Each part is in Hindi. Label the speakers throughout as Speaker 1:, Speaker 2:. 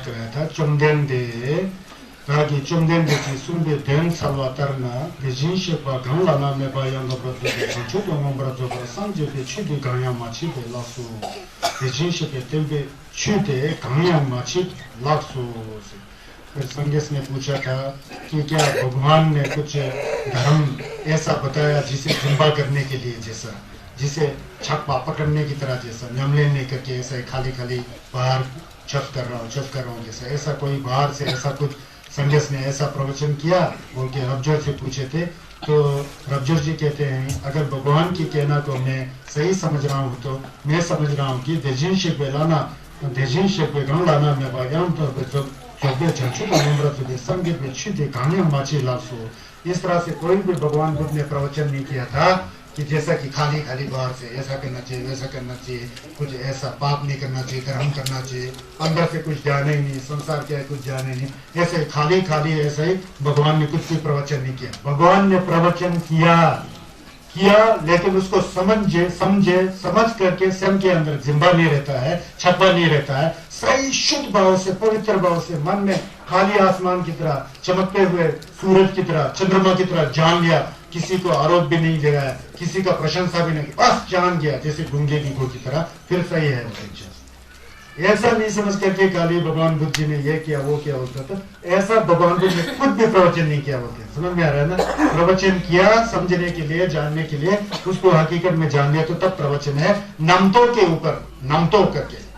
Speaker 1: बात कर रहा था चुमदेन दे कहा कि चुमदेन दे की सुनबे देन सलवा तरना बेजिन शेपा गंगलाना में बायांग ब्रत छुटो ब्रत संजय पे छुटे गाया माची पे लासो बेजिन शेपे तेंबे छुटे गाया माची लासो फिर संगेश ने पूछा था कि क्या भगवान ने कुछ धर्म ऐसा बताया जिसे जिम्बा करने के लिए जैसा जिसे छप्पा पकड़ने की तरह जैसा नमले नहीं करके ऐसा खाली खाली बाहर छप कर रहा हूँ जैसा ऐसा कोई बाहर से ऐसा कुछ संगेश ने ऐसा प्रवचन किया बोल के रबजोर से पूछे थे तो रबजोर जी कहते हैं अगर भगवान की कहना को मैं सही समझ रहा हूँ तो मैं समझ रहा हूँ कि देजिनशिप गंगलाना में बायाम तो संगीत में छिदे गाने माची लासो इस तरह से कोई भी भगवान बुद्ध ने प्रवचन नहीं किया था कि जैसा कि खाली खाली बाहर से ऐसा करना चाहिए वैसा करना चाहिए कुछ ऐसा पाप नहीं करना चाहिए धर्म करना चाहिए अंदर से कुछ जाने ही नहीं संसार क्या है कुछ जाने नहीं ऐसे खाली खाली ऐसे ही भगवान ने कुछ भी प्रवचन नहीं किया भगवान ने प्रवचन किया लेकिन उसको समझ करके स्वयं के अंदर जिम्बा नहीं रहता है छपा नहीं रहता है सही शुद्ध भाव से पवित्र भाव से मन में खाली आसमान की तरह चमकते हुए सूरज की तरह चंद्रमा की तरह जान लिया किसी को आरोप भी नहीं लगाया किसी का प्रशंसा भी नहीं बस जान गया जैसे गूंगे की गो की तरह फिर सही है ऐसा नहीं समझ करके खाली भगवान बुद्ध जी ने ये किया वो किया होता था ऐसा भगवान बुद्ध ने खुद भी प्रवचन नहीं किया होते समझ में आ रहा है ना प्रवचन किया समझने के लिए जानने के लिए उसको हकीकत में जान लिया तो तब प्रवचन है नमतों के ऊपर नमतों करके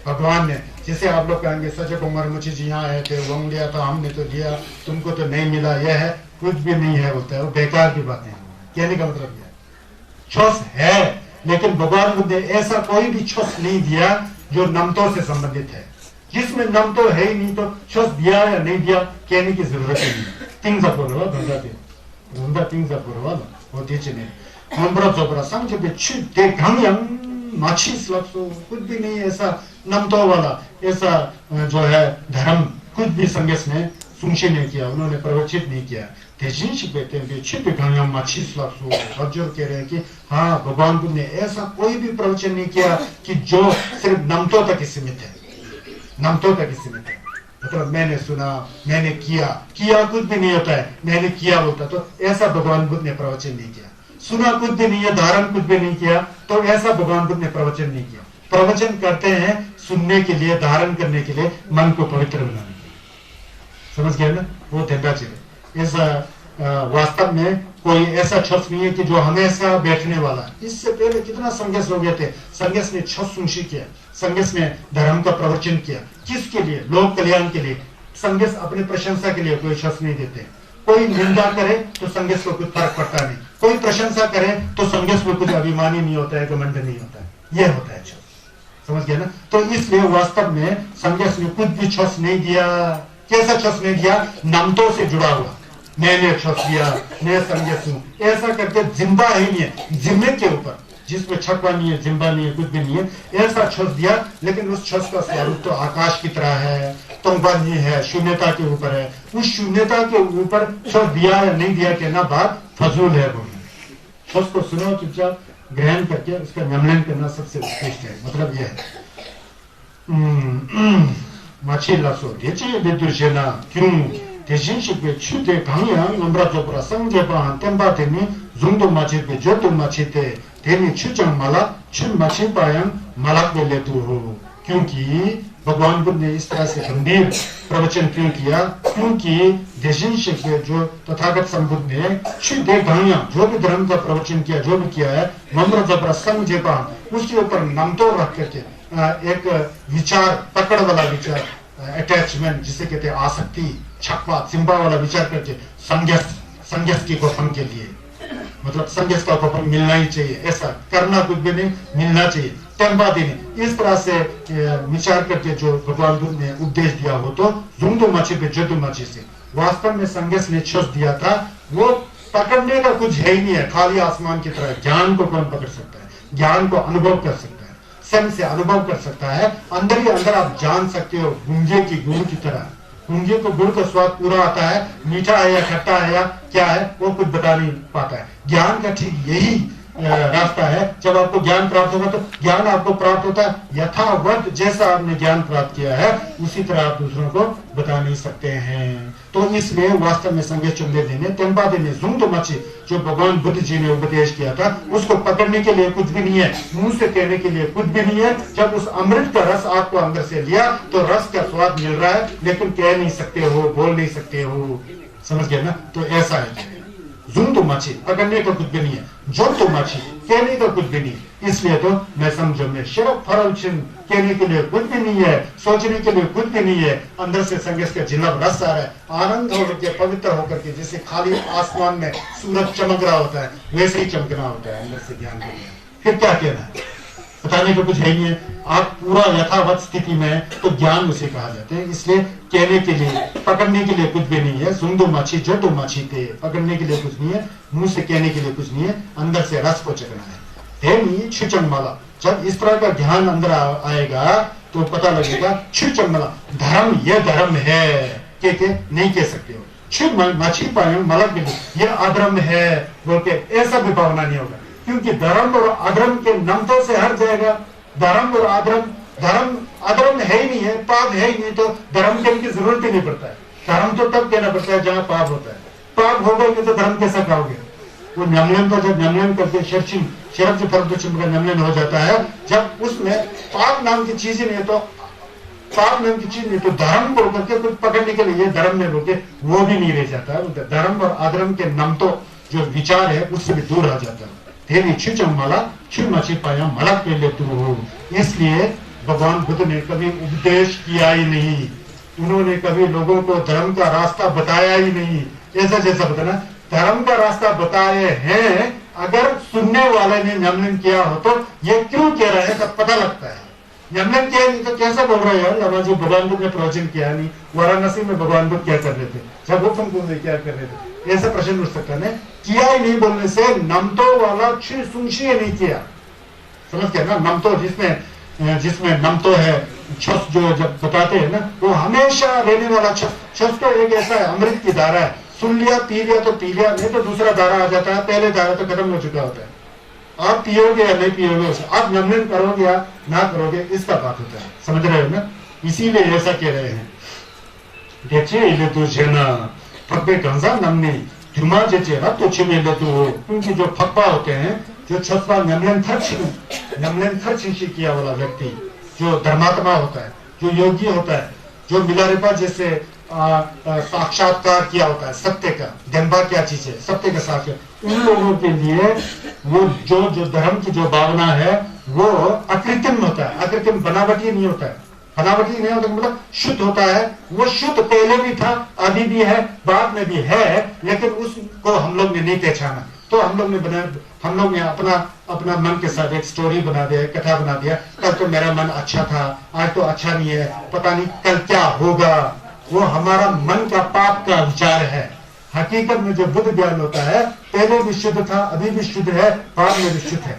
Speaker 1: भगवान ने जैसे आप लोग कहेंगे सच कुमार मुझे जी यहाँ आए थे वो लिया था हमने तो लिया तुमको तो नहीं मिला यह है कुछ भी नहीं है होता है वो बेकार की बातें कहने का मतलब यह छस है लेकिन भगवान बुद्ध ने ऐसा कोई भी छस नहीं दिया जो नमतों से संबंधित है जिसमें नम तो है ही नहीं तो छस दिया या नहीं दिया कहने की जरूरत ही नहीं तीन जपुरवा धंधा तीन जपुरवा वो दीचे नहीं नंबर जपुरा समझे बे छुटे गंगयम माची स्लप्सो कुछ भी नहीं ऐसा नमतों वाला ऐसा जो है धर्म कुछ भी संगेश ने सुनशी नहीं किया उन्होंने प्रवचित नहीं किया अर्जुन कह रहे हैं कि हाँ भगवान बुद्ध ने ऐसा कोई भी प्रवचन नहीं किया कि जो सिर्फ नमतों तक सीमित है नमतों तक सीमित है मतलब मैंने सुना मैंने किया कुछ भी नहीं होता है मैंने किया बोलता तो ऐसा भगवान बुद्ध ने प्रवचन नहीं किया सुना कुछ भी नहीं है धारण कुछ भी नहीं किया तो ऐसा भगवान बुद्ध ने प्रवचन नहीं किया प्रवचन करते हैं सुनने के लिए धारण करने के लिए मन को पवित्र बनाने के लिए समझ गया ना वो धंधा चाहिए ऐसा वास्तव में कोई ऐसा शख्स नहीं है कि जो हमेशा बैठने वाला इससे पहले कितना संघर्ष हो गए थे संघर्ष ने छस सुनशी किया संघर्ष ने धर्म का प्रवचन किया किसके लिए लोक कल्याण के लिए संघर्ष अपनी प्रशंसा के लिए कोई शख्स नहीं देते कोई निंदा करे तो संघर्ष को कुछ फर्क पड़ता नहीं कोई प्रशंसा करे तो संघर्ष में कुछ अभिमानी नहीं होता है घमंड नहीं होता है यह होता है छस समझ गया ना तो इसलिए वास्तव में संघर्ष ने कुछ भी छस नहीं दिया कैसा छस नहीं दिया नमतों से जुड़ा हुआ मैंने छस दिया मैं संघर्ष हूं ऐसा करके जिम्बा ही नहीं है जिम्मे के ऊपर जिसमें छपा नहीं है जिम्बा नहीं है कुछ भी नहीं है ऐसा छस दिया लेकिन उस छस का स्वरूप तो आकाश की तरह है तुमबा नहीं है शून्यता के ऊपर है उस शून्यता के ऊपर छस दिया या नहीं दिया कहना बात फजूल है बोलना छस को सुनो चुपचाप ग्रहण करके उसका नियमन करना सबसे उत्कृष्ट है मतलब यह है 마치 라소 대체 베드르제나 균 대신식에 추대 강양 넘브라조브라 성제바 템바데니 좀도 마치베 저도 마치테 대니 추정 माला 춘 마치 पायम मालक बोले तो हो क्योंकि भगवान बुद्ध ने इस तरह से गंभीर प्रवचन क्यों किया क्योंकि देशिंशिक जो तथागत संबुद्ध ने शुद्ध गाया जो भी धर्म का प्रवचन किया जो भी किया है नम्र जबरा समझेपा उसके ऊपर नमतो रख करके एक विचार पकड़ वाला विचार अटैचमेंट जिसे कहते हैं आसक्ति छक्का सिंबा वाला विचार करके संघर्ष की गोपन के लिए मतलब संघर्ष का गोपन मिलना ही चाहिए ऐसा करना कुछ भी नहीं मिलना चाहिए तंबा देने इस तरह से विचार करके जो भगवान बुद्ध ने उपदेश दिया हो तो जुंदो मची पे जदो मची से वास्तव में संघर्ष ने छस दिया था वो पकड़ने का कुछ है ही नहीं है खाली आसमान की तरह ज्ञान को कौन पकड़ सकता है ज्ञान को अनुभव कर सकता है स्वयं से अनुभव कर सकता है अंदर ही अंदर आप जान सकते हो गुंजे की गुड़ की तरह गुंजे को गुड़ का स्वाद पूरा आता है मीठा है या खट्टा है या क्या है वो कुछ बता नहीं पाता है ज्ञान का ठीक यही रास्ता है। जब आपको ज्ञान प्राप्त होगा तो ज्ञान आपको प्राप्त होता है यथावत, जैसा आपने ज्ञान प्राप्त किया है उसी तरह आप दूसरों को बता नहीं सकते हैं। तो इसलिए वास्तव में संगे चुंगे देने तेंबादे ने जुंग मची जो भगवान बुद्ध जी ने उपदेश किया था उसको पकड़ने के लिए कुछ भी नहीं है, मुंह से कहने के लिए कुछ भी नहीं है। जब उस अमृत का रस आपको अंदर से लिया तो रस का स्वाद मिल रहा है, लेकिन कह नहीं सकते हो, बोल नहीं सकते हो। समझ गए ना? तो ऐसा है जुम तो मची, पकड़ने का कुछ भी नहीं है, जो तो मची कहने का कुछ भी नहीं। इसलिए तो मैं समझो में शरफ फरल कहने के लिए कुछ भी नहीं है, सोचने के लिए कुछ भी नहीं है। अंदर से संगीत का जिला रस आ रहा है, आनंद होकर के पवित्र होकर के, जैसे खाली आसमान में सूरज चमक रहा होता है वैसे ही चमकना होता है अंदर से ज्ञान के लिए। फिर क्या कहना है, बताने को कुछ है नहीं है। आप पूरा यथावत स्थिति में तो ज्ञान उसे कहा जाते हैं। इसलिए कहने के लिए पकड़ने के लिए कुछ भी नहीं है। सुन दो माछी जो दो माछी थे, पकड़ने के लिए कुछ नहीं है, मुंह से कहने के लिए कुछ नहीं है, अंदर से रस को चखना है नहीं छुचंगमाला। जब इस तरह का ज्ञान अंदर आएगा तो पता लगेगा छुचंगमाला धर्म, ये धर्म है के नहीं कह सकते हो। छुट माछी पाए मलक भी ये अधर्म है बोल के ऐसा भी भावना नहीं होगा, क्योंकि धर्म और अधर्म के नमतों से हट जाएगा। धर्म और अधर्म, धर्म अधर्म है ही नहीं है, पाप है ही नहीं, तो धर्म कहने की जरूरत ही नहीं पड़ता है। धर्म तो तब कहना पड़ता है जहां पाप होता है। पाप होगा ही तो धर्म कैसा कहोगे? वो नमलन तो जब नमलन करके शरब से फर्क का नमलन हो जाता है, जब उसमें पाप नाम की चीज ही नहीं है, तो पाप नाम की चीज नहीं, तो धर्म को करके कुछ पकड़ने के लिए धर्म में रोके वो भी नहीं रह जाता है। धर्म और अधर्म के नमतो जो विचार है उससे भी दूर आ जाता है। मलक पे लेते हो। इसलिए भगवान बुद्ध ने कभी उपदेश किया ही नहीं, उन्होंने कभी लोगों को धर्म का रास्ता बताया ही नहीं। ऐसा जैसा बताना धर्म का रास्ता बताए हैं, अगर सुनने वाले ने नमन किया हो तो ये क्यों कह रहे हैं तब पता लगता है। नमन किया नहीं तो कैसा बोल रहे हैं यार, जो भगवान बुद्ध ने प्रवचन किया नहीं, वाराणसी में भगवान बुद्ध क्या कर रहे थे, जब हुक्म कुंभ क्या कर रहे थे, ऐसा प्रश्न उठ सकता है। किया ही नहीं बोलने से नमतो वाला सुनशी नहीं किया। समझ गया ना? नमतो जिसमें नमतो है, छस जो जब बताते हैं ना, वो हमेशा रहने वाला छस तो एक ऐसा है अमृत की धारा है, सुन लिया पी लिया तो पी लिया, नहीं तो दूसरा धारा आ जाता है, पहले धारा तो खत्म हो चुका होता है। आप पियोगे या नहीं पियोगे, आप नमन करोगे या ना करोगे, इसका बात होता है। समझ रहे हो ना? इसीलिए ऐसा कह रहे हैं क्योंकि जो फप्पा होते हैं, जो छप्पा नमलन खर्च किया वाला व्यक्ति, जो धर्मात्मा होता है, जो योगी होता है, जो मिलारेपा जैसे साक्षात्कार किया होता है सत्य का, धम्बा क्या चीज है, सत्य का साक्ष्य, उन लोगों के लिए वो जो धर्म की जो भावना है वो अकृत्रिम होता है। अकृत्रिम बनावटी नहीं होता है, बनावटी नहीं होता मतलब शुद्ध होता है। वो शुद्ध पहले भी था, अभी भी है, बाद में भी है, लेकिन उसको हम लोग ने नहीं पहचाना। तो हम लोग ने अपना मन के साथ एक स्टोरी बना दिया, कथा बना दिया, कल तो मेरा मन अच्छा था, आज तो अच्छा नहीं है, पता नहीं कल क्या होगा। वो हमारा मन का पाप का विचार है। हकीकत में जो बुद्ध ज्ञान होता है, पहले भी शुद्ध था, अभी भी शुद्ध है, बाद में भी शुद्ध है।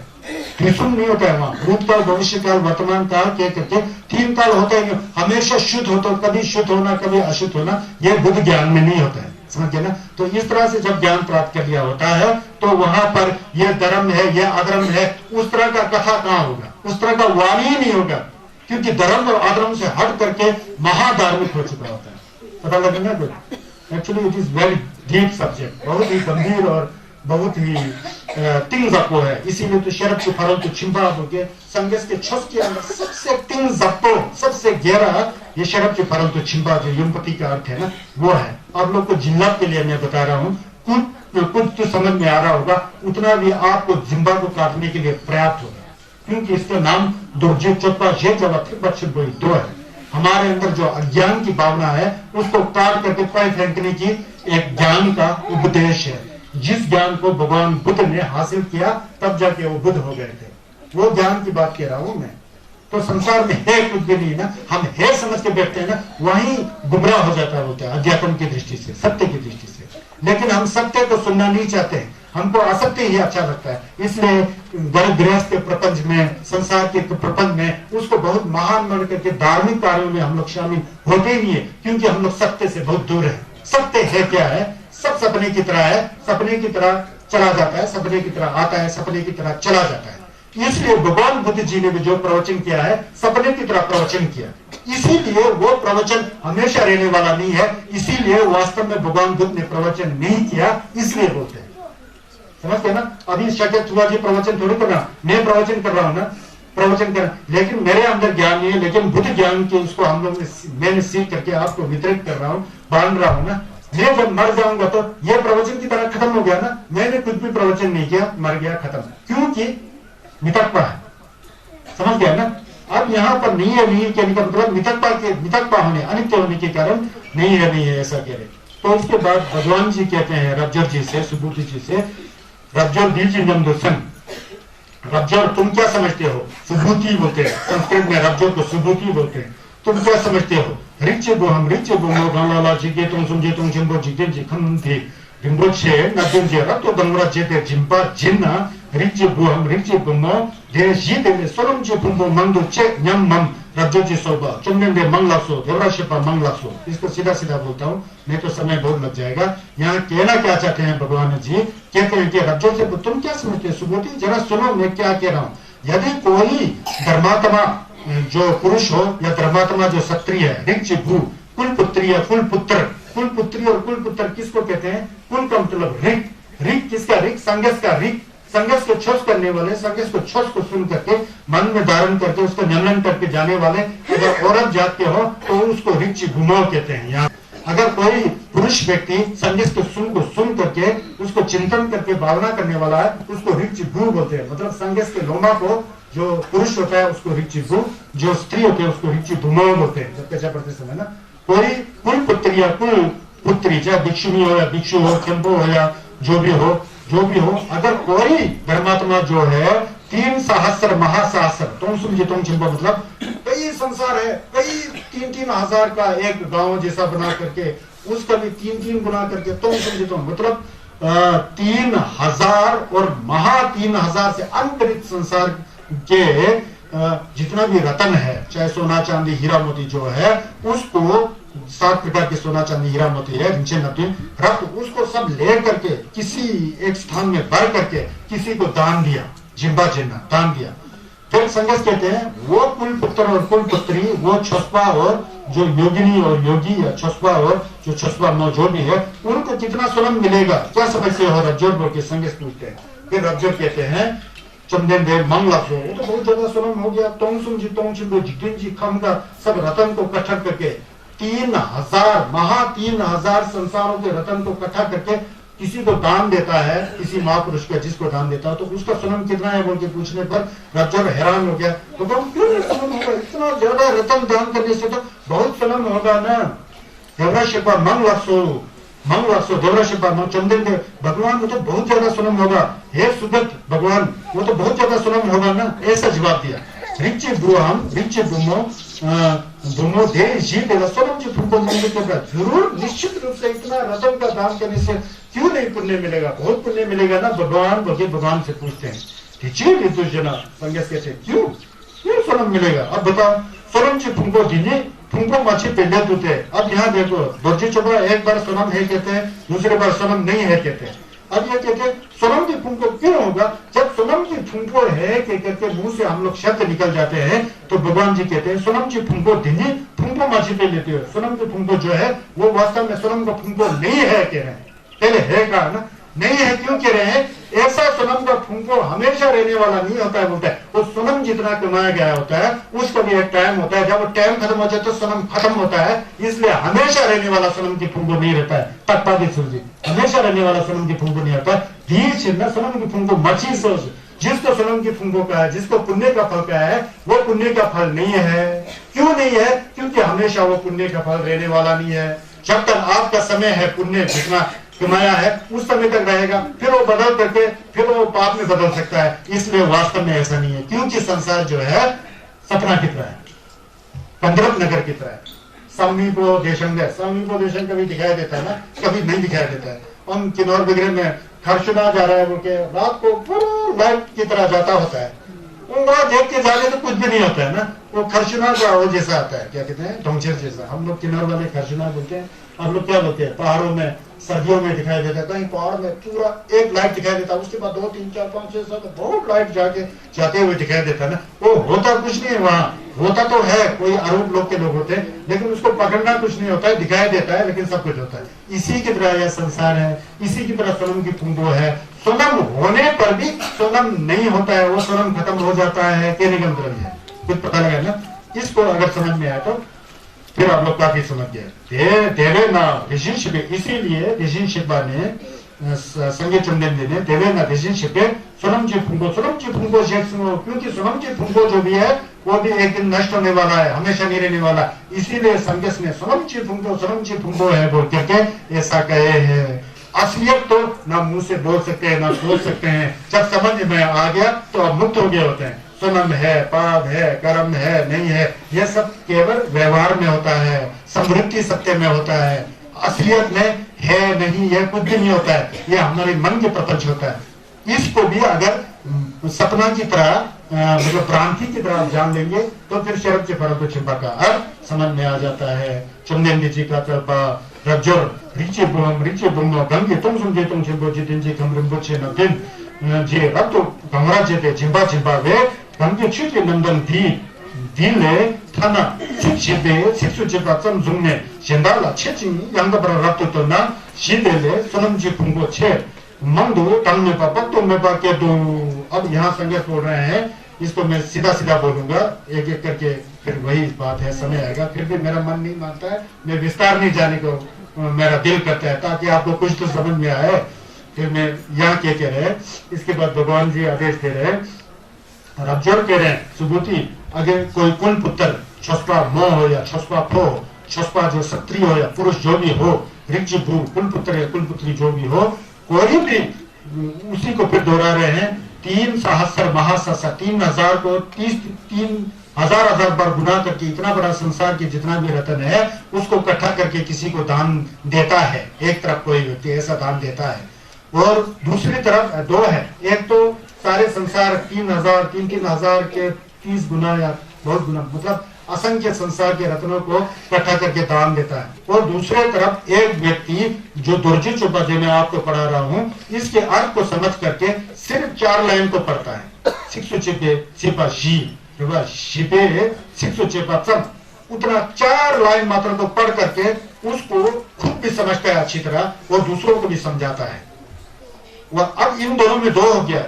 Speaker 1: त्रिशुल नहीं होता है वहां, भूतकाल, भविष्य काल, वर्तमान काल कह करके 3 काल होता है, हमेशा शुद्ध होता, कभी शुद्ध होना कभी अशुद्ध होना, ये बुद्ध ज्ञान में नहीं होता है। समझ गए ना? तो इस तरह से जब ज्ञान प्राप्त कर लिया होता है तो वहां पर यह धर्म है, यह अधर्म है, उस तरह का कथा कहाँ होगा, उस तरह का वाणी ही नहीं होगा, क्योंकि धर्म और अधर्म से हट करके महाधार्मिक हो चुका होता है। पता लगेगा कुछ? Actually it is very deep subject, बहुत ही गंभीर और बहुत ही तिंग जप्पो है। इसीलिए तो शरब के फरों को छिपा होके संगस के छस के अंदर सबसे तिंग जप्पो, सबसे गहरा ये शरब के फरों को छिपा, जो युमपति का अर्थ है ना, वो है। आप लोग को जिल्लात के लिए मैं बता रहा हूँ, कुछ तो समझ में आ रहा होगा, उतना भी आपको जिम्बा को काटने के लिए पर्याप्त होगा, क्योंकि इसका नाम दुर्जे चौपा दो है। हमारे अंदर जो अज्ञान की भावना है उसको काट करके पाए फेंकने की एक ज्ञान का उपदेश है। जिस ज्ञान को भगवान बुद्ध ने हासिल किया तब जाके वो बुद्ध हो गए थे, वो ज्ञान की बात कह रहा हूं मैं। तो संसार में है कुछ भी नहीं ना, हम है समझ के बैठते हैं ना, वहीं गुमराह हो जाता होता है अध्यात्म की दृष्टि से, सत्य की दृष्टि से। लेकिन हम सत्य को सुनना नहीं चाहते हैं, हमको असत्य ही अच्छा लगता है। इसलिए गृहस्थ के प्रपंच में, संसार के प्रपंच में उसको बहुत महान मान करके धार्मिक कार्यों में हम लोग शामिल होते ही नहीं है, क्योंकि हम लोग सत्य से बहुत दूर है। सत्य है क्या है? सब सपने की तरह है, सपने की तरह चला जाता है, सपने की तरह आता है, सपने की तरह चला जाता है। इसलिए भगवान बुद्ध जी ने भी जो प्रवचन किया है, सपने की तरह प्रवचन किया, इसीलिए वो प्रवचन हमेशा रहने वाला नहीं है। इसीलिए वास्तव में भगवान बुद्ध ने प्रवचन नहीं किया, इसलिए बोलते हैं। समझते ना? अभी शक्य हुआ जी प्रवचन थोड़ी कर रहा, मैं प्रवचन कर रहा हूं ना, प्रवचन कर, लेकिन मेरे अंदर ज्ञान नहीं है, लेकिन बुद्ध ज्ञान के उसको हम लोग मैंने सीख करके आपको वितरित कर रहा हूँ, बांध रहा हूँ ना। मैं जब मर जाऊंगा तो ये प्रवचन की तरह खत्म हो गया ना, मैंने कुछ भी प्रवचन नहीं किया, मर गया, खत्म। क्योंकि मितक्पा है, समझ गया ना? अब यहाँ पर नहीं है, नहीं कहने का मतलब मितक्पा होने, अनित्य होने के कारण नहीं है ऐसा कह रहे। तो उसके बाद भगवान जी कहते हैं रज्जर जी से, सुबुद्धि जी से, रज्जर दीजिए नंदोसन, रज्जर तुम क्या समझते हो? सुबुद्धि बोलते हैं संस्कृत में, रज्जर को सुबुद्धि बोलते हैं। तुम क्या समझते हो? रिच्चे बोहम रिच्चे बोमो गाला जिगे तुम समझे तुम चिंबो जिगे जिखम थे रिम्बोचे नदन जे रतो दंगरा जेते जिंपा जिन्ना रिच्चे बोहम रिच्चे बोमो दे जीते में सोलम जे पुंबो मंगदो चे न्यम मम रज्जो जी सोबा चुमने दे मंग लासो देवराशिपा मंग लासो। इसको सीधा सीधा बोलता हूँ, नहीं तो समय बहुत लग जाएगा। यहाँ कहना क्या चाहते हैं भगवान जी? कहते हैं कि रज्जो से तुम क्या समझते हो? सुबोधि जरा सुनो मैं क्या कह रहा हूँ। यदि कोई धर्मात्मा जो पुरुष हो या धर्मात्मा जो क्षत्रिय है, ऋक् भू, कुल पुत्री या कुल पुत्र, कुल पुत्री और कुल पुत्र किसको कहते हैं? कुल का मतलब ऋक्, ऋक् किसका? ऋक् संघर्ष का ऋक्, संघर्ष को छोस करने वाले, संघर्ष को छोस को सुन करके मन में धारण करके उसको नियमन करके जाने वाले। अगर औरत जात के हो तो उसको ऋक् भूमो कहते हैं। यहाँ अगर कोई पुरुष व्यक्ति संघर्ष के सुन करके उसको चिंतन करके भावना करने वाला है, उसको ऋक् भू बोलते हैं। मतलब संघर्ष के लोमा को जो पुरुष होता है उसको ऋक् भू, जो स्त्री होती है उसको ऋक् भूमो बोलते हैं। जब कचा पढ़ते समय ना, कोई कुल पुत्री या कुल पुत्री, चाहे भिक्षुणी हो या भिक्षु हो, चंपो हो या जो भी हो, अगर कोई धर्मात्मा जो है 3 सहस्र महासहस्र, तुम समझे तुम चिंपो मतलब कई संसार है, कई 3-3 हजार का एक गांव जैसा बना करके उसका भी 3-3 गुना करके तुम समझे तुम मतलब 3000 और महा 3000 से अंतरिक्ष संसार के जितना भी रतन है, चाहे सोना चांदी हीरा मोती जो है, उसको 7 प्रकार के सोना चांदी हीरा मोती है, रक्त, उसको सब ले करके किसी एक स्थान में भर करके किसी को दान दिया, जिम्बा जिन्ना दान दिया। फिर संघर्ष कहते हैं वो कुल पुत्र और कुल पुत्री, वो छस्पा और जो योगिनी और योगी या छस्पा और जो छस्पा जो भी है, उनको कितना सोना मिलेगा? क्या समझते हो? रज्जोर बोल के संघर्ष पूछते हैं। फिर रज्जोर कहते हैं चंदन देव मंग लासो, वो तो बहुत ज्यादा सोना हो गया। तोंगसुम जी तोंगचिंबो जिगिन जी खम का सब रतन को इकट्ठा करके 3000 महा 3000 संसारों के रतन को इकट्ठा करके किसी को दान देता है, किसी महापुरुष को जिसको दान देता है, तो उसका सोनम कितना है बोल के पूछने पर रज्जर हैरान हो गया। तो क्यों सोनम होगा? इतना ज्यादा रतन दान करने से तो बहुत सोनम होगा ना। देवराशिपा मंग लासो देवराशिपा मंग चंदन देव, भगवान वो तो बहुत ज्यादा सोनम होगा। हे सुगत भगवान, वो तो बहुत ज्यादा सोनम होगा ना, ऐसा जवाब दिया। ऋक् भूमो दे जी देगा सोनम जी तुमको मिलने के बाद जरूर निश्चित रूप से इतना रतन का दान करने से क्यों नहीं पुण्य मिलेगा? बहुत पुण्य मिलेगा ना। भगवान से पूछते हैं संघर्ष कैसे क्यों सोनम मिलेगा? अब बताओ, सोनम जी तुमको दीजिए, तुमको मच्छी पहले दूते। अब यहाँ देखो, दर्जी चोपड़ा एक बार सोनम है कहते हैं, दूसरे बार सोनम नहीं है कहते हैं। अब ये कहते हैं सोनम की फुंको क्यों होगा? जब सोनम की फुंको है के करके मुंह से हम लोग शब्द निकल जाते हैं, तो भगवान जी कहते हैं सोनम जी फुंको दीजिए, फुंको मछली पे लेते हो। सोनम की फुंको जो है वो वास्तव में सोनम का फुंको नहीं है कह रहे हैं। पहले है कहा ना, नहीं है क्यों कह रहे हैं? ऐसा सोनम का फुंको हमेशा रहने वाला नहीं होता है बोलता है। वो सोनम जितना कमाया गया होता है उसका भी एक टाइम होता है, जब वो टाइम खत्म हो जाए तो सोनम खत्म होता है। इसलिए हमेशा रहने वाला सोनम की फुंको नहीं रहता है। तत्पा की सूर्य हमेशा रहने वाला सोनम की फुंको नहीं होता। धीर छिड़ना सोनम की फुंको मछी सोच, जिसको सोनम की फुंको का है, जिसको पुण्य का फल का है, वो पुण्य का फल नहीं है। क्यों नहीं है? क्योंकि हमेशा वो पुण्य का फल रहने वाला नहीं है। जब तक आपका समय है पुण्य जितना कमाया है उस समय तक रहेगा, फिर वो बदल करके फिर वो पाप में बदल सकता है। इसलिए वास्तव में ऐसा नहीं है, क्योंकि संसार जो है सपना की तरह है, कंदरप नगर की तरह है। समीपो देशंग कभी दिखाई देता है ना, कभी नहीं दिखाई देता है। हम किन्नौर वगैरह में खरसुना जा रहा है बोल के रात को पूरा लाइट की तरह जाता होता है, वहां देख के जाने तो कुछ भी नहीं होता है ना। वो खरसुना का वो जैसा आता है, क्या कहते हैं, ढोंगचर जैसा। हम लोग किन्नौर वाले खरसुना बोलते हैं, हम लोग क्या बोलते हैं, पहाड़ों में सर्दियों में दिखाई देता है, कहीं पहाड़ में पूरा एक लाइट दिखाई देता है, उसके बाद 2 3 4 5 6 7 बहुत लाइट जाते हुए दिखाई देता है ना। वो होता कुछ नहीं है वहां, होता तो है कोई अरूप लोग के लोग होते हैं, लेकिन उसको पकड़ना कुछ नहीं होता है, दिखाई देता है लेकिन सब कुछ होता है। इसी की तरह यह संसार है, इसी की तरह सोनम की फुंगो है। सोनम होने पर भी सोनम नहीं होता है, वो सोनम खत्म हो जाता है, कहने का मतलब है कुछ पता लगा ना। इसको अगर समझ में आया तो फिर आप लोग काफी समझ गए। देवे ना रिलेशनशिप, इसीलिए रिलेशनशिप ने संगे चुनने ने देवे ना रिलेशनशिप सोनम जी फुंगो क्योंकि सोनम जी फुंगो जो भी है वो भी एक दिन नष्ट होने वाला है, हमेशा नहीं रहने वाला। इसीलिए संगस ने सोनम जी फुंगो है बोल करके ऐसा कहे हैं। असलियत तो ना मुंह से बोल सकते हैं ना सोच सकते हैं, जब समझ में आ गया तो अब मुक्त हो गए होते हैं। सोनम है, पाप है, कर्म है, नहीं है, यह सब केवल व्यवहार में होता है, समृद्धि सत्य में होता है। असलियत में है नहीं, यह कुछ भी नहीं होता है, यह हमारे मन के प्रपंच होता है। इसको भी अगर सपना की तरह मतलब भ्रांति की तरह जान लेंगे तो फिर शरब से फरक छिपा का अर्थ समझ में आ जाता है। चंदेन जी का तलपा रज्जोर रिचे बुम गंगे तुम सुनजे तुम छिपो जितिन जी कमरम बुचे न दिन जे रब तो कमरा जेते जिम्बा वे गंगे छुटे नंदन दिले थाना छिपे छिपसु छिपा चम जुमने शेंदाला छेचिंग यांगबरा रब तो ना शीदेले सोनम जी फुंगो छे मंदो तमने पा पत्तो में पा के दो। अब यहाँ संगत बोल रहे हैं, इसको मैं सीधा बोलूंगा एक एक करके, फिर वही बात है, समय आएगा। फिर भी मेरा मन नहीं मानता है, मैं विस्तार नहीं जाने को मेरा दिल करता है ताकि आपको कुछ तो समझ में आए। फिर मैं यहाँ कह रहे, इसके बाद भगवान जी आदेश दे रहे, रब्जोर कह रहे सुबुति अगर कोई कुल पुत्र छस्पा मोह हो या छस्पा फो, छस्पा जो क्षत्रिय हो या पुरुष जो भी हो, ऋषि भू कुल पुत्र या कुल पुत्री जो भी हो, कोई भी उसी को फिर दोहरा रहे हैं 3 सहस्र महाससा 3000 को 3,000 बार गुना करके इतना बड़ा संसार की जितना भी रतन है उसको इकट्ठा करके किसी को दान देता है। एक तरफ कोई व्यक्ति ऐसा दान देता है और दूसरी तरफ 2 है, एक तो सारे संसार 3,000 के 30 गुना या बहुत गुना मतलब असंख्य संसार के रत्नों को इकट्ठा करके दान देता है। और दूसरे तरफ एक व्यक्ति जो दुर्जी चुपा जो मैं आपको पढ़ा रहा हूँ इसके अर्थ को समझ करके सिर्फ 4 लाइन को पढ़ता है। शिक्षु चिपे छिपा शी शिपे शिक्षु चिपा चम, उतना 4 लाइन मात्र को पढ़ करके उसको खुद भी समझता है अच्छी तरह और दूसरों को भी समझाता है। वह अब इन दोनों में 2 हो गया,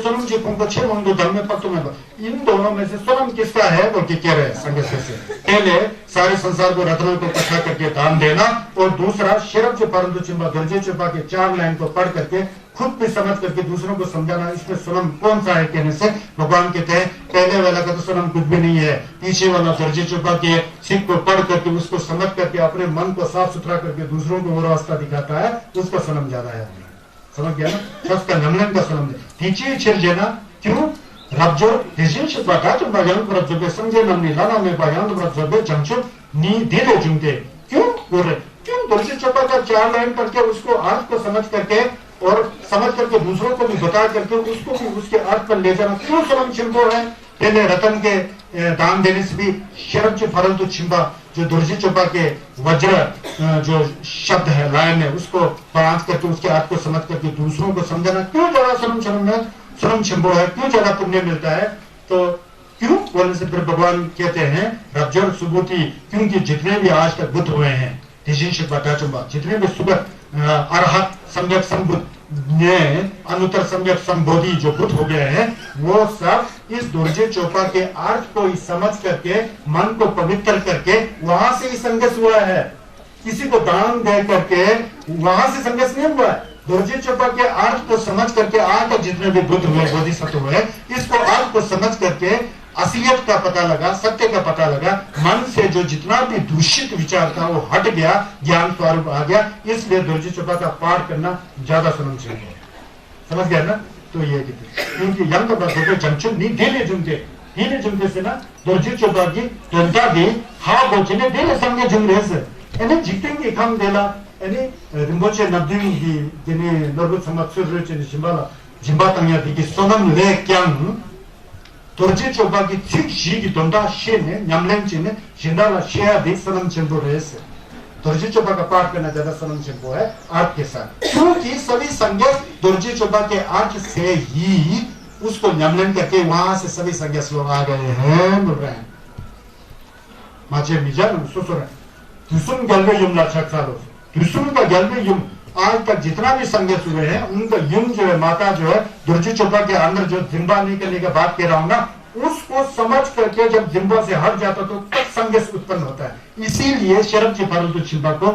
Speaker 1: सोनम जी फुंगो छे मंदो धर्म में पत्तों में, इन दोनों में से सोनम किसका है बोल के कह रहे हैं संगत से। पहले सारे संसार को रत्नों को इकट्ठा करके दान देना और दूसरा शरब से परंतु चिंबा दर्जे चिपा के 4 लाइन को पढ़ करके खुद भी समझ करके दूसरों को समझाना। इसमें सोनम कौन सा है कहने से भगवान कहते हैं पहले वाला का तो सोनम कुछ भी नहीं है, पीछे वाला दर्जे चिपा के सिख को पढ़ करके उसको समझ करके अपने मन को साफ सुथरा करके दूसरों को वो रास्ता दिखाता है, उसको सोनम ज्यादा है। समझ गया ना, सबका नमन का सलाम दे टीचे छिरजेना क्यों रब्जो रिलेशनशिप बात तो बयान पर जब समझे नमनी लाना में बयान पर जब जंचो नी दिले जुंगे क्यों बोल रहे, क्यों दर्जी चपा का 4 लाइन करके उसको अर्थ को समझ करके और समझ करके दूसरों को भी बता करके उसको भी उसके अर्थ पर ले जाना क्यों सलाम छिंबो है। पहले रतन के दान देने से भी शरब जो फरल तो छिंबा जो दुर्जी चोपा के वज्र जो शब्द है लाइन है उसको बांध करके उसके अर्थ को समझ करके दूसरों को समझाना क्यों ज्यादा सोनम छिंबो है, क्यों ज्यादा पुण्य मिलता है। तो क्यों बोलने से फिर भगवान कहते हैं रब्जर सुबुति, क्योंकि जितने भी आज तक बुद्ध हुए हैं जितने भी सुबह अरहत सम्यक संबुद्ध ने अनुत्तर सम्यक संबोधि जो बुद्ध हो गए हैं वो सब इस दुर्जे चोपा के अर्थ को समझ करके मन को पवित्र करके वहां से ही संघर्ष हुआ है। किसी को दान दे करके वहां से संघर्ष नहीं हुआ है। दुर्जे चोपा के अर्थ को समझ करके आज तक जितने भी बुद्ध हुए बोधिसत्व हुए इसको अर्थ को समझ करके असलियत का पता लगा, सत्य का पता लगा, मन से जो जितना भी दूषित विचार था वो हट गया, ज्ञान स्वरूप आ गया। इसलिए दुर्जी चोपा का पाठ करना ज्यादा सुनना चाहिए। समझ गया ना। तो ये क्योंकि यंग बच्चों जंचुन नहीं देले जुमके से ना दुर्जी चोपा की जनता दी हा बोचने देले संगे जुमरे से एने जितेंगे काम देला एने रिम्बोचे नब्दिंग की जिने नरबुत समात्सुर रेचे जिम्बाला जिम्बातंगिया दी की सोनम ले क्यांग 도르지 조박이 즉시 돈다 시네 냠렌치네 진다라 시야 디스는 쳔도레스 दुर्जी चोपा का पाठ करना ज्यादा समझ है अर्थ के साथ, क्योंकि सभी संज्ञा दुर्जी चोपा के अर्थ से ही उसको न्यामलन करके वहां से सभी संज्ञा लोग आ गए हैं, मिल रहे हैं। माचे मिजान सुसुर दुसुम गलबे युमला छक्सालो, दुसुम का गलबे युम आज तक जितना भी संघर्ष हुए हैं उनका युम जो है माता जो है दुर्जी चोपा के अंदर जो जिम्बा निकलने की बात कह रहा हूं ना, उसको समझ करके जब जिम्बा से हट जाता तो तब संघर्ष उत्पन्न होता है। इसीलिए शरब जी परंतु चिंबा को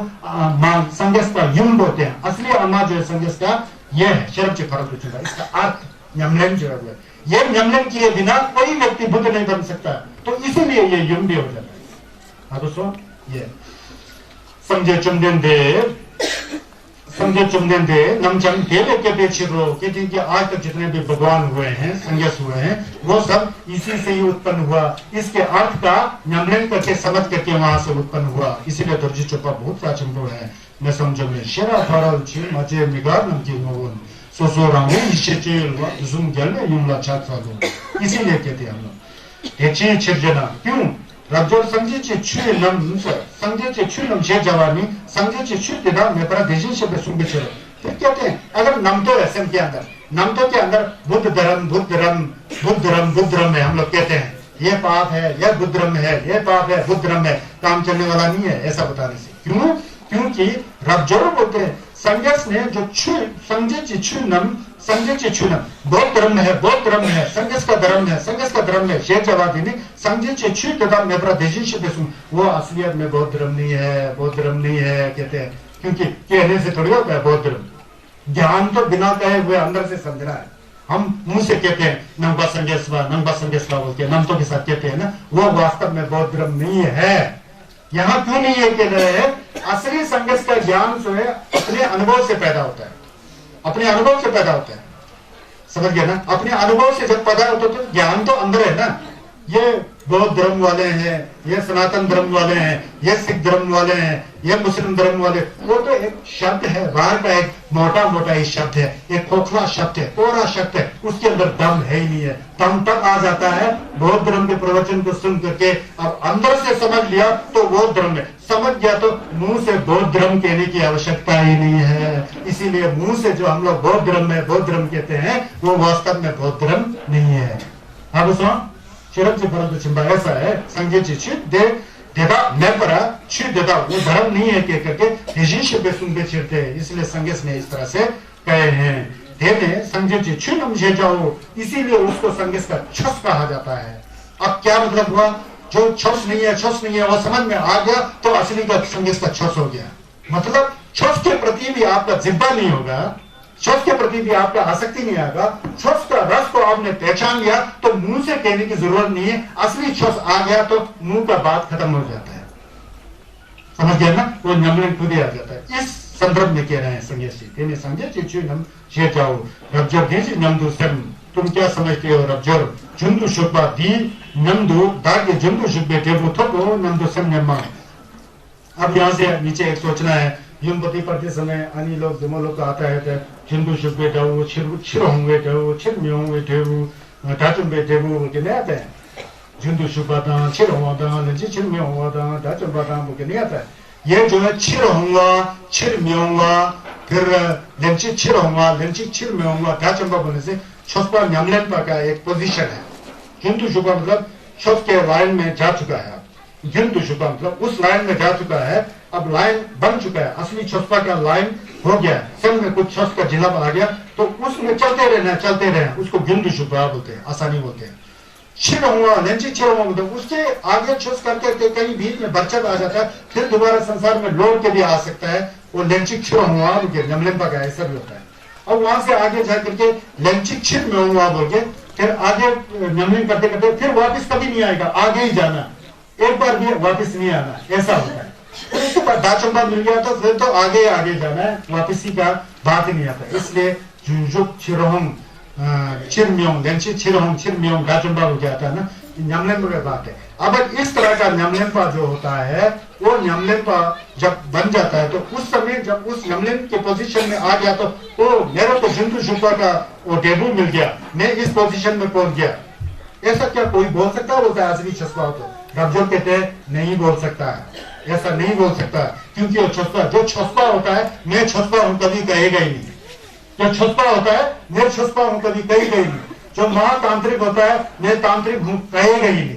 Speaker 1: संघर्ष का युम बोलते हैं। असली अम्मा जो है संघर्ष का यह है शरब जी परंतु चिंबा, इसका अर्थ न्यमलन जो है ये न्यमलन किए बिना कोई व्यक्ति बुद्ध नहीं बन सकता, तो इसीलिए ये युम भी हो जाता है। हाँ दोस्तों, ये समझे चुमदेन देव संजय चुमदेन दे नमचंद देवे के बेचिरो कि आज तक जितने भी भगवान हुए हैं संन्यास हुए हैं वो सब इसी से ही उत्पन्न हुआ। इसके अर्थ का न्यामलन करके समझ करके वहां से उत्पन्न हुआ। इसीलिए दुर्जी चोपा बहुत प्राचीन है। मैं समझो में शेरा फरल छी मजे मिगार नमकी नोवन सोसोरांगे इशेचेल जुम गले युमला चाचालो, इसीलिए कहते हैं हम लोग तेची छिरजना। क्यों रब्जोर संजय चे छुए नम संजय चे छुए नम जे जवानी संजय चे छुए देना मैं पर देशी से बेसुंगे चलो। फिर कहते हैं अगर नमतो रसम के अंदर नमतो के अंदर बुद्ध धर्म बुद्ध धर्म बुद्ध धर्म बुद्ध धर्म है, हम लोग कहते हैं ये पाप है यह बुद्ध धर्म है, ये पाप है बुद्ध धर्म है, काम चलने वाला नहीं है ऐसा बताने से। क्यों? क्योंकि रब्जोर बोलते हैं संन्यास ने जो संजय चे छुए नम संजय चे छुए नम बौद्ध धर्म है, बौद्ध धर्म है, संन्यास का धर्म है, संन्यास का धर्म है। शेर जवादी ने संजय चे छुए तथा मैं पर देशी से बेसुं वो असलियत में बौद्ध धर्म नहीं है, बौद्ध धर्म नहीं है कहते हैं। क्योंकि कहने से थोड़ी होता है बौद्ध धर्म, ज्ञान तो बिना कहे हुए अंदर से समझना है। हम मुंह से कहते हैं नंबा संगेस्वा बोलते हैं, नमतों के साथ कहते हैं ना, वो वास्तव में बौद्ध धर्म नहीं है। यहाँ क्यों नहीं है कह रहे हैं? असली संघर्ष का ज्ञान जो है अपने अनुभव से पैदा होता है, अपने अनुभव से पैदा होता है, समझ गए ना? अपने अनुभव से जब पैदा होता है तो ज्ञान तो अंदर है ना। ये बौद्ध धर्म वाले हैं, ये सनातन धर्म वाले हैं, ये सिख धर्म वाले हैं, ये मुस्लिम धर्म वाले, वो तो एक शब्द है, बाहर का एक मोटा मोटा ही शब्द है, एक खोखला शब्द है, कोरा शब्द है, उसके अंदर दम है ही नहीं है। दम तक आ जाता है बौद्ध धर्म के प्रवचन को सुन करके, अब अंदर से समझ लिया तो बौद्ध धर्म है, समझ गया तो मुंह से बौद्ध धर्म कहने की आवश्यकता ही नहीं है। इसीलिए मुंह से जो हम लोग बौद्ध धर्म कहते हैं वो वास्तव में बौद्ध धर्म नहीं है। अब सुनो शरब जी परंतु चिंबा ऐसा है संजय जी छिट दे देदा मैं परा छिट देदा वो धर्म नहीं है कह करके देशीश पे सुनते छिड़ते हैं। इसलिए संगेश ने इस तरह से कहे हैं देने संजय जी छिट मुझे जाओ, इसीलिए उसको संगेश का छस कहा जाता है। अब क्या मतलब हुआ? जो छस नहीं है वो समझ में आ गया तो असली का संगेश का छस हो गया। मतलब छस के प्रति भी आपका जिब्बा नहीं होगा, छस के प्रति भी आपका आसक्ति नहीं आएगा। छस का रस को आपने पहचान लिया तो मुंह से कहने की जरूरत नहीं है, असली छस आ गया तो मुंह का बात खत्म हो जाता है। समझ गया ना? वो न्यामलन खुद ही आ जाता है। इस संदर्भ में कह रहे हैं संन्यासी तेने संजय चिचु नम छे जाओ रब्जर देजी नमदु सम। तुम क्या समझते हो रब्जर जुंदु शुभा दी नमदु दागे जुंदु शुभे टेबु थको नमदु सम नमा। अब यहाँ से नीचे एक सोचना है, युमपति पढ़ते समय अन्य लोग जमो लोग आता है तो जुंदु शुभे जाओ छिर होंगे जाओ छिर में होंगे टेबु टाचुम बे टेबु के नहीं आते हैं। जुंदु शुभा दा छिर हुआ दा लंची छिर में हुआ दा टाचुम बा दा के नहीं आता है। ये जो है छिर होगा छिर में होगा फिर लंची छिर होगा लंची छिर में होगा टाचुम बा बोलने से छुपा न्यामलन पा का एक पोजीशन है। जुंदु शुभा मतलब छुप के लाइन में जा चुका है। जुंदु शुभा मतलब उस लाइन में जा चुका है, अब लाइन बन चुका है, असली छुपा का लाइन हो गया, संग में कुछ छुप का जिला आ गया तो उसमें चलते रहना उसको जुंदु शुभा बोलते हैं, आसानी बोलते हैं। छिर हुआ लंची छिर हुआ मतलब उसके आगे छुस करके कहीं बीच में बरछत आ जाता है, फिर दोबारा संसार में लौट के भी आ सकता है। वो लंची छिर हुआ न्यामलन पा का ऐसा भी होता है। अब वहां से आगे जा करके लंची छिर में हुआ बोल के फिर आगे न्यामलन करते करते फिर वापिस कभी नहीं आएगा, आगे ही जाना, एक बार भी वापिस नहीं आना, ऐसा होता है। फिर उसके बाद दाचंबा मिल गया तो फिर तो आगे जाना है, वापिसी का बात ही नहीं आता। इसलिए जुजुक छिरोहम छिरम्योंग लेंची छिरोहम छिरम्योंग दाचंबा हो गया था ना, न्यामलन की बात है। अब इस तरह का न्यामलन जो होता है वो न्यामलन जब बन जाता है तो उस समय जब उस न्यामलन के पोजीशन में आ गया तो ओ मेरा तो जुंदु शुभा का वो डेब्यू मिल गया, मैं इस पोजीशन में पहुंच गया। ऐसा क्या कोई बोल सकता है? बोलता है असली छसवा तो रब्जो कहते हैं नहीं बोल सकता है, ऐसा नहीं बोल सकता, क्योंकि वो छुस्पा, जो छुस्पा होता है मैं छुस्पा हूं कभी कहेगा ही नहीं। जो छुस्पा होता है मैं छुस्पा हूं कभी कहेगा ही नहीं। जो महातांत्रिक होता है मैं तांत्रिक हूं कहेगा ही नहीं।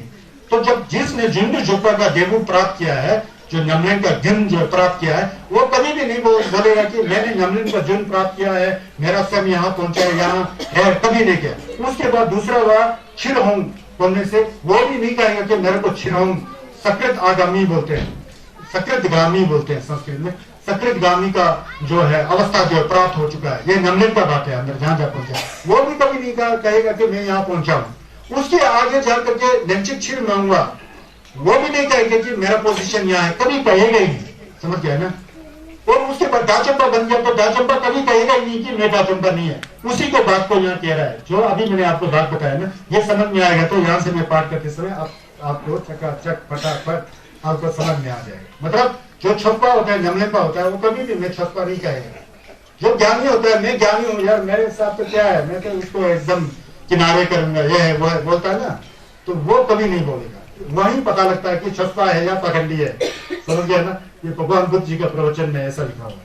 Speaker 1: तो जब जिसने जिंदू जुप्पा का देवू प्राप्त किया है, जो न्यामलेन का जिन जो प्राप्त किया है, वो कभी भी नहीं बोलेगा कि मैंने न्यामलेन का जिन प्राप्त किया है, मेरा स्वयं यहाँ पहुंचा है, यहाँ है, कभी नहीं किया। उसके बाद दूसरा हुआ छिरहोंग बोलने से, वो भी नहीं कहेगा कि मेरे को छिरहोंग, सकृत आगामी बोलते हैं, सकृतगामी बोलते हैं संस्कृत में। सकृतगामी का जो है अवस्था जो प्राप्त हो चुका है, ये न्यामलेन का बात है, अंदर जहां जा पहुंचा, वो भी कभी नहीं कहेगा कि मैं यहाँ पहुंचा हूं। उसके आगे जाकर के नेमचिक छिर में आऊंगा, वो भी नहीं कहेगा कि मेरा पोजीशन यहाँ है, कभी कहेगा ही नहीं। समझ गया ना? और उसके बाद दाचंपा बन गया तो दाचंपा कभी कहेगा ही नहीं कि मैं दाचंपा नहीं है। उसी को बात को यहाँ कह रहा है, जो अभी मैंने आपको बात बताया ना, ये समझ में आएगा तो यहाँ से मैं पाठ करते समय आपको चकाचक फटाफट आपको समझ में आ जाएगा। मतलब जो छप्पा होता है, न्यामलेन होता है, वो कभी भी मैं छप्पा नहीं कहेगा। जो ज्ञानी होता है मैं ज्ञानी हूँ यार, मेरे हिसाब से क्या है, मैं तो उसको एकदम किनारे करूंगा, ये है वो है, बोलता है ना, तो वो कभी नहीं बोलेगा। वहीं पता लगता है कि छप्पा है या पखंडी है। समझ गया ना? ये भगवान बुद्ध जी का प्रवचन में ऐसा लिखा हुआ है।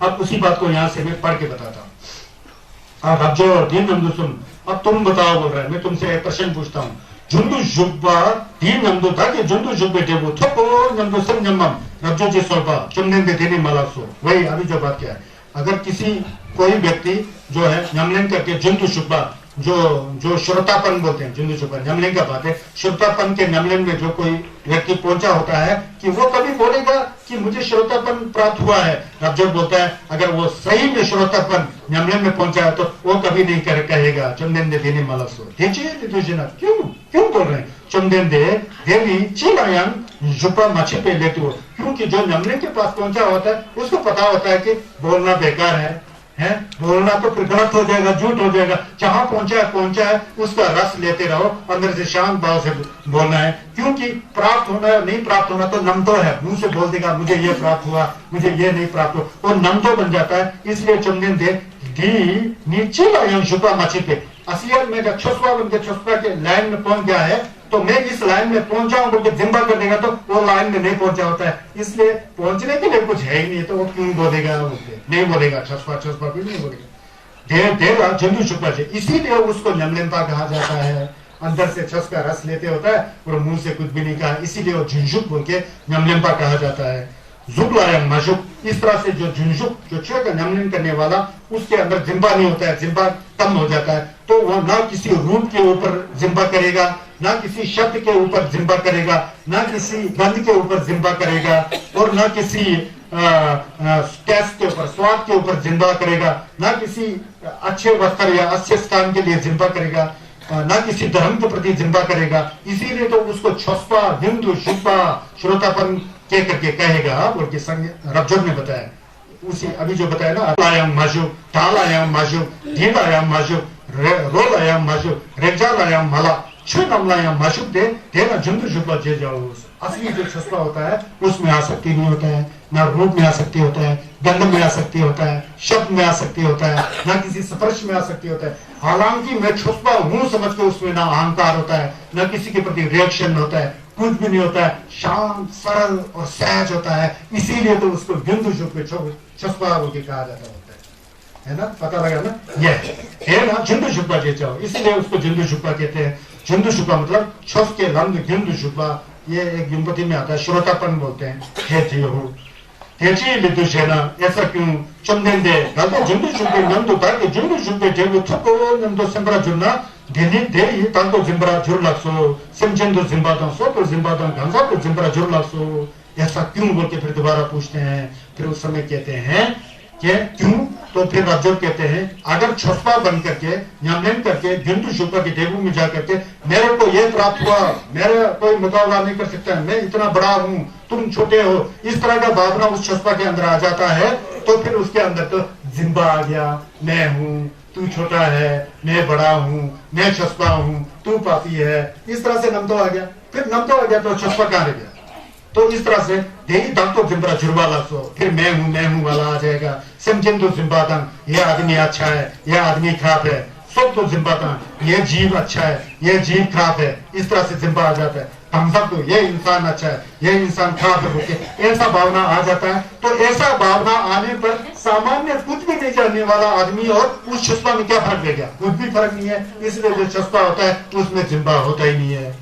Speaker 1: अब उसी बात को यहां से मैं पढ़ के बताता हूं। अब जो दीन नंदु सुन, अब तुम बताओ बोल रहा है, मैं तुमसे एक प्रश्न पूछता हूँ। जुंदू जुब्बा दीन नंदु था कि जुंदू जुब्बे टेबू थोको नंदु संयमम रब्जो जी सोल्पा चुमने में देने माला सो। वही अभी जो बात क्या है, अगर किसी कोई व्यक्ति जो है न्यामलेन करके जुंदू जुब्बा, जो श्रोतापन बोलते हैं, जुंदू जुब्बा न्यामलेन का बात है, श्रोतापन के न्यामलेन में जो कोई व्यक्ति पहुंचा होता है कि वो कभी बोलेगा कि मुझे श्रोतापन प्राप्त हुआ है। रब्जो बोलता है अगर वो सही में श्रोतापन न्यामलेन में पहुंचा है तो वो कभी नहीं कहेगा चुमदेन दे देने माला सो। क्यों बोल रहे हैं चुमदेन दे देवी चिलायंग जुब्बा मछी पे लेते हो, क्योंकि जो न्यामलेन के पास पहुंचा होता है उसको पता होता है कि बोलना बेकार है, बोलना तो फिर गलत हो जाएगा, झूठ हो जाएगा। जहां पहुंचा है उसका रस लेते रहो, अंदर से शांत भाव से बोलना है, क्योंकि प्राप्त होना है नहीं प्राप्त होना तो नमतो है। मुंह से बोल देगा मुझे ये प्राप्त हुआ, मुझे ये नहीं प्राप्त हुआ, वो नमतो बन जाता है। इसलिए चुमदिन दे दी नीचे लाया शुक्ला मछी पे, असलियत में जब छुस्पा बन के छुस्पा के लाइन में पहुंच गया है तो मैं इस लाइन में पहुंचा हूं बोल जिम्बा कर देगा तो वो लाइन में नहीं पहुंचा होता है। इसलिए पहुंचने के लिए कुछ है ही नहीं तो वो क्यों बोलेगा, नहीं बोलेगा, छुस्पा भी नहीं बोलेगा। देवा जंदू छुपा से, इसीलिए उसको न्यामलेनपा कहा जाता है। अंदर से छस का रस लेते होता है और मुंह से कुछ भी नहीं कहा, इसीलिए वो झुंझुक बोल के न्यामलेनपा कहा जाता है। जुगलायम मशुक, इस तरह से जो झुंझुक जो छुए का न्यामलेन करने वाला, उसके अंदर जिम्बा नहीं होता है, जिम्बा कम हो जाता है, तो वह ना किसी रूप के ऊपर जिम्बा करेगा, ना किसी शब्द के ऊपर जिम्बा करेगा, ना किसी गंध के ऊपर जिम्बा करेगा, और ना किसी टेस्ट के ऊपर, स्वाद के ऊपर जिम्बा करेगा, ना किसी अच्छे वस्त्र या अच्छे स्थान के लिए जिम्बा करेगा, ना किसी धर्म के प्रति जिम्बा करेगा। इसीलिए तो उसको छुस्पा बिंदु शुपा श्रोतापन के करके कहेगा बोल के संग रब्जोर ने बताया। उसी अभी जो बताया ना, लायाम माजू, तालायाम माजू, धीलायाम माजू, रोलायाम माजू, रेजालायाम मला, छुनमलायाम माशुक दे तेरा जुंदू जुब्बा जे जाओ। असली जो छुस्पा होता है उसमें आसक्ति नहीं होता है, ना रूप में आसक्ति होता है, गंध में आसक्ति होता है, शब्द में आसक्ति होता है, ना किसी स्पर्श में आसक्ति होता है। हालांकि मैं छुस्पा हूं समझ के उसमें ना अहंकार होता है, ना किसी के प्रति रिएक्शन होता है, कुछ भी नहीं होता है, शांत सरल और सहज होता है। इसीलिए तो उसको बिंदु छुस्पा कहा जाता है ना, पता लगा ना? ये है ना जिंदू छुपा जे जाओ, इसलिए उसको जिंदू छुपा कहते हैं। जिंदू छुपा मतलब छुप के लंग जिंदू छुपा, ये एक गिनपति में आता है, श्रोतापन बोलते हैं। हेची हो हेची लिदु सेना, ऐसा क्यों चुमदेन दे गाते जिंदू छुपे नंदु ताकि जिंदू छुपे जेबु थको नंदो संबरा जुना देनी दे ये ताको जिंबरा जुर लासो सिमचंदो जिंबादों सो तो जिंबादों गंजा तो जिंबरा जुर लासो, ऐसा क्यों बोल के फिर दोबारा पूछते हैं। फिर उस समय कहते हैं कि क्यों, तो फिर रब्जोर कहते हैं अगर छुस्पा बन करके न्यामलेन करके जिंदू शुपा के टेबू में जा करके मेरे को ये प्राप्त हुआ, मेरा कोई मुकाबला नहीं कर सकता, मैं इतना बड़ा हूं, तुम छोटे हो, इस तरह का भावना उस छुस्पा के अंदर आ जाता है, तो फिर उसके अंदर तो जिम्बा आ गया, मैं हूं, तू छोटा है, मैं बड़ा हूं, मैं छुस्पा हूं, तू पापी है, इस तरह से नमतो आ गया। फिर नमतो आ गया तो छुस्पा कहां रह गया? तो इस तरह से देही दांतो जिम्बरा जुर्वाला सो, फिर मैं हूं वाला आ जाएगा। समझें तो जिम्बादंग, यह आदमी अच्छा है, यह आदमी खराब है, सब तो जिम्बाता ये जीव अच्छा है, ये जीव खराब है, इस तरह से जिम्बा आ जाता है। हम सब तो ये इंसान अच्छा है, ये इंसान खराब है बोलके ऐसा भावना आ जाता है। तो ऐसा भावना आने पर सामान्य कुछ भी नहीं जानने वाला आदमी और उस चश्मा में क्या फर्क रहेगा? कुछ भी फर्क नहीं है। इसलिए जो चश्मा होता है उसमें जिम्बा होता ही नहीं है।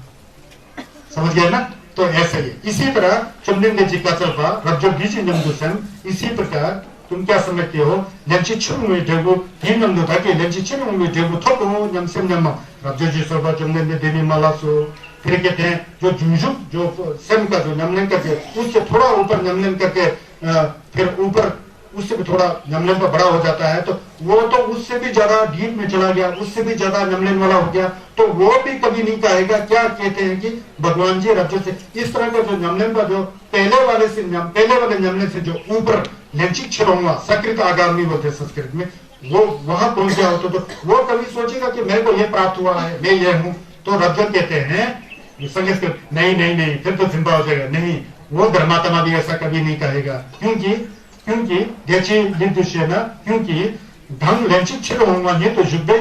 Speaker 1: समझ गए ना? तो ऐसा ही है। इसी तरह चुमने जी का चलपा रब्जो बीच नमदुसन, इसी प्रकार तुम क्या समझते हो? लेंची छुम में देगो ही नमदु था कि लेंची छुम में देगो थोको नमसेम नम रब्जो जी सोबा चुमने में देनी माला सो। फिर कहते हैं जो जुजुक जो सेम का जो नमलन करके उससे थोड़ा ऊपर नमलन करके फिर ऊपर उससे भी थोड़ा नमलन पर बड़ा हो जाता है, तो वो तो उससे भी ज्यादा डीप में चला गया, उससे भी ज्यादा नमलन वाला हो गया, तो वो भी कभी नहीं कहेगा। क्या कहते हैं कि भगवान जी रब्जो से इस तरह का जो नमलन का जो पहले वाले नमलन से जो ऊपर लेंचिक छिड़ूंगा सकृत आगामी बोलते संस्कृत में, वो वहां पहुंच गया होता तो वो कभी सोचेगा कि मेरे को ये प्राप्त हुआ है, मैं ये हूं। तो रब्जो कहते हैं संस्कृत नहीं नहीं नहीं, फिर तो जिम्बा हो जाएगा। नहीं, वो धर्मात्मा भी ऐसा कभी नहीं कहेगा। क्योंकि देखिए निर्देश्य ना, क्योंकि ढंग लेंचिक छिड़ो होगा ये तो जुब्बे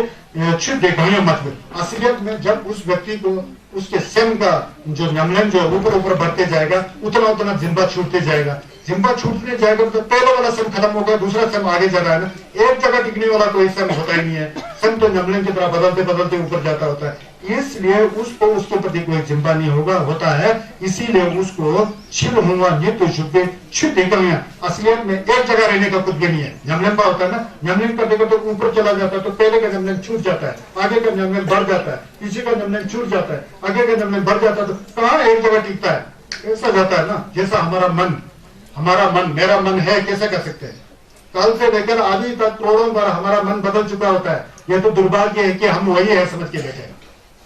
Speaker 1: छिड़ देखा मत। असलियत में जब उस व्यक्ति को उसके सेम का जो नमलन जो ऊपर ऊपर बढ़ते जाएगा उतना उतना जिम्बा छूटते जाएगा। जिम्बा छूटने जाएगा तो पहले वाला सेम खत्म हो गया, दूसरा सेम आगे जा रहा है ना। एक जगह टिकने वाला कोई सेम होता ही नहीं है। सेम तो नमलन की तरह बदलते बदलते ऊपर जाता होता है। इसलिए उसको उसके प्रति कोई जिम्बा नहीं होता है। इसीलिए उसको छिड़ हुआ ये तो शुद्ध छिड़ देखा। असलियत में एक जगह रहने का कुछ भी नहीं है। नमलन का होता है ना, नमलन करने का तो ऊपर चला जाता है, तो पहले का नमलन छूट जाता है, आगे का नमलन बढ़ जाता है, पीछे का नमलन छूट जाता है, आगे का नमलन बढ़ जाता है, तो कहाँ एक जगह टिकता है? ऐसा जाता है ना। जैसा हमारा मन मेरा मन है, कैसे कर सकते हैं? कल से लेकर आदि तक करोड़ों बार हमारा मन बदल चुका होता है। यह तो दुर्भाग्य है कि हम वही है समझ के बैठे।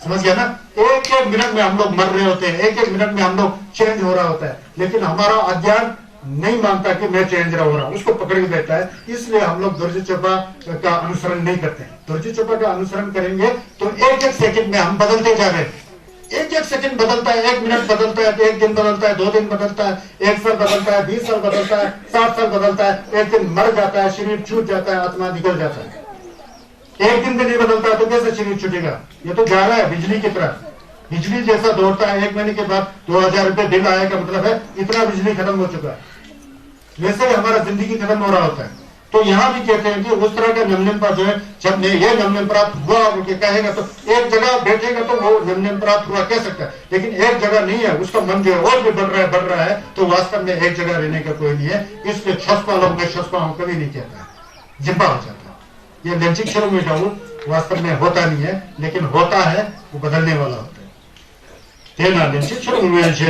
Speaker 1: समझ गया ना? एक एक मिनट में हम लोग मर रहे होते हैं, एक एक मिनट में हम लोग चेंज हो रहा होता है, लेकिन हमारा अज्ञान नहीं मानता कि मैं चेंज हो रहा हूं, उसको पकड़ के बैठा है। इसलिए हम लोग दुर्जी चोपा का अनुसरण नहीं करते हैं। दुर्जी चोपा का अनुसरण करेंगे तो एक एक सेकंड में हम बदलते जा रहे हैं। एक एक सेकंड बदलता है, एक मिनट बदलता है, एक दिन बदलता है, 2 दिन बदलता है, 1 साल बदलता है, 20 साल बदलता है, 60 साल बदलता है। एक दिन मर जाता है, शरीर छूट जाता है, आत्मा निकल जाता है। एक दिन भी नहीं बदलता है तो कैसे शरीर छूटेगा? ये तो जा रहा है बिजली की तरह। बिजली जैसा दौड़ता है, 1 महीने के बाद 2000 रुपए बिल आया का मतलब है इतना बिजली खत्म हो चुका है। वैसे ही हमारा जिंदगी खत्म हो रहा होता है। तो यहाँ भी कहते हैं कि उस तरह का नमन पर जो है, जब ये नमन प्राप्त हुआ कहेगा तो एक जगह बैठेगा तो वो नमन प्राप्त हुआ कह सकता है, लेकिन एक जगह नहीं है, उसका मन जो है और भी बढ़ रहा है, तो वास्तव में एक जगह रहने का कोई नहीं है। इसलिए छसपा लोग में छसपा हूं कभी नहीं कहता है, जिब्बा हो जाता है। ये लंचिक क्षण में जाऊं वास्तव में होता नहीं है, लेकिन होता है, वो बदलने वाला होता है।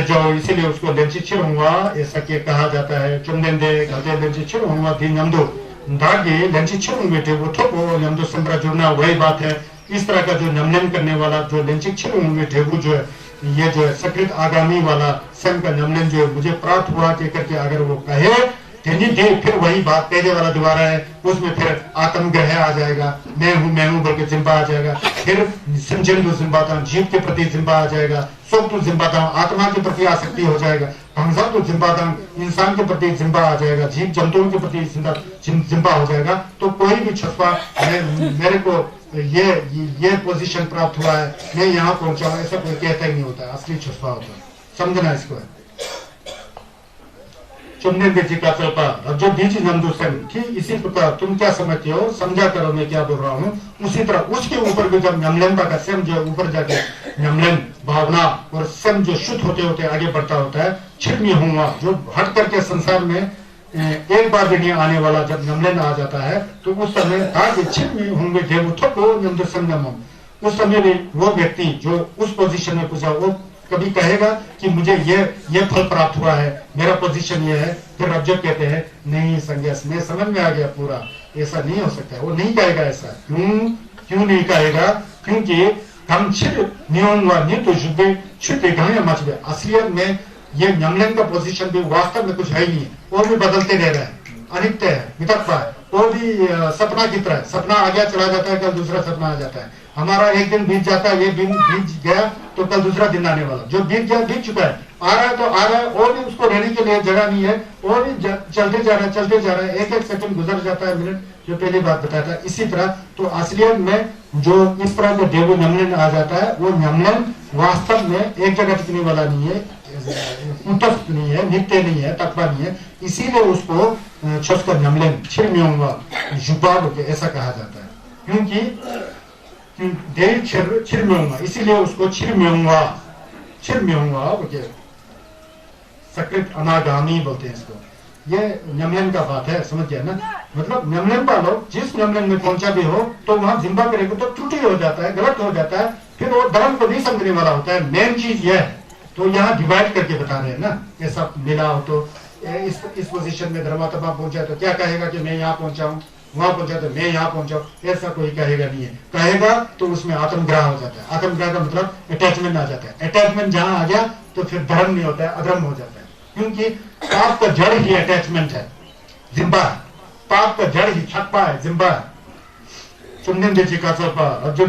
Speaker 1: जाओ, इसीलिए उसको लेंचिक्षर हुआ ऐसा के कहा जाता है। चुमदेंदे गलते लेंचिक्षर हुआ दिन नमदो धागे लेंचिक्षर बेटे वो ठोको नमदो संबरा जुड़ना वही बात है। इस तरह का जो नमन करने वाला जो लेंचिक्षर बेटे वो जो है, ये जो है सकृत आगामी वाला सन का नमन जो है मुझे प्राप्त हुआ के करके अगर वो कहे फिर वही बात पहले वाला दोबारा है, उसमें फिर आत्मग्रह आ जाएगा, मैं हूं बोल के जिम्बा आ जाएगा। फिर संजन जिम्बाता जीव के प्रति जिम्बा आ जाएगा, सुख तो जिम्बाता आत्मा के प्रति आसक्ति हो जाएगा, भंसा तो जिम्बाता इंसान के प्रति जिम्बा आ जाएगा, जीव जंतुओं के प्रति जिम्बा हो जाएगा। तो कोई भी छसपा मेरे को ये पोजीशन प्राप्त हुआ है, मैं यहाँ पहुंचा हूं, ऐसा कोई कहता ही नहीं होता है। असली छसपा होता है, समझना इसको है। चुनने बेची का चलपा अब जो बीच नंदुसन ठीक इसी प्रकार तुम क्या समझते हो, समझा करो मैं क्या बोल रहा हूँ। उसी तरह उसके ऊपर भी जब नमलन का सेम जो ऊपर जाके नमलन भावना और सेम जो शुद्ध होते होते आगे बढ़ता होता है, छिड़मी हुआ जो हट करके संसार में एक बार भी नहीं आने वाला जब नमलन आ जाता है, तो उस समय छिड़मी होंगे उस समय भी वो व्यक्ति जो उस पोजीशन में पूछा वो कभी कहेगा कि मुझे ये फल प्राप्त हुआ है, मेरा पोजीशन ये है। फिर अब जब कहते हैं नहीं संन्यास में समझ में आ गया पूरा, ऐसा नहीं हो सकता। वो नहीं कहेगा ऐसा। क्यों नहीं कहेगा? क्योंकि हम तो मच गए। असलियत में ये नमलन का पोजीशन भी वास्तव में कुछ है ही नहीं है, वो भी बदलते रह रहे हैं, अनित्य है, वितर्क है। वो भी सपना की तरह, सपना आ गया चला जाता है, कल दूसरा सपना आ जाता है। हमारा एक दिन बीत जाता है, ये दिन बीत गया तो कल दूसरा दिन आने वाला, जो बीत गया बीत चुका है, आ रहा है तो आ रहा है, और भी उसको रहने के लिए जगह नहीं है, और भी चलते जा रहा है। एक एक सेकंड गुजर जाता है, मिनट जो पहली बात बताया था। इसी तरह तो असलियत में जो इस तरह का देवो न्यमलन आ जाता है, वो न्यमलन वास्तव में एक जगह टिकने वाला नहीं है, कुटस्थ नहीं है, नित्य नहीं है, तत्व नहीं है। इसीलिए उसको छस्कर न्यमलन छिरम्योंगा जुबाब के ऐसा कहा जाता है, क्योंकि देव छिरम्योंगा, इसीलिए उसको छिरम्योंगा बोलते, सकृत अनागामी बोलते हैं इसको। ये न्यमलन का बात है, समझ गया ना। मतलब न्यमलन वालों जिस न्यमलन में पहुंचा भी हो तो वहां जिम्बा करेगा तो त्रुटि हो जाता है, गलत हो जाता है, फिर वो धर्म को नहीं समझने वाला होता है। मेन चीज ये है, तो यहाँ डिवाइड करके बता रहे हैं ना, ऐसा मिला हो तो इस पोजीशन में धर्मात्मा पहुंचा तो क्या कहेगा कि मैं यहाँ पहुंचा हूँ, वहां पहुंचा तो मैं यहाँ पहुंचा, ऐसा कोई कहेगा नहीं है। कहेगा तो उसमें आत्मग्रह हो जाता है। आत्मग्रह का मतलब अटैचमेंट आ जाता है। अटैचमेंट जहां आ गया तो फिर धर्म नहीं होता है, अधर्म हो जाता है, क्योंकि पाप का जड़ ही अटैचमेंट है, जिम्बा। पाप का जड़ ही छप्पा है, जिम्बा। चुमने बेची का चौपा और जो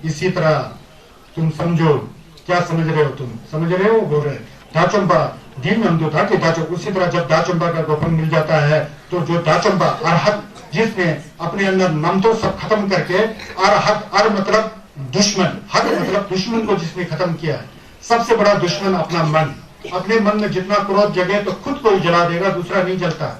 Speaker 1: इसी तरह तुम समझो। क्या समझ रहे हो तुम? समझ रहे हो? बोल रहे दाचंबा दिन नंदो था कि दाचो। उसी तरह जब दाचंबा का गोपन मिल जाता है तो जो दाचंबा अरहत, जिसने अपने अंदर नमतो सब खत्म करके, अरहत अर मतलब दुश्मन, हर मतलब दुश्मन को जिसने खत्म किया है। सबसे बड़ा दुश्मन अपना मन। अपने मन में जितना क्रोध जगे तो खुद को ही जला देगा, दूसरा नहीं जलता।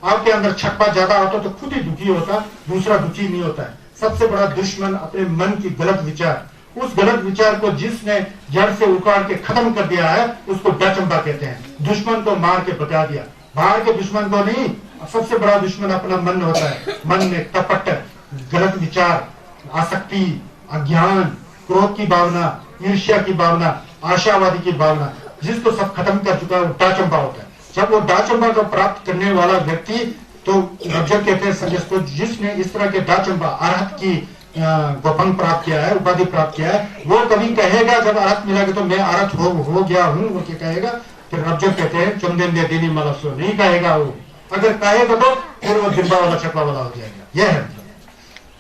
Speaker 1: आपके अंदर छप्पा ज्यादा होता तो खुद ही दुखी होता, दूसरा दुखी नहीं होता है। सबसे बड़ा दुश्मन अपने मन की गलत विचार। उस गलत विचार को जिसने जड़ से उखाड़ के खत्म कर दिया है उसको दाचंबा कहते हैं। दुश्मन को मार के बचा दिया। बाहर के दुश्मन को नहीं, सबसे बड़ा दुश्मन अपना मन होता है। मन में कपट, गलत विचार, आसक्ति, अज्ञान, क्रोध की भावना, ईर्ष्या की भावना, आशावादी की भावना, जिसको सब खत्म कर चुका है वो दाचंबा होता है। जब वो दाचंबा को प्राप्त करने वाला व्यक्ति, तो रज्जक कहते हैं संजय को, जिसने इस तरह के दाचंबा अरहत की गोपन प्राप्त किया है, उपाधि प्राप्त किया है, वो कभी कहेगा जब अरहत मिलेगा तो मैं अरहत हो गया हूँ वो क्या कहेगा? फिर रज्जक कहते हैं चंदन दे देनी मलसो, नहीं कहेगा वो। अगर कहेगा तो फिर वो जिम्बा वाला छपा वाला हो जाएगा। यह है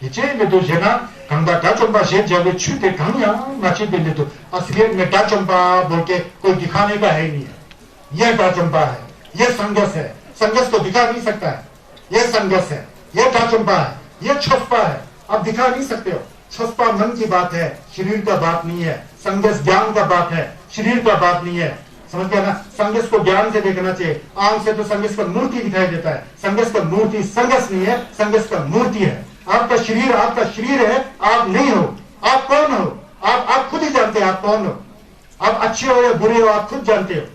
Speaker 1: 이제 그래도 제가 강다 다좀바 제자고 추대 강야 마치 빌리도 असलियत में दाचंबा बोल के कोई दिखाने का है नहीं है। यह दाचंबा है, यह संघर्ष है। संघर्ष को दिखा नहीं सकता है, यह संघर्ष है, यह दाचंबा है, यह छस्पा है। आप दिखा नहीं सकते हो। छस्पा मन की बात है, शरीर का बात नहीं है। संघर्ष ज्ञान का बात है, शरीर का बात नहीं है। समझ गया ना? संघर्ष को ज्ञान से देखना चाहिए। आंख से तो संघर्ष का मूर्ति दिखाई देता है। संघर्ष का मूर्ति संघर्ष नहीं है, संघर्ष का मूर्ति है। आपका शरीर है, आप नहीं हो। आप कौन हो? आप खुद ही जानते हैं आप कौन हो। आप अच्छे हो या बुरे हो आप खुद जानते हो।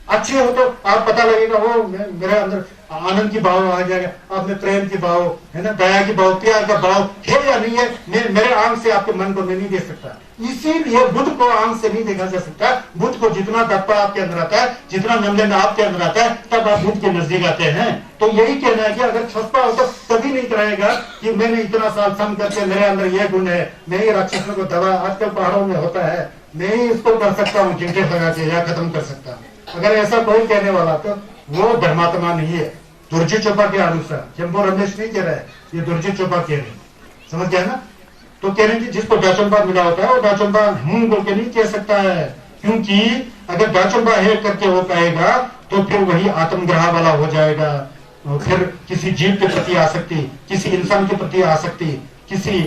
Speaker 1: अच्छे हो तो आप पता लगेगा, वो मेरे अंदर आनंद की भाव आ जाएगा, आप में प्रेम की भाव है ना, दया की भाव, प्यार का भाव है या नहीं है। मेरे आंख से आपके मन को मैं नहीं देख सकता। इसीलिए बुद्ध को आंख से नहीं देखा जा सकता। बुद्ध को जितना तत्व आपके अंदर आता है, जितना नमलन आपके अंदर आता है, तब आप बुद्ध के नजदीक आते हैं। तो यही कहना है कि अगर छस्पा हो तो कभी नहीं कराएगा कि मैंने इतना साल सम करके मेरे अंदर यह गुण है, मैं ही राक्षसों को दबा, आजकल पहाड़ों में होता है, मैं ही इसको कर सकता हूँ चिंटे लगा के या खत्म कर सकता हूँ। अगर ऐसा कोई कहने वाला तो वो धर्मात्मा नहीं है। दुर्जी चोपा के अनुसार, शंभू रमेश नहीं कह रहा है, ये दुर्जी चोपा कह रहे। समझ गया ना? तो कह रहे कि जिसको दाचंबा मिला होता है वो दाचंबा बोल के नहीं कह सकता है, क्योंकि अगर दाचंबा है करके वो कहेगा तो फिर वही आत्मग्रह वाला हो जाएगा। फिर किसी जीव के प्रति आसक्ति, किसी इंसान के प्रति आसक्ति, किसी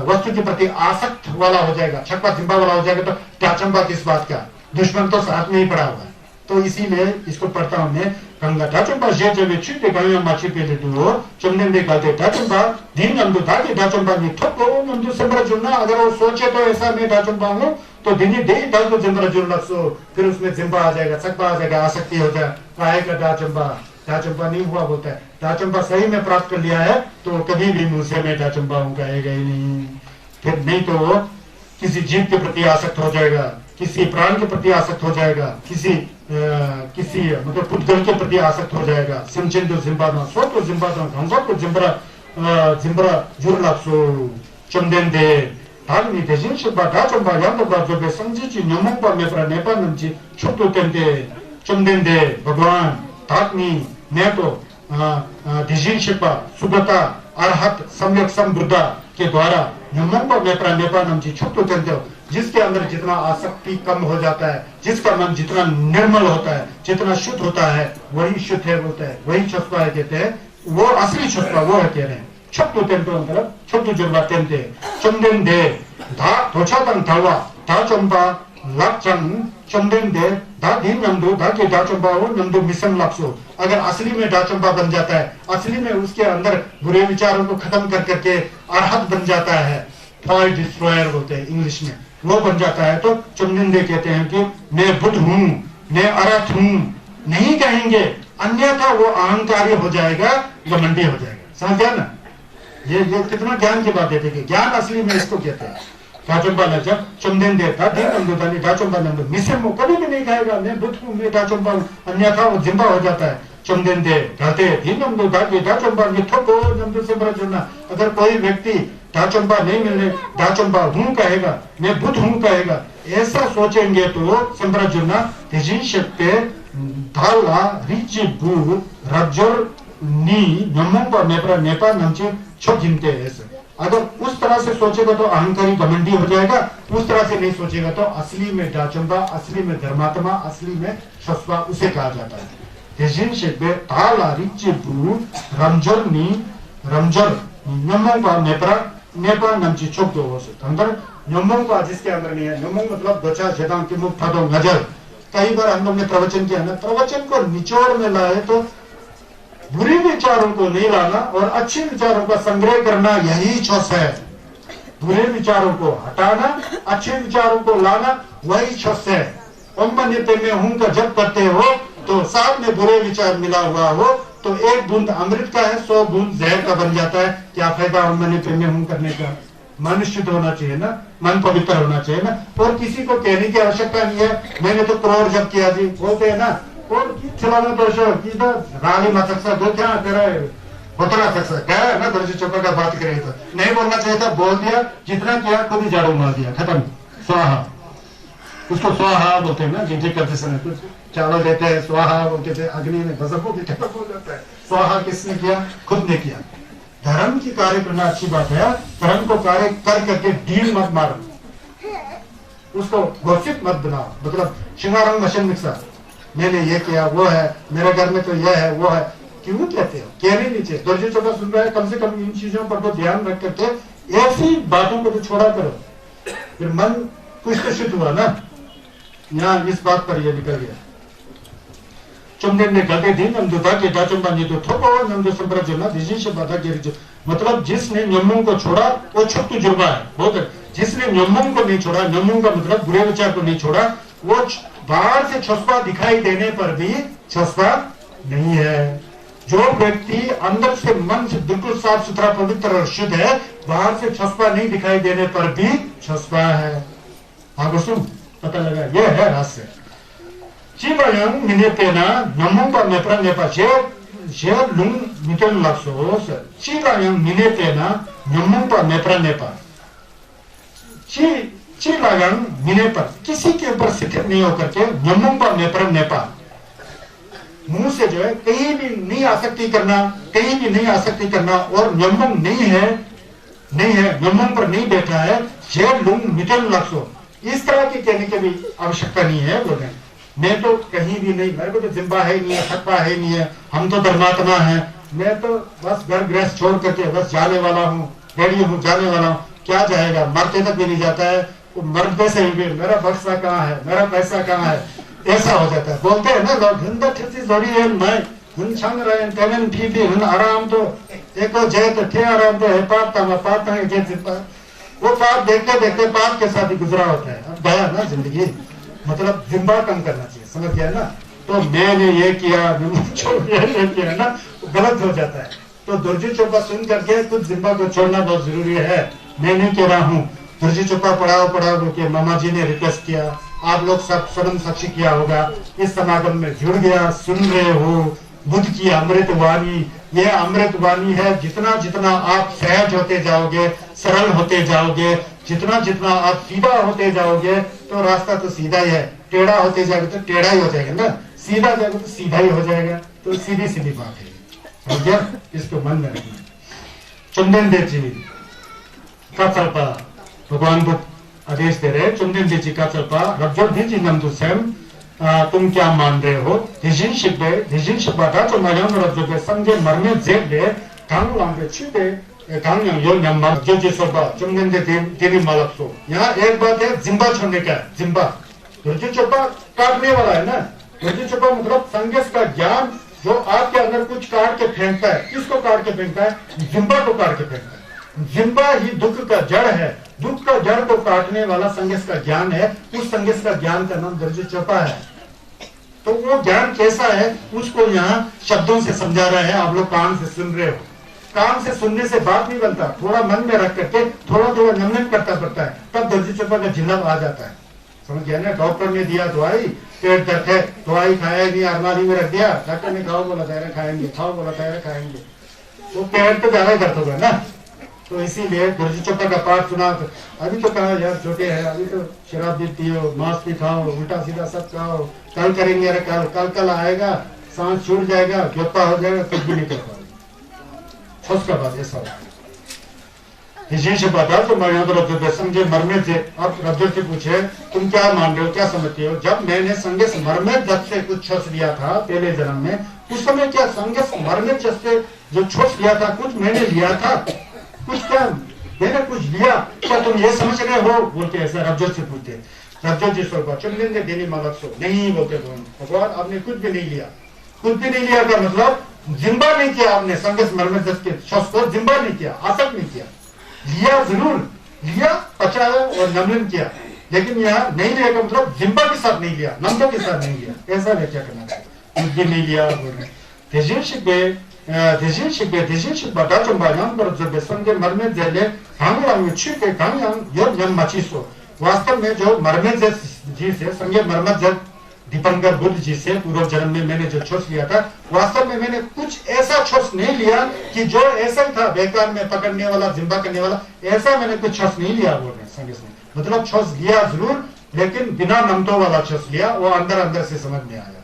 Speaker 1: वस्तु के प्रति आसक्त वाला हो जाएगा, छक्का जिम्बा वाला हो जाएगा। तो दाचंबा किस बात का? दुश्मन तो साथ में ही पड़ा हुआ है। तो इसीलिए इसको पढ़ता हूं मैं। गंगा दाचंबा जे जब छुटे गाया माची पेले दुओ चमने में गाते दाचंबा दिन नंदु था कि दाचंबा ने ठोको नंदु संबर जुड़ना। अगर वो सोचे तो ऐसा मैं दाचंबा हूं तो दिन ही दे दस को जिम्बर जुड़ना, सो फिर उसमें जिम्बा आ जाएगा, छक्का आ जाएगा, आसक्ति हो जाए, आएगा दाचंबा। दाचंबा नहीं हुआ बोलता है। दाचंबा सही में प्राप्त कर लिया है तो कभी भी मुंह से मैं दाचंबा हूं कहेगा ही नहीं। फिर नहीं तो वो किसी जीव के प्रति आसक्त हो जाएगा, किसी प्राण के प्रति आसक्त हो जाएगा, किसी मतलब पुद्गल के प्रति आसक्त हो जाएगा। सिमचेंदो जिम्बादो सोतो जिम्बादो हमसो जिम्बरा जुरलासो चमदेंदे धागनी 대신 शब्द दाचंबा यादबा जो बे संजीची 녀몽바 मेप्रा नेपा नंची छोटो तेंदे चमदेंदे भगवान धागनी नेतो 대신 शब्द सुगता अरहत सम्यक संबुद्धा के द्वारा 녀몽바 मेप्रा नेपा नंची छोटो तेंदे, जिसके अंदर जितना आसक्ति कम हो जाता है, जिसका मन जितना निर्मल होता है, जितना शुद्ध होता है, वही शुद्ध है बोलता है, वही छस्पा है कहते हैं। वो असली छुपा वो है कह रहे हैं छप्पू टेंटो मतलब छोटू जुर्बा टेंटे चंदेन दे धा धोछा तंग धावा धा चंबा लाचंग चंदेन दे धा धी नंदू धा के धा चंबा हो नंदू मिसम लापसो। अगर असली में धा चंबा बन जाता है, असली में उसके अंदर बुरे विचारों को खत्म कर करके अरहत बन जाता है, फायर डिस्ट्रॉयर बोलते हैं इंग्लिश में, वो बन जाता है, तो चंदेन दे कहते हैं कि मैं बुद्ध हूँ, मैं अरहत हूँ नहीं कहेंगे, अन्यथा वो अहंकारी हो जाएगा, घमंडी हो जाएगा। समझ गया ना? ये कितना ज्ञान की बात है। देखिए ज्ञान असली में इसको कहते हैं। डाचुंबा ने जब चंदेन देता दी नंदू दानी डाचुंबा नंदू मिसे वो कभी भी नहीं खाएगा, मैं बुद्ध हूँ, मैं डाचुंबा हूँ, अन्यथा वो जिंदा हो जाता है। चंदेन दे ढाते दी नंदू दागी डाचुंबा मिठो को नंदू से बड़ा जुड़ना। अगर कोई व्यक्ति डाचुंबा नहीं मिलने डाचुंबा हूँ कहेगा, मैं बुद्ध हूँ कहेगा, ऐसा सोचेंगे तो संबरा जुड़ना तेजी शक्ति धाला रिची बू रजोर नी नमोंबा नेपरा नेपा नमचे छुप जिनते ऐसे। अगर उस तरह से सोचेगा तो अहंकारी घमंडी हो जाएगा, उस तरह से नहीं सोचेगा तो असली में डाचुंबा, असली में धर्मात्मा, असली में शस्वा उसे कहा जाता है। तेजिन शेबे ताला रिची बू रमजोर नी रमजोर नमोंबा नेपरा नेपा नमचे छुप दो हो सकता अंदर नमोंबा जिसके अंदर नहीं है। नमोंग मतलब बचा जदां की मुख फादो नजर। कई बार हम लोग ने प्रवचन किया ना, प्रवचन को निचोड़ में लाए तो बुरे विचारों को नहीं लाना और अच्छे विचारों का संग्रह करना, यही छस है। बुरे विचारों को हटाना, अच्छे विचारों को लाना, वही छस है। ओम्बन्यते में हूं का जब करते हो तो साथ में बुरे विचार मिला हुआ हो तो एक बूंद अमृत का है, 100 बूंद जहर का बन जाता है। क्या फायदा ओम्बन्यते में हूं करने का? मन शुद्ध होना चाहिए ना, मन पवित्र होना चाहिए ना। और किसी को कहने की आवश्यकता नहीं है मैंने तो करोड़ जब किया जी, बोलते है ना, और चलाना दोषो की रानी मत सकता दो क्या तेरा बतला सकता क्या है ना, दर्जी चौका का बात करे तो नहीं बोलना चाहिए था, बोल दिया, जितना किया खुद ही झाड़ू मार दिया, खत्म, स्वाहा। उसको स्वाहा बोलते हैं ना, जिनके करते समय कुछ चावल देते हैं स्वाहा बोलते थे, अग्नि में भस्म को भी बोल जाता है। स्वाहा किसने किया? खुद ने किया। धर्म की कार्य करना अच्छी बात है, धर्म को कार्य कर करके डील मत मारो, उसको घोषित मत बनाओ। मतलब शिंगारंग मशीन मिक्सर, मैंने ये किया वो है, मेरे घर में तो ये है वो है, क्यों कहते हो? कहने नीचे दर्जी चौका सुन रहा है, कम से कम इन चीजों पर तो ध्यान रख करके ऐसी बातों को तो छोड़ा करो, फिर मन कुछ तो शुद्ध हुआ ना। यहाँ इस बात पर यह निकल गया। चुमदेन ने गलते दी नमदुता के दाचुंबा ने तो थोपो नमदु संप्रजुना दिजी से बाधा गिर। मतलब जिसने न्यमों को छोड़ा वो छुट्टू जुर्मा है। बहुत जिसने न्यमों को नहीं छोड़ा, न्यमों का मतलब बुरे विचार को नहीं छोड़ा, वो बाहर से छस्पा दिखाई देने पर भी छस्पा नहीं है। जो व्यक्ति अंदर से मन से बिल्कुल साफ सुथरा पवित्र और शुद्ध है, बाहर से छस्पा नहीं दिखाई देने पर भी छस्पा है। हाँ सुन पता लगा, यह है रहस्य। Cibayang minetena namunga nepra nepa je lung miton laksos. Cibayang minetena namunga nepra nepa. Cibayang मिनेपर किसी के ऊपर स्थिर नहीं होकर के नामुंगा नेपरा नेपा, मुंह से जो है कहीं भी नहीं आसक्ति करना, कहीं भी नहीं आसक्ति करना, और नमुंग नहीं है नमुंग पर नहीं बैठा है, जे लुंग मिटन लक्सो, इस तरह की कहने की भी आवश्यकता नहीं है। बोले मैं तो कहीं भी नहीं, मेरे को तो जिम्बा है नहीं है, सत्ता है नहीं है, हम तो धर्मात्मा है, मैं तो बस घर गृहस्थ छोड़ करके बस जाने वाला हूँ, रेडी हूँ, जाने वाला हूँ। क्या जाएगा? मरते तक भी नहीं जाता है, वो मरते से ही मेरा बक्सा कहाँ है, मेरा पैसा कहाँ है, ऐसा हो जाता है। बोलते हैं ना लोग हिंदा ठिसी जोड़ी है, मैं हिंद छंग रहे तेवन फीफी हिंद आराम तो एक जय तो ठे आराम तो है पापता मैं पापता है जय जिंदा, वो पाप देखते देखते पाप के साथ ही गुजरा होता है। अब गया ना जिंदगी, मतलब जिम्बा कम करना चाहिए, समझ गया ना। तो मैंने ये किया, ये किया ना, गलत हो जाता है। तो दुर्जी चोपा सुन करके कुछ जिम्बा को छोड़ना बहुत जरूरी है। मैं नहीं कह रहा हूँ दुर्जी चोपा पढ़ाओ बोल के मामा जी ने रिक्वेस्ट किया, आप लोग सब श्रवण साक्षी किया होगा, इस समागम में जुड़ गया, सुन रहे हो बुद्ध की अमृत वाणी। यह अमृत वाणी है, जितना जितना आप सहज होते जाओगे, सरल होते जाओगे, जितना जितना आप सीधा होते जाओगे, तो रास्ता तो सीधा ही है, टेढ़ा होते जाओगे तो टेढ़ा ही हो जाएगा ना, सीधा जाओगे तो सीधा ही हो जाएगा। तो सीधी सीधी बात है, समझ गया? इसको मन में रखना। चंदन देव जी का चलपा भगवान बुद्ध आदेश दे रहे, चंदन देव जी का चलपा रब्जोर जी नम तो स्वयं तुम क्या मान रहे हो? 대신 십바다 좀 마련으로 저게 상제 말면 제게 강랑게 치대 강령 योन्यम्मा जो सोबा चुमनेंदे तेरी मालकसो यहाँ एक बात है जिम्बा छोड़ने का जिम्बा रुचि चोपा काटने वाला है ना रुचि चोपा मतलब संगेस का ज्ञान जो आपके अंदर कुछ काट के फेंकता है किसको काट के फेंकता है जिम्बा को काट के फेंकता है जिम्बा ही दुख का जड़ है दुख का जड़ को काटने वाला संगेस का ज्ञान है उस संगेस का ज्ञान का नाम रुचि चोपा है तो वो ज्ञान कैसा है उसको यहाँ शब्दों से समझा रहा है आप लोग कान से सुन रहे हो कान से सुनने से बात नहीं बनता थोड़ा मन में रख करके थोड़ा थोड़ा नमन करता पड़ता है तब दर्जी चोपा का जिला आ जाता है समझ गया ना डॉक्टर ने दिया दवाई पेट दर्द है दवाई खाया नहीं अलमारी में रख दिया डॉक्टर ने खाओ बोला तैयार खाएंगे खाओ बोला तैयार खाएंगे तो पेट तो ज्यादा दर्द होगा ना तो इसीलिए दर्जी चोपा का पाठ सुना तो अभी तो कहा यार छोटे हैं अभी तो शराब भी पियो मांस भी खाओ उल्टा सीधा सब खाओ कल करेंगे अरे कल कल आएगा सांस छूट जाएगा चोपा हो जाएगा कुछ भी नहीं कर पाओगे उसका बाद ऐसा से बता तो मैं यहाँ तो समझे मरने से अब रज्जु से पूछे तुम क्या मान रहे हो क्या समझते हो जब मैंने संगे मरने जब से कुछ छस लिया था पहले जन्म में उस समय क्या संगे मरने जब से जो छस लिया था कुछ मैंने लिया था कुछ क्या मैंने कुछ लिया क्या तुम ये समझ रहे हो बोलते ऐसा रज्जु से पूछते रज्जु जी स्वरूप चुमलेंगे देनी मालक सो नहीं बोलते भगवान आपने कुछ भी नहीं लिया का मतलब जिम्बा नहीं किया आपने संगत मरमत के शस्त्र को जिम्बा नहीं किया आसक्त नहीं किया लिया जरूर लिया पचाया और नमन किया लेकिन यहाँ नहीं लिया का मतलब जिम्बा के साथ नहीं लिया नंबर के साथ नहीं लिया ऐसा नहीं क्या करना चाहिए कुछ भी नहीं लिया 대신식 바다 좀 방향 पर जो संगे मरमत जले 강양 छिपे 강양 यो मचीसो वास्तव में जो मरमत जी से संगे मरमत जब दीपंकर बुद्ध जी से पूर्व जन्म में मैंने जो छोस लिया था वास्तव में मैंने कुछ ऐसा छोस नहीं लिया कि जो ऐसा ही था बेकार में पकड़ने वाला जिम्बा करने वाला ऐसा मैंने कुछ छोस नहीं लिया बोल रहे संगे से मतलब छोस लिया जरूर लेकिन बिना नमतों वाला छोस लिया वो अंदर अंदर से समझ में आया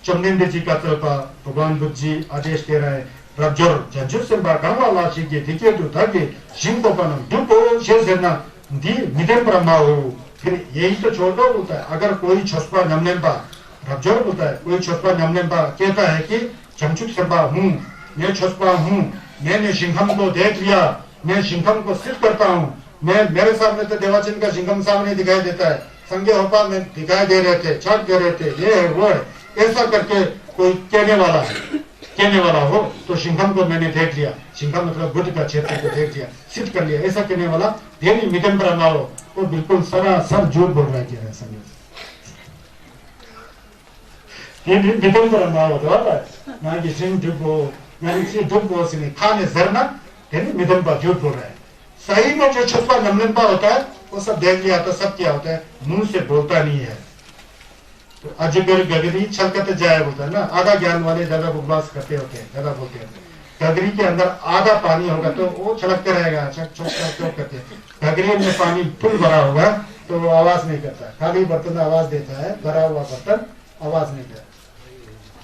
Speaker 1: चमनिंद जी का तरफ भगवान बुद्ध जी आदेश दे रहे रज्जुर जज्जुर से बागावा लाची के दिखे तो ताकि शिंकोपनम दुपो शेजना दी मिदे ब्रह्मा हो फिर यही तो छोड़ दो बोलता है अगर कोई छसपा नमनेपा रज्जुर बोलता है कोई छसपा नमनेपा कहता है कि चमचुक सपा हूँ मैं छसपा हूँ मैंने सिंघम को देख लिया मैं सिंघम को सिद्ध करता हूँ मैं मेरे सामने तो देवाचन का सिंघम सामने दिखाई देता है संगे होपा में दिखाई दे रहे थे छट दे रहे थे ये है वो है ऐसा करके कोई कहने वाला हो तो सिंघम को मैंने देख लिया सिंघम मतलब बुद्ध का क्षेत्र को देख लिया सिद्ध कर लिया ऐसा कहने वाला देनी मिदम पर हो वो बिल्कुल सरासर झूठ बोल रहा है कह रहा है समझ ये मिदम पर हो तो आता है ना कि सिंह दुबो ना कि सिंह दुबो से खाने जरना देनी मिदम पर झूठ बोल रहा है सही में जो छुपा नमनपा होता है वो सब देख लिया तो सब क्या होता है मुंह से बोलता नहीं है तो अजगर गगरी छलकते जाए बोलता है ना आधा ज्ञान वाले ज्यादा उपवास करते होते हैं ज्यादा बोलते हैं गगरी के अंदर आधा पानी होगा तो वो छलकते रहेगा चौक करते गगरी में पानी फुल भरा होगा तो वो आवाज नहीं करता खाली बर्तन आवाज देता है भरा हुआ बर्तन आवाज नहीं करता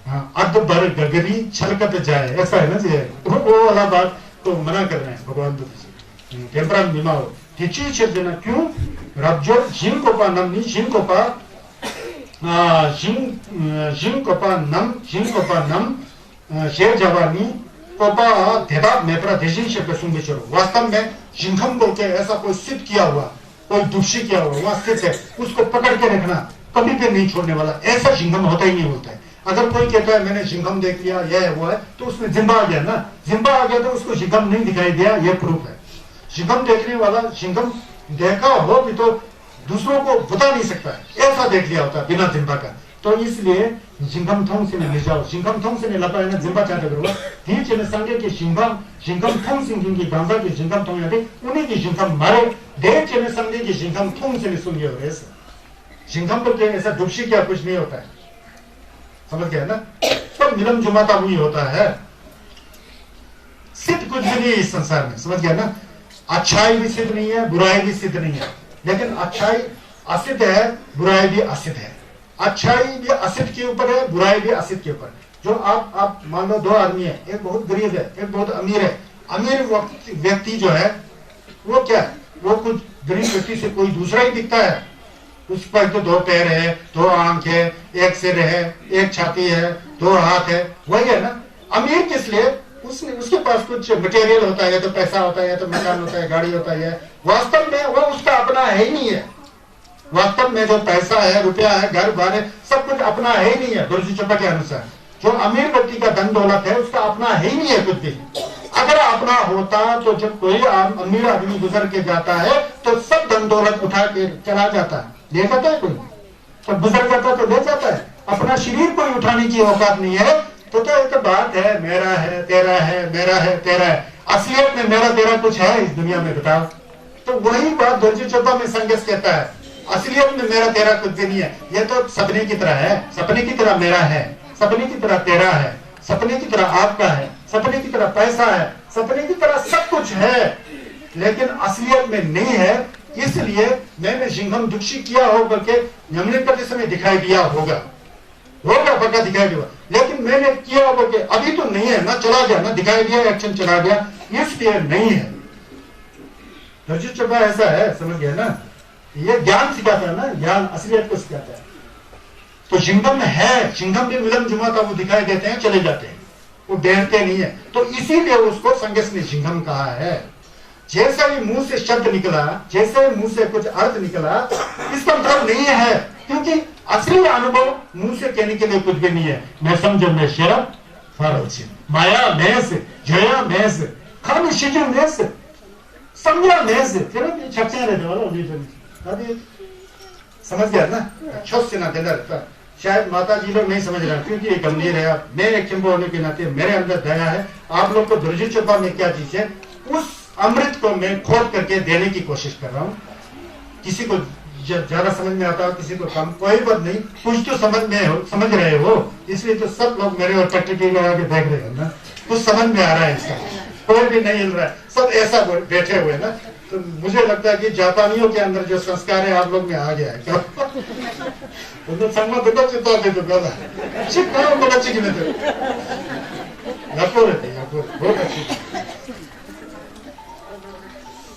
Speaker 1: हाँ अर्ध भर गगरी छलकते जाए ऐसा है ना जी वो वाला बात तो मना कर रहे हैं भगवान बुद्ध जी टेम्परा बीमा हो क्यों रज्जो जिनकोपा नमनी जिनकोपा जिनकोपा नम शेर जवानी कोपा देदाब में प्रदेशी से प्रसुंग चलो वास्तव में जिंखम बोल के ऐसा कोई सिद्ध किया हुआ कोई दुष्टि किया हुआ वहां स्थित है उसको पकड़ के रखना कभी भी नहीं छोड़ने वाला ऐसा जिंखम होता ही नहीं होता है अगर कोई कहता है मैंने जिंखम देख लिया यह है वो है तो उसमें जिम्बा आ गया ना जिम्बा आ गया तो उसको जिंखम नहीं दिखाई दिया ये प्रूफ है जिंखम देखने वाला जिंखम देखा हो भी तो दूसरों को बता नहीं सकता है ऐसा देख लिया होता है बिना जिम्बा का तो इसलिए जिंगम थोंग से नहीं जाओ जिंगम थोंग से नहीं लपा है ना जिम्बा चाहते करो धी चले संगे के जिंगम थोंग सिंगिंग की गांजा की जिंगम थोंग यानी उन्हीं की जिंगम मारे दे चले संगे की जिंगम थोंग से नहीं सुनिए और ऐसा जिंगम तो क्या ऐसा दुष्टि क्या कुछ नहीं होता है समझ गया ना सब मिलम जुमाता हुई होता है सिद्ध कुछ भी नहीं है इस संसार में समझ गया ना अच्छाई भी सिद्ध नहीं है बुराई भी सिद्ध नहीं है लेकिन अच्छाई असिद्ध है बुराई भी असिद्ध है अच्छाई भी असिद्ध के ऊपर है बुराई भी असिद्ध के ऊपर जो आप मान लो दो आदमी है एक बहुत गरीब है एक बहुत अमीर है अमीर व्यक्ति जो है वो क्या है वो कुछ गरीब व्यक्ति से कोई दूसरा ही दिखता है उस पर तो 2 पैर है, 2 आंख है, 1 सिर है, 1 छाती है, 2 हाथ है, वही है ना। अमीर किस लिए? उसके पास कुछ मटेरियल होता है, तो पैसा होता है, तो मकान होता है, गाड़ी होता है। वास्तव में वो उसका अपना है ही नहीं है। वास्तव में जो पैसा है, रुपया है, घर बार है, सब कुछ अपना है ही नहीं है। दोरजी चोपड़ा के अनुसार जो अमीर व्यक्ति का धन दौलत है उसका अपना है ही नहीं है कुछ भी। अगर अपना होता तो जब कोई अमीर आदमी गुजर के जाता है तो सब धन दौलत उठा के चला जाता है, ले जाता है कोई, जब गुजर जाता तो ले जाता है। अपना शरीर कोई उठाने की औकात नहीं है। तो एक बात है, मेरा है, तेरा है, मेरा है, तेरा है। असलियत में मेरा तेरा कुछ है इस दुनिया में, बताओ? तो वही बात दोरजी चोपड़ा में संघर्ष कहता है, असलियत में मेरा तेरा कुछ भी नहीं है। ये तो सपने की तरह है, सपने की तरह मेरा है, सपने की तरह तेरा है, सपने की तरह आपका है, सपने की तरह पैसा है, सपने की तरह सब कुछ है, लेकिन असलियत में नहीं है। इसलिए मैंने सिंघम दुखी किया होगा कि हमने कभी समय दिखाई दिया होगा पक्का दिखाई दिया, लेकिन मैंने किया होगा कि अभी तो नहीं है ना, चला गया ना, दिखाई दिया, एक्शन चला गया, इसलिए नहीं है। दोरजी चोपड़ा ऐसा है, समझ गया ना। ये ज्ञान सिखाता है ना, ज्ञान असलियत को सिखाता है। तो सिंघम में है, सिंघम भी मिलन जुमा का वो दिखाई देते हैं, चले जाते हैं, वो डरते नहीं है। तो इसीलिए उसको संघर्ष ने सिंघम कहा है। जैसा भी मुंह से शब्द निकला, जैसे मुंह से कुछ अर्थ निकला, इसका मतलब नहीं है, क्योंकि असली अनुभव मुंह से कहने के लिए कुछ भी नहीं है। मैं समझ में शरब फारसी माया में से, जया में से, खाली शिजु में से, समझा में से, फिर छक्के रहते वाला समझ गया ना। छोट से ना देना, शायद माता जी लोग नहीं समझ रहे, क्योंकि ये गंभीर है। मैं एक खिंबो होने के नाते मेरे अंदर दया है। आप लोग को दोरजी चोपड़ा में क्या चीज है, उस अमृत को मैं खोद करके देने की कोशिश कर रहा हूँ। किसी को ज्यादा समझ में आता हो, किसी को कम, कोई बात नहीं, कुछ तो समझ रहे हो, इसलिए तो सब लोग मेरे और टकटकी लगा के देख रहे हैं ना, कुछ समझ में आ रहा है इसका, कोई भी नहीं हिल रहा है, सब ऐसा बैठे हुए ना। तो मुझे लगता है कि जापानियों के अंदर जो संस्कार है आप लोग में आ गया है क्या? तो संगत तो चिता दे तो गला चित करो बड़ा चिक में तो याको रहते याको बहुत अच्छी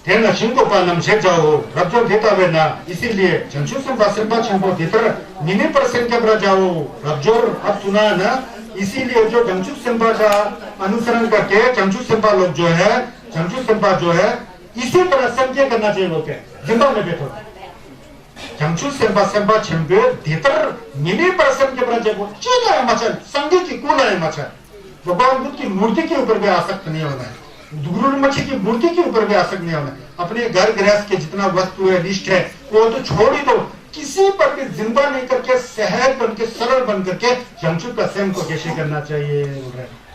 Speaker 1: तेना शिंको पानम से जाओ रब्जो देता वे ना। इसीलिए चंचू संपा चंपो देतर मिनी परसेंट के बरा जाओ रब्जो। अब सुना ना, इसीलिए जो चंचू संपा का अनुसरण करके चंचू संपा लोग जो है, चंचू संपा जो है, इसी तरह संख्या करना चाहिए लोग जिंदा में बैठो। चंचू संपा छंपे देतर मिनी परसेंट के बरा जाओ चीला है मचल, संगी की कूला है मचल। भगवान बुद्ध की मूर्ति के ऊपर भी आसक्त नहीं होना है, गुरु मच्छी की मूर्ति के ऊपर भी आसक्त नहीं होना। अपने घर गृहस्थ के जितना वस्तु है, निष्ठ है, वो तो छोड़ ही दो। किसी पर भी जिंदा नहीं करके, सहज बन के, सरल बन करके चंचू का स्वयं को कैसे करना चाहिए,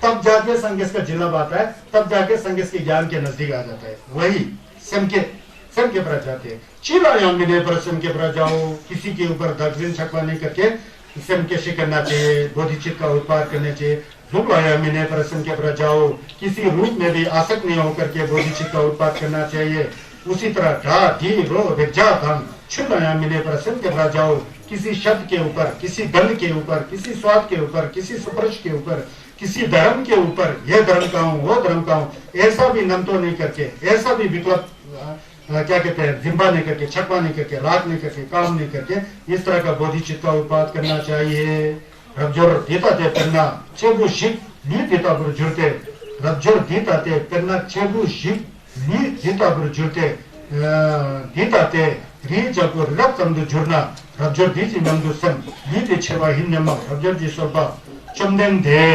Speaker 1: तब जाके संघर्ष का जिला आता है, तब जाके संघर्ष के ज्ञान के नजदीक आ जाता है। वही स्वयं के पर जाते हैं। चिल्लाया मिले पर स्वयं के पर जाओ, किसी के ऊपर दर्जन छकवा नहीं करके स्वयं कैसे करना चाहिए, बोधिचित का उत्पाद करना चाहिए। मिले पर स्वयं के पर जाओ, किसी रूप में भी आसक्त नहीं होकर के बोधिचित का उत्पाद करना चाहिए। उसी तरह ढा धी रो विजा धन छुलाया मिले पर स्वयं के पर जाओ, किसी शब्द के ऊपर, किसी गंध के ऊपर, किसी स्वाद के ऊपर, किसी स्पर्श के ऊपर, किसी धर्म के ऊपर, ये धर्म का हूँ, वो धर्म का हूँ, ऐसा भी नमतो नहीं करके, ऐसा भी विकल्प क्या कहते हैं, जिम्बा नहीं करके, छकवा नहीं करके, राग नहीं करके, काम नहीं करके, इस तरह का बोधिचित का उत्पाद करना चाहिए। रब्जोर देता थे करना चेबू शिप ली देता बुर जुड़ते, रब्जोर देता थे करना चेबू शिप ली देता बुर जुड़ते, देता थे री जब रब तंदु जुड़ना, रब्जोर दीजी नंदु सन ली दे छेवा हिन्नम, रब्जोर जी सोपा चमदेन दे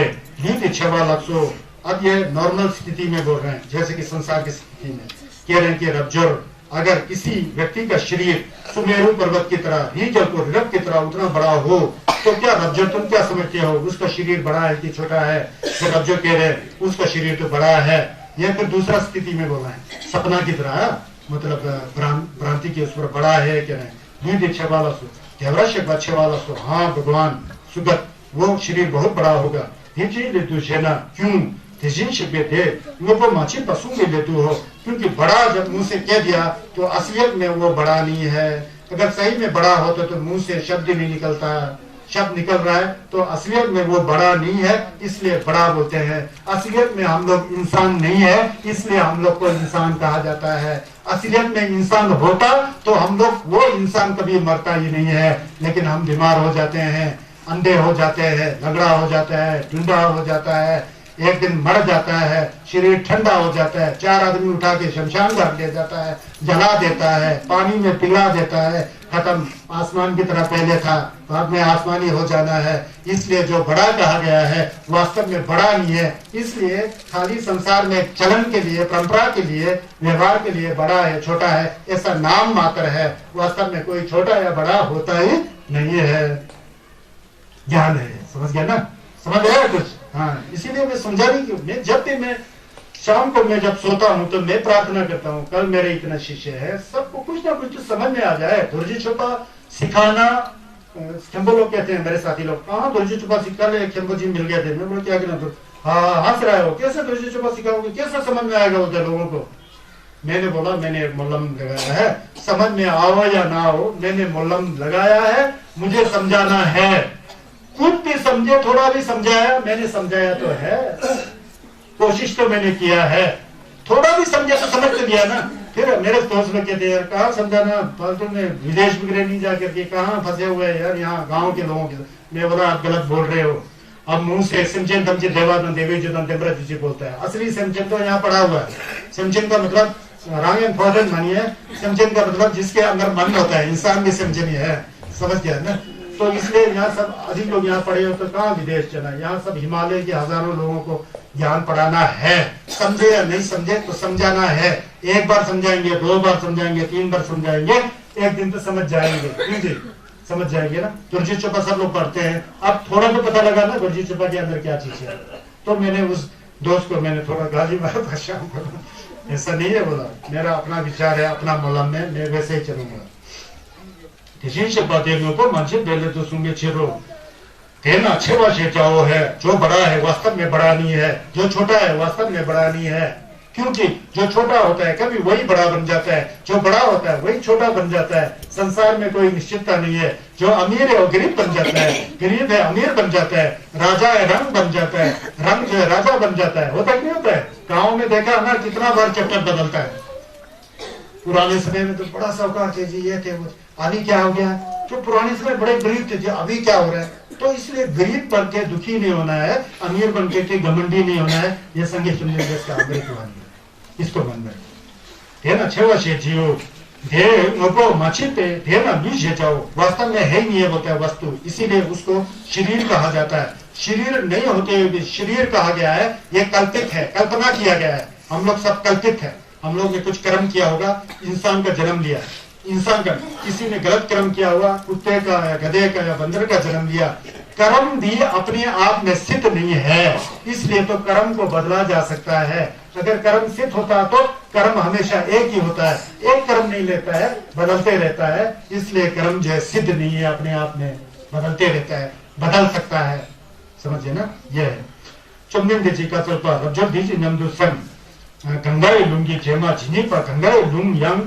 Speaker 1: ली दे छेवा लक्सो। अब ये नॉर्मल स्थिति में बोल रहे हैं, जैसे कि संसार की स्थिति में कह रहे हैं कि रब्जोर अगर किसी व्यक्ति का शरीर सुमेरु पर्वत की तरह, रीजल को रब की तरह उतना बड़ा हो, तो क्या रब्जो तुम क्या समझते हो, उसका शरीर बड़ा है कि छोटा है? तो रब्जो कह रहे हैं उसका शरीर तो बड़ा है। यह फिर दूसरा स्थिति में बोल रहे हैं, सपना की तरह, मतलब भ्रांति के उस पर बड़ा है कह रहे हैं। दीक्षे वाला सो देवरा से अच्छे वाला सो, हाँ भगवान सुगत वो शरीर बहुत बड़ा होगा। क्यों वो माछी पशु में लेतु हो, क्योंकि बड़ा जब मुंह से कह दिया तो असलियत में वो बड़ा नहीं है। अगर सही में बड़ा होता तो मुंह से शब्द नहीं निकलता, शब्द निकल रहा है तो असलियत में वो बड़ा नहीं है, इसलिए बड़ा बोलते हैं। असलियत में हम लोग इंसान नहीं है, इसलिए हम लोग को इंसान कहा जाता है। असलियत में इंसान होता तो हम लोग, वो इंसान कभी मरता ही नहीं है, लेकिन हम बीमार हो जाते हैं, अंधे हो जाते हैं, लंगड़ा हो जाता है, टुंडा हो जाता है, एक दिन मर जाता है, शरीर ठंडा हो जाता है, 4 आदमी उठा के शमशान घाट ले जाता है, जला देता है, पानी में पिघला देता है, खत्म। आसमान की तरह पहले था, बाद में आसमानी हो जाना है। इसलिए जो बड़ा कहा गया है वास्तव में बड़ा नहीं है। इसलिए खाली संसार में चलन के लिए, परंपरा के लिए, व्यवहार के लिए बड़ा है छोटा है ऐसा नाम मात्र है। वास्तव में कोई छोटा या बड़ा होता ही नहीं है। ज्ञान है, समझ गया ना? समझ गया कुछ? हाँ, इसीलिए मैं समझा नहीं कि मैं जब भी मैं शाम को मैं जब सोता हूँ तो मैं प्रार्थना करता हूँ, कल मेरे इतना शिष्य है, सबको कुछ ना कुछ तो समझ में आ जाए। धुर्जी छुपा सिखाना, खेम्बो लोग कहते हैं, मेरे साथी लोग, कहाँ धुर्जी छुपा सिखा ले, खेम्बो जी मिल गए थे। मैं बोला क्या कहना, तो हाँ हंस रहे हो, कैसे धुर्जी छुपा सिखाओगे, कैसा समझ में आएगा उधर लोगों को? मैंने बोला मैंने मोलम लगाया है, समझ में आओ या ना हो, मैंने मोलम लगाया है, मुझे समझाना है। खुद भी समझे, थोड़ा भी समझाया, मैंने समझाया तो है, कोशिश तो मैंने किया है, थोड़ा भी समझा तो समझ तो लिया ना। फिर मेरे दोस्त लोग कहते हैं यार कहाँ समझाना, फालतू में विदेश वगैरह नहीं जाकर के कहाँ फंसे हुए यार, यहाँ गाँव के लोगों के। मैं बोला आप गलत बोल रहे हो। अब मुंह से सिमचेन तमचे देवादन देवी जुदन तेम्बरा जी बोलता है, असली सिमचेन तो यहाँ पड़ा हुआ है। सिमचेन का मतलब रंग एंड फॉर्डन मानिए, सिमचेन का मतलब जिसके अंदर मन होता है, इंसान भी सिमचेन ही है, समझ गया ना? तो इसलिए यहाँ सब अधिक लोग यहाँ पढ़े हो तो कहाँ विदेश चला, यहाँ सब हिमालय के हजारों लोगों को ज्ञान पढ़ाना है। समझे या नहीं समझे तो समझाना है। एक बार समझाएंगे, 2 बार समझाएंगे, 3 बार समझाएंगे, एक दिन तो समझ जाएंगे। जी समझ जाएंगे ना? गुरजी चुपा सब लोग पढ़ते हैं। अब थोड़ा तो पता लगा ना गुरजी चुपा के अंदर क्या चीज है। तो मैंने उस दोस्त को मैंने थोड़ा गाली मारा था शाम को। ऐसा नहीं है, बोला मेरा अपना विचार है, अपना मलम है, मैं वैसे ही चलूंगा। जो बड़ा है वास्तव में बड़ा नहीं है, जो छोटा है वास्तव में बड़ा नहीं है। क्योंकि जो छोटा होता है कभी वही बड़ा बन जाता है, जो बड़ा होता है वही छोटा बन जाता है। संसार में कोई निश्चितता नहीं है। जो अमीर है वो गरीब बन जाता है, गरीब है अमीर बन जाता है, राजा है रंग बन जाता है, रंग जो है राजा बन जाता है। होता नहीं होता है? गाँव में देखा ना कितना बार चैप्टर बदलता है। पुराने समय में तो बड़ा साहूकार थे जी, ये थे वो, अभी क्या हो गया? जो पुराने समय बड़े गरीब थे जी, अभी क्या हो रहा है? तो इसलिए गरीब बन के दुखी नहीं होना है, अमीर बन के घमंडी नहीं होना है। ये संगे सुनने का अमृतवाणी है, इसको मन में देना छेवा से जियो धे नको मछिते देना बीजे जाओ। वास्तव में है ही नहीं है बोलता है वस्तु, इसीलिए उसको शरीर कहा जाता है। शरीर नहीं होते हुए भी शरीर कहा गया है, ये कल्पित है, कल्पना किया गया है। हम लोग सब कल्पित है। हम लोग ने कुछ कर्म किया होगा, इंसान का जन्म लिया, इंसान का, किसी ने गलत कर्म किया हुआ, कुत्ते का या गधे का या बंदर का जन्म लिया। कर्म भी अपने आप में सिद्ध नहीं है, इसलिए तो कर्म को बदला जा सकता है। अगर कर्म सिद्ध होता तो कर्म हमेशा एक ही होता है, एक कर्म नहीं लेता है, बदलते रहता है। इसलिए कर्म जो है सिद्ध नहीं है, अपने आप में बदलते रहता है, बदल सकता है। समझिए ना? ये है चुम्बिन जी का स्वल्प जब दीजिए नमदु सन गंगाई लुंगी जेमा जिनीपा गंगाई लुंग यंग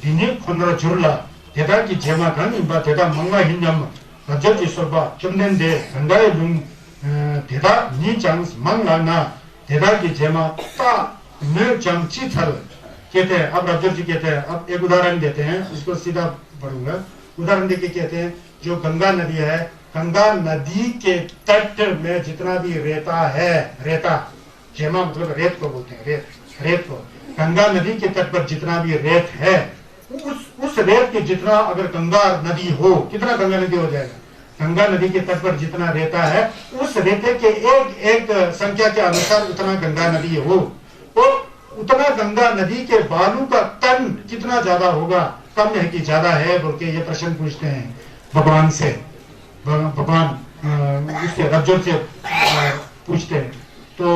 Speaker 1: दिनी खुनरा जुरला देदा की जेमा गंग इबा देदा मंगा हिन्यम रजजी सोबा चुमनेन दे गंगाई लुंग देदा नी चांस मंगा ना देदा की जेमा ता ने चमची थल कहते हैं। अब रजर जी कहते हैं, अब एक उदाहरण देते हैं, इसको सीधा पढ़ूंगा। उदाहरण देके कहते हैं जो गंगा नदी है, गंगा नदी के तट में जितना भी रेता है, रेता जेमा मतलब रेत को बोलते हैं, रेत को, गंगा नदी के तट पर जितना भी रेत है, उस रेत के जितना अगर गंगा नदी हो, कितना गंगा नदी हो जाएगा? गंगा नदी के तट पर जितना रेता है, उस रेते के एक एक संख्या के अनुसार उतना गंगा नदी हो, तो उतना गंगा नदी के बालू का तन कितना ज्यादा होगा? कम है कि ज्यादा है? बोल के ये प्रश्न पूछते हैं भगवान से। भगवान उससे रज्जुर से पूछते हैं, तो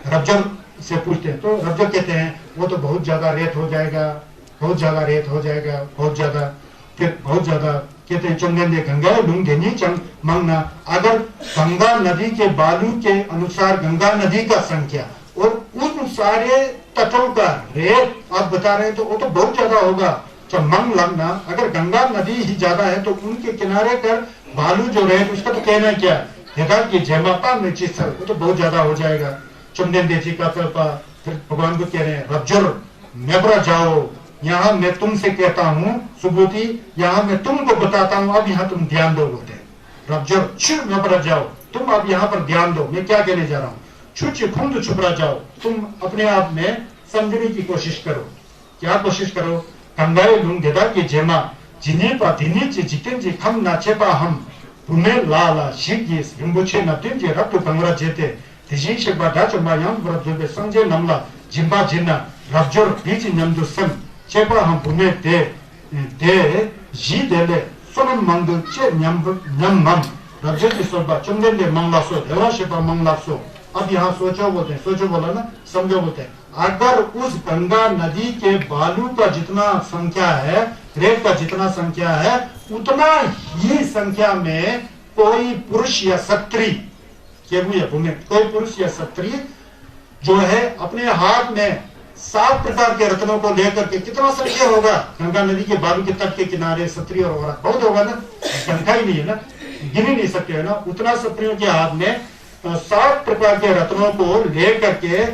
Speaker 1: रज्जुर से पूछते हैं, तो रज्जुर कहते हैं वो तो बहुत ज्यादा रेत हो जाएगा, बहुत ज्यादा रेत हो जाएगा, बहुत ज्यादा, फिर बहुत ज्यादा कहते हैं चुंगन दे गंगा लुंग देनी चंग मंगना। अगर गंगा नदी के बालू के अनुसार गंगा नदी का संख्या और उन सारे तटों का रेत आप बता रहे हैं, तो वो तो बहुत ज्यादा होगा। तो मंग लगना, अगर गंगा नदी ही ज्यादा है तो उनके किनारे कर बालू जो रेत, उसका तो कहना क्या है कि जयमाता में चीज वो तो बहुत ज्यादा हो जाएगा। चुमदेन देची का फिर भगवान को कह रहे हैं रज्जुर नेबरा जाओ यहाँ मैं तुमसे कहता हूँ सुबुति, यहाँ मैं तुमको बताता हूँ, अब यहाँ तुम ध्यान दो बोलते हैं। रब्जर छिर में पर जाओ, तुम अब यहाँ पर ध्यान दो, मैं क्या कहने जा रहा हूँ। छुच खुंद छुपरा जाओ, तुम अपने आप में समझने की कोशिश करो। क्या कोशिश करो? कंगाए लूंग देदा की जेमा जिनी पा दिनी ची जिकिन जी खम नाचे पा हम पुने लाला शिगी हिम्बुचे नतिन जी रत्तु कंगरा जेते तिजी शेबा दाचो मा यांग बरा जोबे संजे नमला जिम्बा जिन्ना रब्जर बीच नमदु सम चेपा हम पुने दे जी देले सोनम मंगु चे नम मम रब्जर की सोबा चुंगन दे मंगला सो देवा शेपा मंगला सो। अब यहाँ सोचो बोलते हैं, सोचो बोला ना, समझो बोलते हैं। अगर उस गंगा नदी के बालू का जितना संख्या है, रेत का जितना संख्या है, उतना ही संख्या में कोई पुरुष या स्त्री कोई पुरुष या स्त्री जो है अपने हाथ में 7 प्रकार के रत्नों को लेकर के, कितना संख्या होगा गंगा नदी के बालू के तट के किनारे स्त्री और औरत बहुत होगा ना, संख्या ही नहीं है ना, गिन ही नहीं सकते है ना। उतना स्त्रियों के हाथ में 7 प्रकार के रत्नों को लेकर के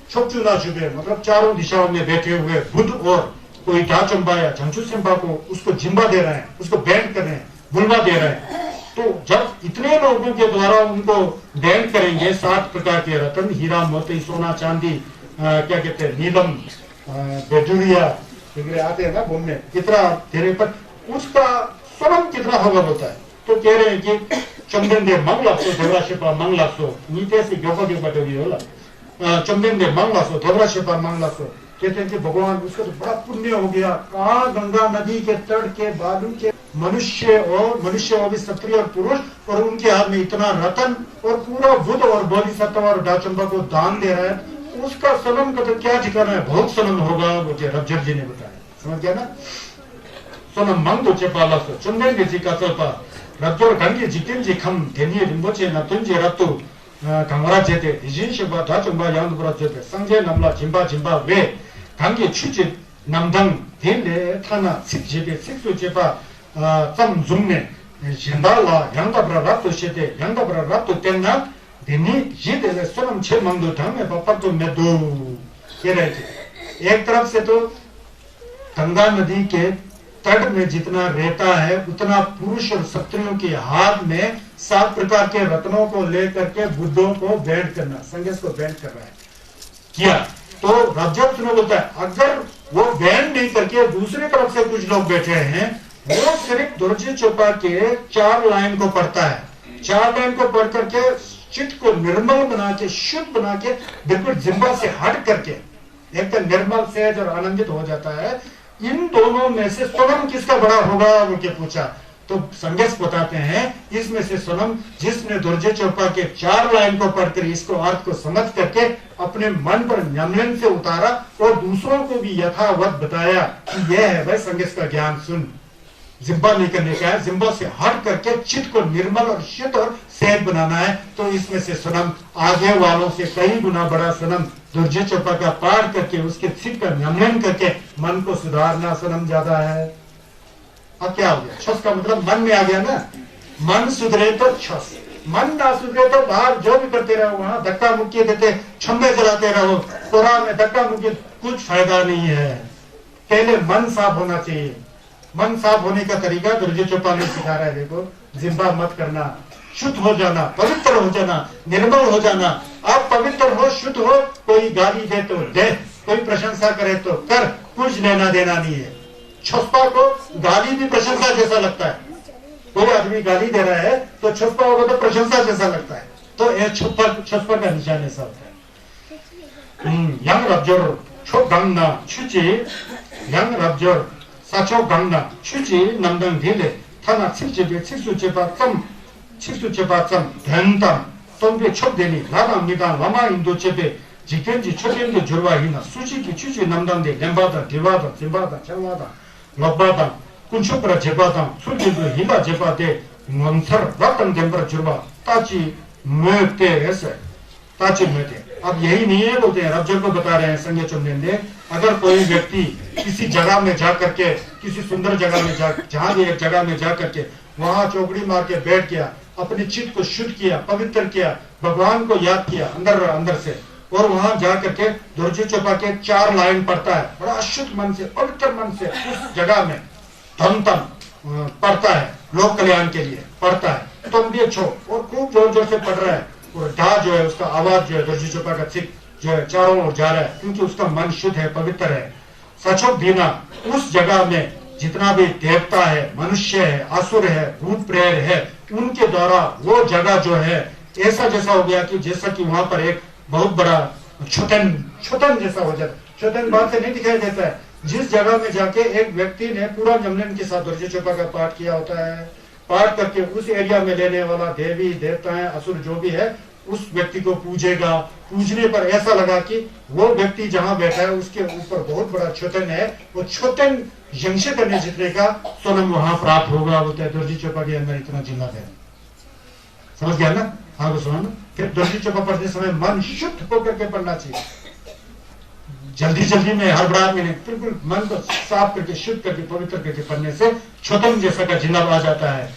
Speaker 1: छुपचुना छुपे, मतलब चारों दिशाओं में बैठे हुए बुद्ध और कोई ढाचंबा या झंझू सिंबा को उसको जिम्बा दे रहे हैं, उसको बैंड कर रहे हैं, बुलवा दे रहे हैं। तो जब इतने लोगों के द्वारा उनको बैंड करेंगे 7 प्रकार के रत्न, हीरा मोती सोना चांदी, क्या कहते हैं नीलम बेजुरिया वगैरह आते हैं ना घूमने, कितना तेरे पर उसका स्वरम कितना होगा बोलता है। तो कह रहे हैं कि चंदन दे मंगलासो देवराशिपा मंगलासो नीचे से गपा के बटोगी होला, चंदन दे मंगलासो देवराशिपा मंगलासो। कहते हैं कि भगवान उसका तो बड़ा पुण्य हो गया, कहा गंगा नदी के तट के बालू के मनुष्य और भी स्त्री और पुरुष और उनके हाथ में इतना रतन और पूरा बुद्ध और बोधिसत्व और डाचंबा को दान दे रहा है, उसका सनम का तो क्या ठिकाना है, बहुत सनम होगा मुझे रब्जर जी ने बताया। समझ गया ना। सोनम मंगो चेपाला सो चंदन जी का चलपा रब्जर गंगे जिकिन जी खम देनी रिम्बोचे न तुंजे रत्तु 강라 제대 이진시바 다정바 양도브라 제대 상제 남라 진바 왜 강게 취지 남당 덴데 타나 식제베 식수제바 zamzumne 진달라 양다브라 라토 시대 양다브라 라토 텐나 देनी ये स्वयं 6 मंगो ढंग पापा तो मैं दो कह रहे थे। एक तरफ से तो गंगा नदी के तट में जितना रहता है उतना पुरुष और स्त्रियों के हाथ में 7 प्रकार के रत्नों को लेकर के बुद्धों को बैंड करना, संगीत को बैंड कर रहा है किया। तो रब्जर सुनो बोलता है अगर वो बैंड नहीं करके दूसरी तरफ से कुछ लोग बैठे हैं, वो सिर्फ दुर्जी चौपा के 4 लाइन को पढ़ता है, 4 लाइन को पढ़ करके चित्त को निर्मल बना के शुद्ध बना के बिल्कुल जिम्बा से हट करके एकदम निर्मल सहज और आनंदित हो जाता है। इन दोनों में से सोनम किसका बड़ा होगा वो के पूछा तो संगेश बताते हैं इसमें से सोनम जिसने दुर्जय चौपा के 4 लाइन को पढ़कर इसको अर्थ को समझ करके अपने मन पर न्यमलन से उतारा और दूसरों को भी यथावत बताया कि यह है भाई संगेश का ज्ञान सुन, जिम्बा नहीं करने का है, जिम्बा से हट करके चित्त को निर्मल और शुद्ध और सहज बनाना है। तो इसमें से सोनम आगे वालों से कई गुना बड़ा सोनम दुर्जय चौपा का पाठ करके उसके चित्त का नमन करके मन को सुधारना सोनम ज्यादा है। अब क्या हो गया, छस का मतलब मन में आ गया ना, मन सुधरे तो छस, मन ना सुधरे तो बाहर जो भी करते रहो वहां धक्का मुक्की देते छम्बे चलाते रहो, कोरा में धक्का मुक्की कुछ फायदा नहीं है। पहले मन साफ होना चाहिए। मन साफ होने का तरीका दुर्जय चौपा ने सिखा रहा है। देखो जिम्बा मत करना, शुद्ध हो जाना, पवित्र हो जाना, निर्मल हो जाना। आप पवित्र हो, शुद्ध हो, कोई गाली दे तो दे, कोई प्रशंसा करे तो कर, कुछ लेना देना नहीं है। छुपा को गाली भी प्रशंसा जैसा लगता है, कोई आदमी गाली दे रहा है तो छुपा होगा तो प्रशंसा जैसा लगता है, तो ये छुपा का निशान ऐसा होता है। yang rabjor chok gangna chuji yang rabjor sacho gangna chuji namdang dile 타나 칠집에 칠수제바 점 칠수제바 점 된담 동배 촉되니 나답니다. 라마 인도제배 지견지 촉견도 줄와히나 수직이 추지 남당대 렘바다 디바다 진바다 장와다 럭바다 군초브라 제바다 술지도 히바 제바대 멈서 락당 덴브라 줄바 ताची मते ऐसे ताची मते। अब यही नहीं है बोलते हैं, रब्जर को बता रहे हैं संजय चंदेंदे, अगर कोई व्यक्ति किसी जगह में जा करके किसी सुंदर जगह में जा जहां भी एक जगह में जा करके वहां चौकड़ी मार के बैठ गया, अपने चित्त को शुद्ध किया, पवित्र किया, भगवान को याद किया अंदर अंदर से, और वहां जाकर के दुर्जी चोपा के 4 लाइन पढ़ता है, बड़ा शुद्ध मन से, पवित्र मन से उस जगह में धम पढ़ता है, लोक कल्याण के लिए पढ़ता है। तुम भी अच्छो और खूब जोर जोर से पढ़ रहा है, और ढा जो है उसका आवाज जो है दुर्जी चोपा का सिख जो है चारों ओर जा रहा है, क्योंकि उसका मन शुद्ध है, पवित्र है। सचो दीना उस जगह में जितना भी देवता है, मनुष्य है, असुर है, भूत प्रेत है, उनके द्वारा वो जगह जो है ऐसा जैसा हो गया कि जैसा कि वहां पर एक बहुत बड़ा छुतन जैसा हो जाता। छुतन बात से नहीं दिखाई देता है। जिस जगह में जाके एक व्यक्ति ने पूरा जमलन के साथ दुर्जी चोपा का पाठ किया होता है, पाठ करके उस एरिया में लेने वाला देवी देवताएं असुर जो भी है उस व्यक्ति को पूजेगा। पूजने पर ऐसा लगा कि वो व्यक्ति जहां बैठा है उसके ऊपर बहुत बड़ा छुतन है, वो छुतन यंश करने जितने का सोनम वहां प्राप्त होगा। बोलते हैं दुर्जी चोपा के अंदर इतना जिन्नत है। समझ गया ना? हाँ को सुना। फिर दुर्जी चोपा पढ़ते समय मन शुद्ध होकर के पढ़ना चाहिए, जल्दी जल्दी में हड़बड़ाहट में नहीं, बिल्कुल मन को साफ करके शुद्ध करके पवित्र करके पढ़ने से छुतन जैसा का जिन्नत आ जाता है।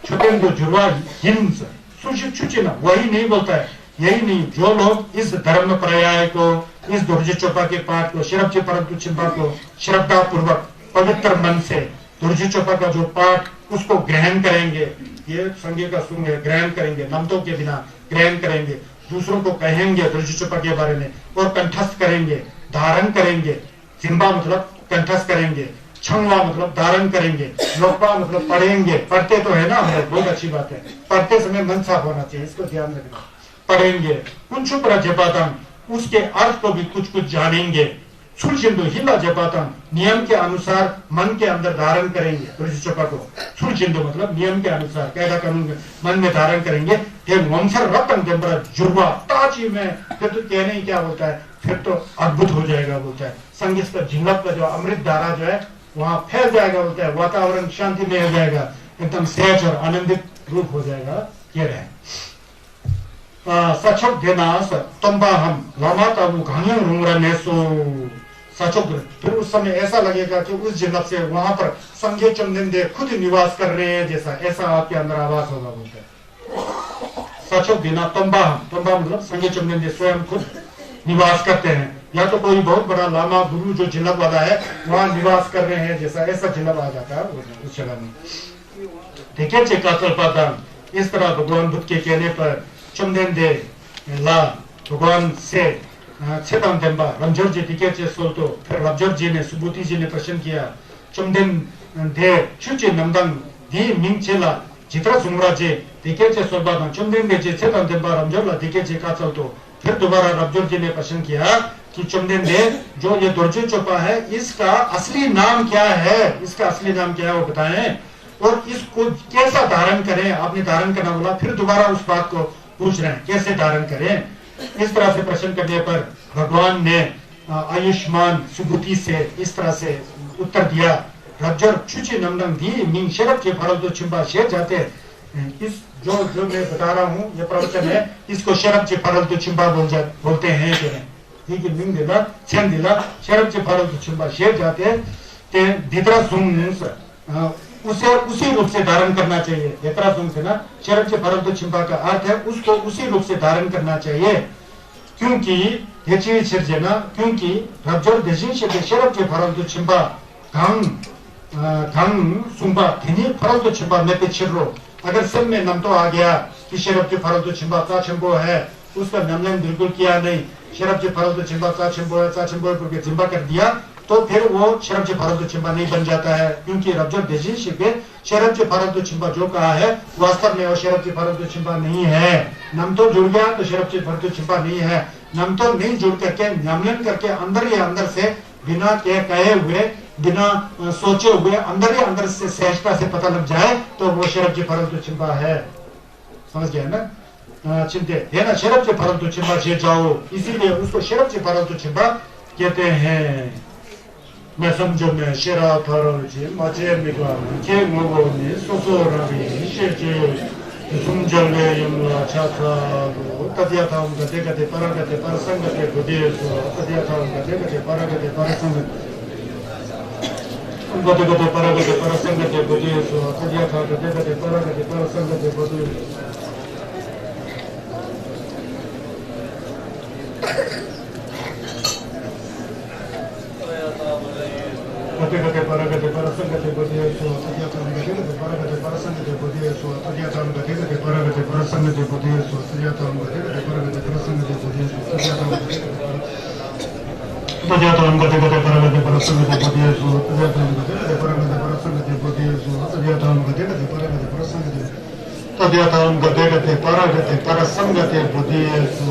Speaker 1: छुतन को जुड़वा हिंस सुचिना वही नहीं बोलता है। यही नहीं, जो लोग इस धर्म पर्याय को, इस दुर्जी चोपा के पाठ को, शिरपची परंतु चिंपा को श्रद्धा पूर्वक पवित्र मन से दुर्जी चोपा का जो पाठ उसको ग्रहण करेंगे, ये संज्ञा का सुंग है, ग्रहण करेंगे, नमतों के बिना ग्रहण करेंगे, दूसरों को कहेंगे दुर्जी चोपा के बारे में और कंठस्थ करेंगे, धारण करेंगे। जिम्बा मतलब कंठस्थ करेंगे, छंगवा मतलब धारण करेंगे, लोपा मतलब पढ़ेंगे। पढ़ते तो है ना हम लोग, बहुत अच्छी बात है। पढ़ते समय मन साफ होना चाहिए, इसको ध्यान रखना। पढ़ेंगे कुछ पर जपातम, उसके अर्थ को भी कुछ कुछ जानेंगे। सुलझिंदु हिला जपातम, नियम के अनुसार मन के अंदर धारण करेंगे दुर्जी चोपा को। सुलझिंदु मतलब नियम के अनुसार कायदा कानून मन में धारण करेंगे। वंशर रतन जबरा जुड़वा ताजी में, फिर तो कहने ही क्या होता है, फिर तो अद्भुत हो जाएगा बोलता है। संगीत का झिलक का जो अमृत धारा जो है वहां फैल जाएगा बोलता है। वातावरण शांति में हो जाएगा, एकदम सहज और आनंदित रूप हो जाएगा। ये रहे सचक देनास तंबा हम लामाता घानियों रूंगरा नेसो सचक। फिर उस समय ऐसा लगेगा कि उस जिन्नत से वहां पर संगे चंदे खुद निवास कर रहे हैं जैसा, ऐसा आपके अंदर आवाज होगा बोलते हैं। सचक देना तंबा हम, तंबा मतलब संगे चंदे स्वयं खुद निवास करते हैं, या तो कोई बहुत बड़ा लामा गुरु जो जिन्नत वाला है वहां निवास कर रहे हैं जैसा, ऐसा जिन्नत आ जाता है उस जगह में। ठीक है चेकातल। इस तरह भगवान बुद्ध के कहने पर चमदेन दे ला भगवान से छेतम देंबा रमजोर जी दिखे चे सोलतो। फिर रमजोर जी ने, सुबूति जी ने प्रश्न किया, चमदेन दे चुचे नमदंग दी मिंग चेला जित्रा सुमरा जे दिखे चे सोलबा चमदेन दे जे छेतम देंबा रमजोर ला दिखे चे का चलतो। फिर दोबारा रमजोर जी ने प्रश्न किया कि चमदेन दे जो ये दुर्जी चोपा है इसका असली नाम क्या है, इसका असली नाम क्या है वो बताएं, और इसको कैसा धारण करें। आपने धारण करना बोला, फिर दोबारा उस बात को पूछ रहे हैं कैसे धारण करें। इस तरह से प्रश्न करने पर भगवान ने आयुष्मान सुबुद्धि से इस तरह से उत्तर दिया। रज्जर छुची नमदंग दी मिंग शरब के फरल तो चिंबा शेर जाते। इस जो मैं बता रहा हूँ ये प्रवचन है, इसको शरब के फरल तो चिंबा बोलते हैं। ठीक है, मिंग दिला छेन दिला शरब के फरल तो चिंबा शेर जाते ते दितरा सुंग उसे उसी रूप से धारण करना चाहिए। यात्रा से ना शरब से फरल तो चिंपा का अर्थ है उसको उसी रूप से धारण करना चाहिए। क्योंकि क्योंकि रब्जोर देशी से शरब के फरल तो चिंपा घंग सुंबा धनी फरल तो चिंपा में पिछड़ो। अगर सब में नम तो आ गया कि शरब के फरल तो चिंपा चा चिंपो है, उसका नमन बिल्कुल किया नहीं, शरब के फरल तो चिंपा चा चिंपो है, चा चिंपो करके चिंपा कर दिया, तो फिर वो शरब से फरल तो चिंपा नहीं बन जाता है। क्योंकि रब्जोर देशी शिपे शरब से फरल तो चिंपा जो कहा है वास्तव में वो शरब से फरल तो चिंपा नहीं है। नम तो जुड़ गया तो शरब से फरल तो चिंपा नहीं है। नम तो नहीं जुड़ करके नमन करके अंदर ही अंदर से बिना कहे हुए, बिना सोचे हुए अंदर ही अंदर से सहजता से पता लग जाए तो वो शरब से फरल तो चिंपा है। समझ गया ना? चिंते है ना, शरब से फरल तो चिंपा से जाओ, इसीलिए उसको शरब से फरल तो चिंपा कहते हैं। मैं समझो मैं शेरा फरोजी मजे मिगवा के मोगोनी सोसोरावी शेचे सुमजले यमुना छाता तदिया था उनका देखते परगते परसंगते बुद्धेसो तदिया था उनका देखते परगते परसंगते उनका देखते परगते परसंगते बुद्धेसो तदिया था उनका देखते परगते परसंगते बुद्धेसो गते गते परसंगते बुद्धेषु तद्यतां गते गते परसंगते बुद्धेषु तद्यतां गते गते परसंगते बुद्धेषु तद्यतां गते गते परसंगते बुद्धेषु तद्यतां गते गते परसंगते बुद्धेषु तद्यतां गते गते परसंगते बुद्धेषु तद्यतां गते गते परसंगते तद्यतां गते गते परसंगते बुद्धेषु।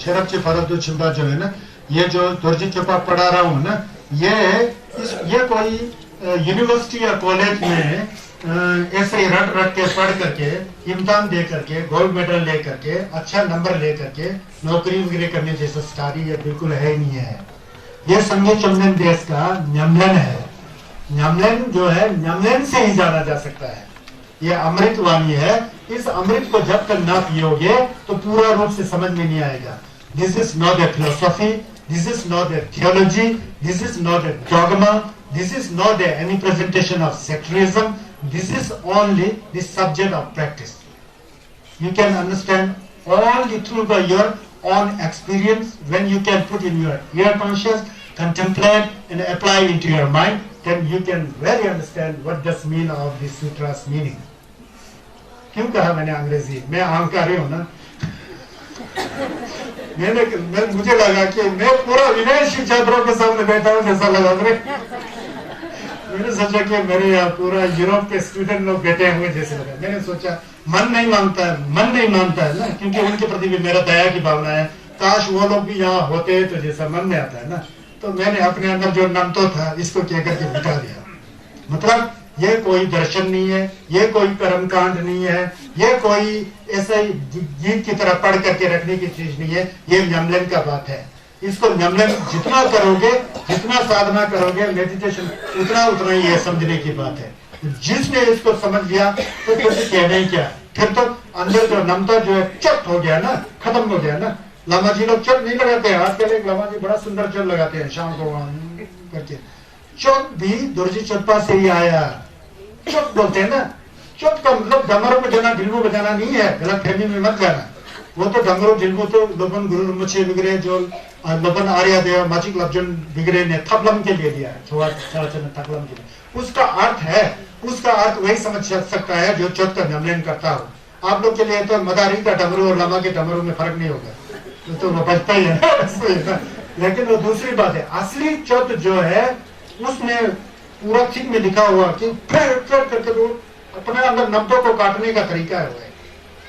Speaker 1: शरब जी फरद चिंबा जो है ना, ये जो दुर्जी चपा पढ़ा रहा हूँ ना, ये कोई यूनिवर्सिटी या कॉलेज में ऐसे ही रट रट के पढ़ करके इम्तिहान दे करके गोल्ड मेडल ले करके अच्छा नंबर ले करके नौकरी वगैरह करने जैसा स्टारी ये बिल्कुल है ही नहीं है। ये संघीय चमन देश का न्यमलन है। न्यमलन जो है न्यमलन से ही जाना जा सकता है। ये अमृत वाणी है। इस अमृत को जब तक ना पियोगे तो पूरा रूप से समझ में नहीं आएगा। This is not a philosophy. This is not a theology. This is not a dogma. This is not any presentation of secularism. This is only the subject of practice. You can understand only through your own experience. When you can put in your ear conscious, contemplate and apply into your mind, then you can very understand what does mean of the sutra's meaning. क्यों कहा मैंने अंग्रेजी? मैं अहंकारी हूं ना। मुझे लगा कि मैं पूरा विनयशील छात्रों के सामने बैठा हूं जैसा लगा। मैंने सोचा कि मेरे यहाँ पूरा यूरोप के स्टूडेंट लोग बैठे हुए जैसे लगा। मैंने सोचा मन नहीं मानता है ना, क्योंकि उनके प्रति भी मेरा दया की भावना है। काश वो लोग भी यहाँ होते तो जैसा मन में आता है ना। तो मैंने अपने अंदर जो नमतो था इसको कह करके मिटा दिया। मतलब ये कोई दर्शन नहीं है, ये कोई कर्मकांड नहीं है, ये कोई ऐसे गीत की तरह पढ़ करके रखने की चीज नहीं है। ये न्यमलन का बात है। इसको न्यमलन जितना करोगे, जितना साधना करोगे मेडिटेशन, उतना ही ये समझने की बात है। जिसने इसको समझ लिया तो फिर कहने क्या, फिर तो अंदर जो नमता जो है चट हो गया ना, खत्म हो गया ना। लामा जी लोग चट नहीं लगाते हैं। आजकल एक लामा जी बड़ा सुंदर चट लगाते हैं शाम को करके। चट भी दुर्जी चप्पा से ही आया। चुप बोलते हैं ना। चुप का मतलब डमरू बजाना ढिलबू बजाना नहीं है। गलत फहमी में मत जाना। वो तो डमरू ढिलबू तो लोबन गुरु मुछे बिगड़े जो लोबन आर्या देव माचिक लब्जन बिगड़े ने थपलम के लिए दिया है। छोड़ा थपलम के लिए उसका अर्थ है। उसका अर्थ वही समझ सकता है जो चौथ का न्यमलन करता हो। आप लोग के लिए तो मदारी का डमरू और लामा के डमरू में फर्क नहीं होगा, तो वो बचता ही है। लेकिन वो दूसरी बात है। असली चौथ जो है उसमें पूरा ठीक में लिखा हुआ कि फिर करके तो अपने अंदर नमतों को काटने का तरीका है।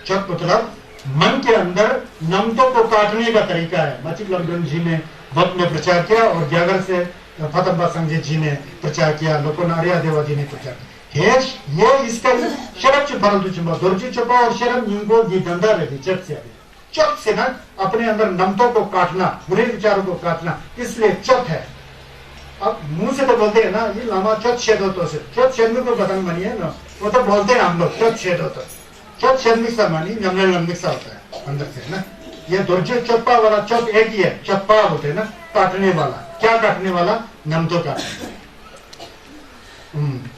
Speaker 1: चौथ मतलब मन के अंदर नमतों को काटने का तरीका है। माचिक लंबन जी ने भक्त में प्रचार किया और ग्यागर से फतम्बा संजय जी ने प्रचार किया, लोकोन आर्या देवा जी ने प्रचार किया। ये इसका शरब फरल दुर्जी चुपा और शरम इनको ये धंधा रहती चट से ना अपने अंदर नमतों को काटना, बुरे विचारों को काटना, इसलिए चट है। अब मुंह से तो बोलते हैं ना ये लामा चट छेद होता है। चट छेद में कोई बदन मानी है ना, वो तो बोलते हैं हम लोग चट छेद होता है। चट छेद मिक्सा मानी नमलन मिक्सा होता है अंदर से ना। ये दुर्जे चप्पा वाला चट एक ही है। चप्पा बोलते हैं ना काटने वाला। क्या काटने वाला? नमतों का।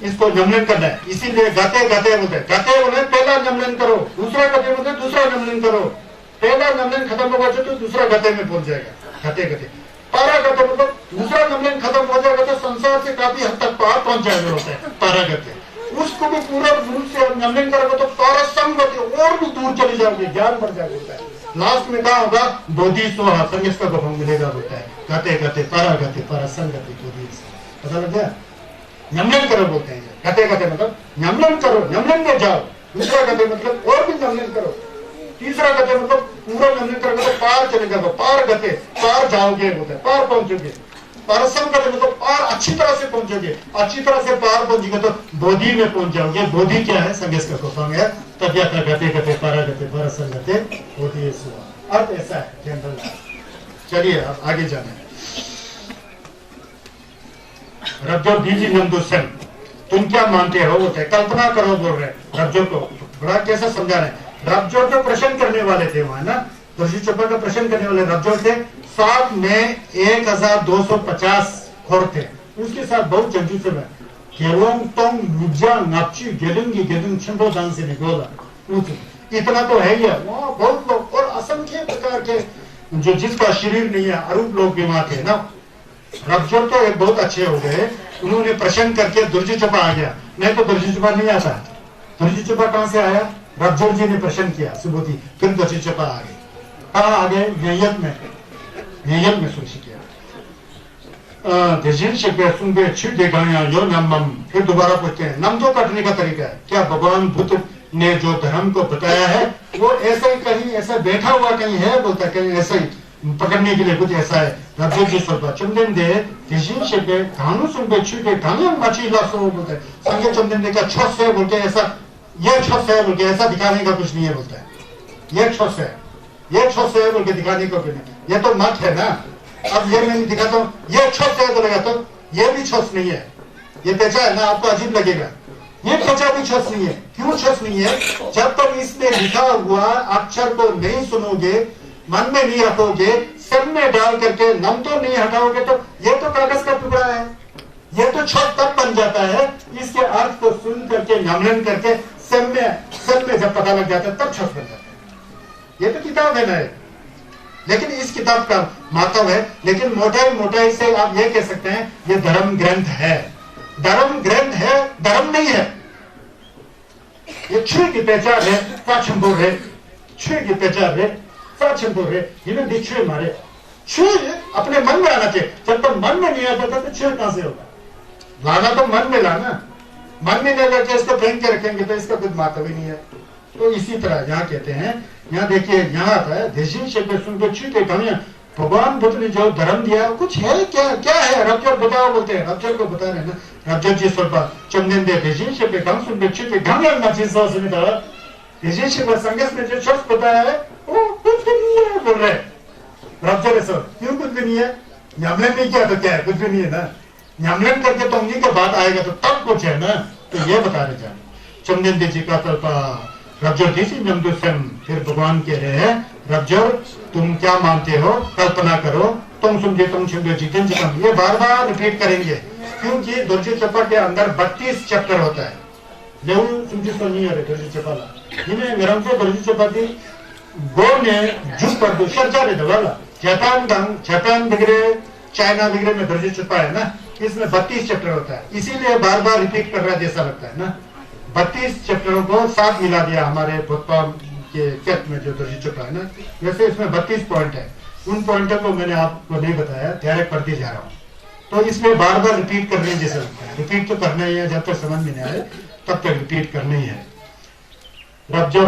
Speaker 1: इसको नमलन करना है। इसीलिए गाते गाते बोलते पहला नमलन करो, दूसरा गते बोलते दूसरा नमलन करो। पहला नमलन खत्म होगा तो दूसरा गते में पहुंच जाएगा। गते गते पारा गते मतलब दूसरा नमलन खत्म हो जाएगा तो संसार से काफी हद तक पार पहुंच जाएगा होता है पारा गते। उसको भी पूरा रूप से नमलन करोगे तो पारा संगति और भी दूर चले जाओगे, ज्ञान बढ़ जाएगा होता है। लास्ट में क्या होगा? बोधि सोहा संगीत का भवन मिलेगा होता है। गते गते पारा संगति बोधि। पता लग गया? नमलन करो बोलते हैं। गते गते मतलब नमलन करो, नमलन में जाओ। दूसरा गते मतलब और भी नमलन करो। तीसरा गते मतलब पूरा नमलन करोगे तो पार चलेगा। पार गते पार जाओगे बोलते हैं, पार पहुंचोगे। पारसम गते मतलब पार अच्छी तरह से पहुंचोगे। अच्छी तरह से पार पहुंचोगे तो बोधि में पहुंच जाओगे। बोधि क्या है? संगेश का कोफंग है। तद्यत्र गते गते पारा गते पारसम गते बोधि सुहा। अर्थ ऐसा है जनरल। चलिए अब आगे जाने। रज्जो दीजी नंदुसन, तुम क्या मानते हो? बोलते कल्पना करो बोल रहे रज्जो को। बड़ा कैसा समझा रहे। रज्जो तो प्रश्न करने वाले थे वहां ना, तुलसी चौपा का प्रश्न करने वाले रज्जो थे। साथ में 1250 खोर थे। उसके साथ बहुत जंतु से इतना तो है ही है। वहाँ बहुत लोग और असंख्य प्रकार के जो जिसका शरीर नहीं है, अरूप लोग बीमार थे ना, रबजोर तो एक बहुत अच्छे हो गए, उन्होंने प्रश्न करके दुर्जी चपा आ गया, नहीं तो दुर्जी चपा नहीं आता। दुर्जी चपा कहां से आया? रबजोर जी ने प्रश्न किया सुबोधी, फिर दुर्जी चपा आ गए। कहा आ गए? न्यायत में सोच किया। देजिन शिपे सुंगे छु देगाया यो नमम। फिर दोबारा पूछते हैं नम तो काटने का तरीका है क्या? भगवान बुद्ध ने जो धर्म को बताया है वो ऐसा ही कहीं ऐसा बैठा हुआ कहीं है, बोलता है कहीं ऐसा ही पकड़ने के लिए कुछ ऐसा है। रब्जो जी स्वल्प चंदन दे देजिन शिपे धानु सुंगे छु दे धानु माची लासो बोलता है। संगे चंदन दे का छस है बोल के ऐसा, ये छस है बोल के ऐसा दिखाने का कुछ नहीं है, बोलता है ये छस है, ये छस है बोल के दिखाने का कुछ नहीं, ये तो मत है ना। अब ये मैं दिखाता हूँ, ये छस है बोलेगा तो ये भी छस नहीं है, ये पेचा है ना, आपको अजीब लगेगा। ये पेचा भी छस नहीं है। क्यों छस नहीं है? जब तक इसमें लिखा हुआ अक्षर को नहीं सुनोगे, मन में नहीं रखोगे, सिर में डाल करके नम तो नहीं हटाओगे तो ये तो कागज का टुकड़ा है, ये तो छत तब बन जाता है। इसके अर्थ को सुन करके नमन करके सिर में जब पता लग जाता है तब छत बन जाता है। ये तो किताब है ना, लेकिन इस किताब का महत्व है। लेकिन मोटाई से आप ये कह सकते हैं ये धर्म ग्रंथ है। धर्म ग्रंथ है, धर्म नहीं है। ये छुई की पहचान है, साक्षम्बोर है, छुई की पहचान है, साक्षम्बोर है। इन्हें छुई मारे, छुई अपने मन में आना चाहिए। जब तक मन में नहीं आता था तो छुई कहां से होगा? लाना तो मन में लाना, मन में नहीं लाके इसको फेंक के रखेंगे तो इसका कुछ महत्व ही नहीं है। तो इसी तरह यहाँ कहते हैं, यहाँ देखिए यहाँ आता है देशी शब्द सुनकर छूटे कमियां। भगवान बुद्ध ने जो धर्म दिया कुछ है क्या? क्या है? रबजर बताओ बोलते हैं, रबजर को बता रहे हैं ना। रबजर जी स्वल्प चंदन दे देशी शब्द कम सुनकर छूटे ढंग मची सौ सुनिता देशी शब्द संगत में जो शब्द बताया है वो कुछ नहीं है बोल रहे रबजर। ऐसा क्यों कुछ भी नहीं है? न्यामलन नहीं किया तो क्या है? कुछ भी नहीं है ना। न्यामलन करके तो उन्हीं के बाद आएगा तो तब कुछ है ना। तो ये बता रहे जाए चंदन दे जी का तल्पा रबजर जी फिर भगवान कह रहे हैं रबजर तुम क्या मानते हो? कल्पना करो, तुम सुनते तुम सुनते जितन जितन। ये बार बार रिपीट करेंगे क्योंकि दुर्जी चपा के अंदर 32 चैप्टर होता है। सुनते तो नहीं आ रहे दुर्जी चपा इन्हें गरम से दुर्जी चपा की गो ने जुट पर दूसरा रे दवाला जापान बिगड़े चाइना बिगड़े में दुर्जी चपा है ना, इसमें 32 चैप्टर होता है। इसीलिए बार बार रिपीट कर रहा है जैसा लगता है ना। 32 चैप्टरों को साथ मिला दिया हमारे भोपाल के कैट में जो दुर्जी चपा है ना। वैसे इसमें 32 पॉइंट है, उन पॉइंटों को मैंने आपको नहीं बताया, डायरेक्ट पढ़ते जा रहा हूँ। तो इसमें बार बार रिपीट कर रहे हैं जैसा लगता है। रिपीट तो करना ही है, जब तक समझ में नहीं आए तब तक रिपीट करना ही है। रबजर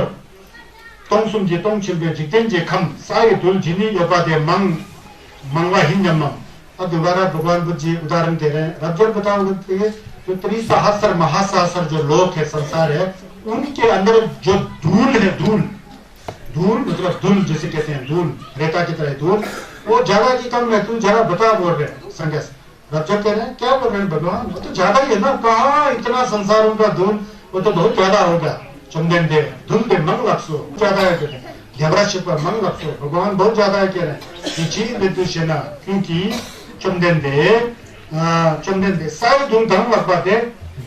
Speaker 1: तोंग सुमजे तोंग छिलबे जितें जे खम सारे दुल जिनी योपादे मंगवा हिंदम। अब दोबारा भगवान बुद्ध जी उदाहरण दे रहे हैं। रबजर बताओ जो 3,000 महासहस्र जो लोग है संसार है, उनके अंदर जो धूल है, धूल मतलब धूल जिसे कहते हैं, धूल रेता की तरह धूल, वो ज्यादा की कम है। तू जरा बता बोल रहे संगस। रबजर कह रहे हैं क्या बोल रहे हैं भगवान? वो तो ज्यादा ही है ना, कहा इतना संसारों का धूल, वो तो बहुत ज्यादा होगा। चंदन दे धूल दे मंग लक्सो ज्यादा है, घबराशिप पर मंग लक्सो भगवान बहुत ज्यादा है कह रहे हैं। क्योंकि चंदन दे सारे धूल धर्म लगवाते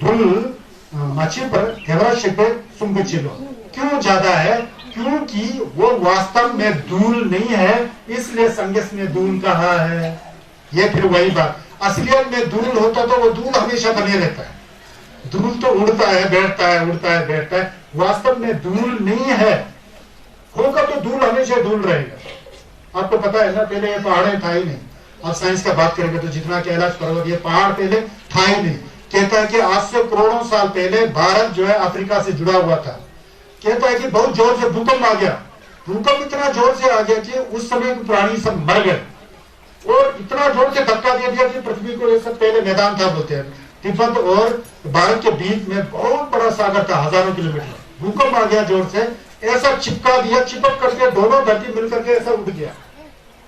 Speaker 1: धूल मच्छी पर घबराशिप सुंग चिलो। क्यों ज्यादा है? क्योंकि वो वास्तव में धूल नहीं है, इसलिए संगस में धूल कहा है। ये फिर वही बात, असलियत में धूल होता तो वो धूल हमेशा बने रहता है। धूल तो उड़ता है बैठता है, उड़ता है बैठता है, वास्तव में धूल नहीं है। होगा तो धूल हमेशा धूल रहेगा। आपको पता है ना, पहले ये पहाड़े था ही नहीं। अब साइंस का बात करेंगे तो जितना कैलाश पर्वत, ये पहाड़ पहले था ही नहीं। कहता है कि आज से करोड़ों साल पहले भारत जो है अफ्रीका से जुड़ा हुआ था। कहता है कि बहुत जोर से भूकंप आ गया। भूकंप इतना जोर से आ गया कि उस समय प्राणी सब मर गए और इतना जोर से धक्का दे दिया कि पृथ्वी को ये सब पहले मैदान था बोलते हैं। तिब्बत और भारत के बीच में बहुत बड़ा सागर था, हजारों किलोमीटर। भूकंप आ गया जोर से, ऐसा चिपका दिया, चिपक करके दोनों धरती मिलकर के ऐसा उड़ गया,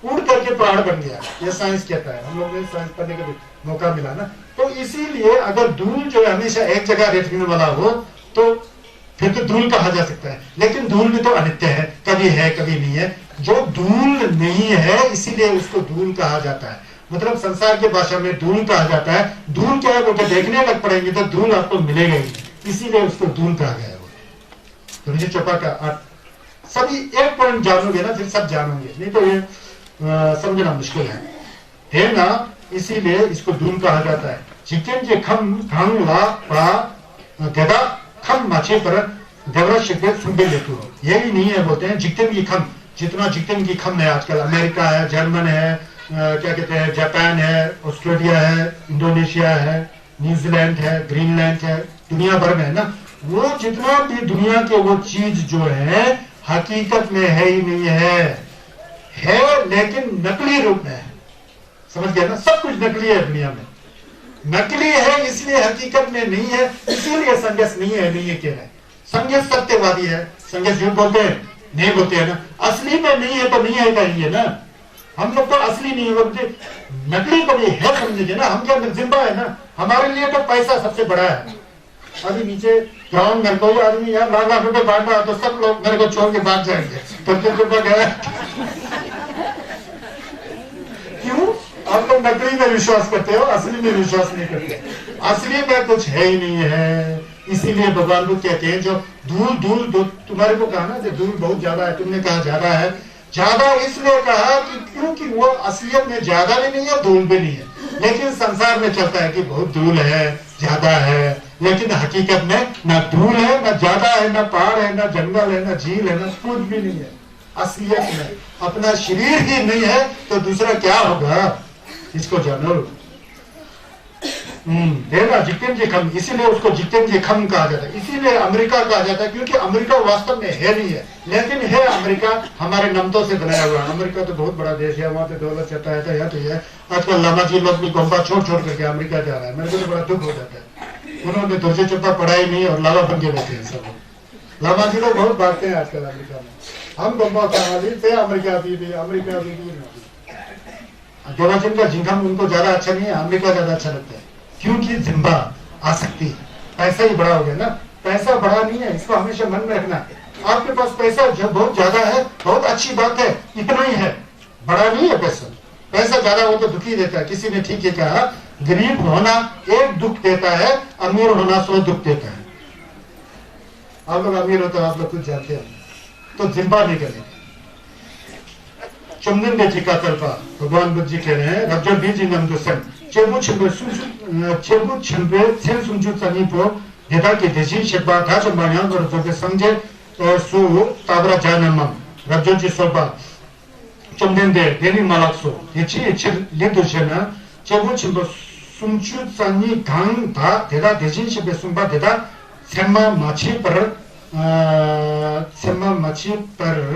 Speaker 1: उड़ करके पहाड़ बन गया। ये साइंस कहता है, हम लोग ने साइंस पढ़ने का भी मौका मिला ना। तो इसीलिए अगर धूल जो है हमेशा एक जगह रहने वाला हो तो फिर तो धूल कहा जा सकता है। लेकिन धूल भी तो अनित्य है, कभी है कभी नहीं है। जो धूल नहीं है इसीलिए उसको धूल कहा जाता है। मतलब संसार की भाषा में धूल कहा जाता है। धूल क्या है वो देखने लग पड़ेंगे तो धूल आपको मिलेगा ही, इसीलिए उसको धूल कहा गया है। तो मुझे चौपा का अर्थ सभी एक पॉइंट जानोगे ना फिर सब जानोगे, नहीं तो ये समझना मुश्किल है ना। इसीलिए इसको धूल कहा जाता है। जिक्तेन जे खम खांग ला पा देदा खम माचे पर देवरा शिकवे सुनबे लेतु हो, यही नहीं है बोलते हैं जिक्तेन की खम, जितना जिक्तेन की खम है आजकल, अमेरिका है, जर्मन है, क्या कहते हैं, जापान है, ऑस्ट्रेलिया है, इंडोनेशिया है, न्यूजीलैंड है, ग्रीनलैंड है, दुनिया भर में है ना, वो जितना भी दुनिया के वो चीज जो है हकीकत में है ही नहीं है लेकिन नकली रूप में है। समझ गया ना, सब कुछ नकली है दुनिया में, नकली है इसलिए हकीकत में नहीं है, इसीलिए संन्यास नहीं है, नहीं है कह रहे। संन्यास सत्यवादी है, संन्यास झूठ बोलते हैं, नहीं बोलते हैं ना, असली में नहीं है तो नहीं है कहेंगे ना, हम लोग तो असली नहीं है, नकली को भी है समझेंगे ना, हम क्या जिम्बा है ना, हमारे लिए तो पैसा सबसे बड़ा है। अभी नीचे ग्राउंड में कोई आदमी यार लाख रुपए बांट रहा तो सब लोग मेरे को छोड़ के भाग जाएंगे, तो क्यों? आप लोग नकली में विश्वास करते हो, असली में विश्वास नहीं करते, असली में कुछ है ही नहीं है। इसीलिए भगवान लोग कहते हैं जो धूल तुम्हारे को कहा ना कि धूल बहुत ज्यादा है, तुमने कहा ज्यादा है, ज्यादा इसलिए कहा कि क्योंकि वो असलियत में ज्यादा भी नहीं है, धूल भी नहीं है, लेकिन संसार में चलता है कि बहुत धूल है, ज्यादा है, लेकिन हकीकत में न धूल है, न ज्यादा है, न पहाड़ है, न जंगल है, न झील है, न कुछ भी नहीं है। असलियत में अपना शरीर ही नहीं है तो दूसरा क्या होगा, इसको जानो। देना जिक्तेन जे खम, इसीलिए उसको जिक्तेन जे खम कहा जाता है, इसीलिए अमेरिका कहा जाता है, क्योंकि अमेरिका वास्तव में है नहीं है, लेकिन है अमेरिका हमारे नमतों से बनाया हुआ। अमेरिका तो बहुत बड़ा देश है, वहाँ पे दौलत चलता है, तो यह तो है। आजकल लामा जी लोग भी गोम्बा छोड़ करके अमेरिका जा रहा है, मेरे को तो बड़ा दुख हो जाता है, उन्होंने तुझे चुप्पा पढ़ाई नहीं और लावा बन के बैठे हैं सब। लामा जी लोग बहुत भागते हैं आजकल अमेरिका में, हम गोम्बा थे अमेरिका भी देवाचंद का जिंगम उनको ज्यादा अच्छा नहीं है, अमेरिका ज्यादा अच्छा लगता है, क्योंकि जिम्बा आसक्ति, पैसा ही बड़ा हो गया ना, पैसा बड़ा नहीं है, इसको हमेशा मन में रखना है। आपके पास पैसा जब बहुत ज्यादा है, बहुत अच्छी बात है, इतना ही है, बड़ा नहीं है पैसा। पैसा ज्यादा हो तो दुखी देता है, किसी ने ठीक है कहा, गरीब होना एक दुख देता है, अमीर होना 100 दुख देता है। आप लोग अमीर हो तो आप लोग कुछ जानते हैं, तो जिम्बा नहीं करेंगे। चुमन बेची का तलपा भगवान बुद्ध जी कह रहे हैं, रब्जो बीजी नमदुसन चेबु छंबे सेन सुंजु तनीपो देता के देशी शेबा था चंबाया और जो के समझे सु ताबरा जानमम रब्जो जी सोबा चुमन दे देनी मालाक्सो येची येची लिदुशना चेबु छंबो सुंजु तनी गांग था देता देशी शेबे सुंबा देता सेमा माची पर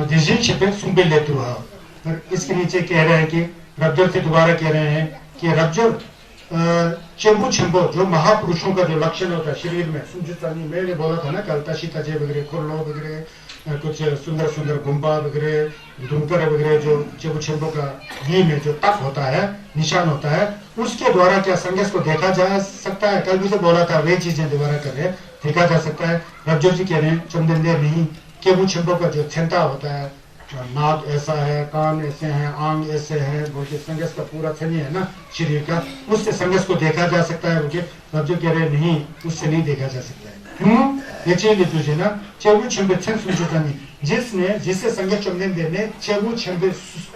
Speaker 1: देशी शेबे सुंबे लेते हुआ। और इसके नीचे कह रहे हैं कि रब्जर से दोबारा कह रहे हैं कि रब्जर चेबु छंबो जो महापुरुषों का जो लक्षण होता है शरीर में, सुंजुतानी मैंने बोला था ना कल, तशीता जे वगैरह, खुरलो वगैरह, कुछ सुंदर सुंदर गुम्बा वगैरह, धुमकर वगैरह, जो चेबु छंबो का ये में जो तप होता है, निशान होता है, उसके द्वारा क्या संन्यास को देखा जा सकता है। कल भी तो बोला था, वे चीजें दोबारा कर रहे हैं, देखा जा सकता है। रब्जर जी कह रहे हैं चंदन देव नहीं, केबु छंबो का जो क्षमता होता है, नाक ऐसा है, कान ऐसे हैं, आंग ऐसे हैं, बोलते संगस का पूरा छनी है ना शरीर का, उससे संगस को देखा जा सकता है। बोलते रब्जो कह रहे नहीं, उससे नहीं देखा जा सकता है। क्यों? ये चीज तुझे ना चेबु छंबे छन सुंजुतानी, जिससे संगत चंदन देव ने चेबु छंबे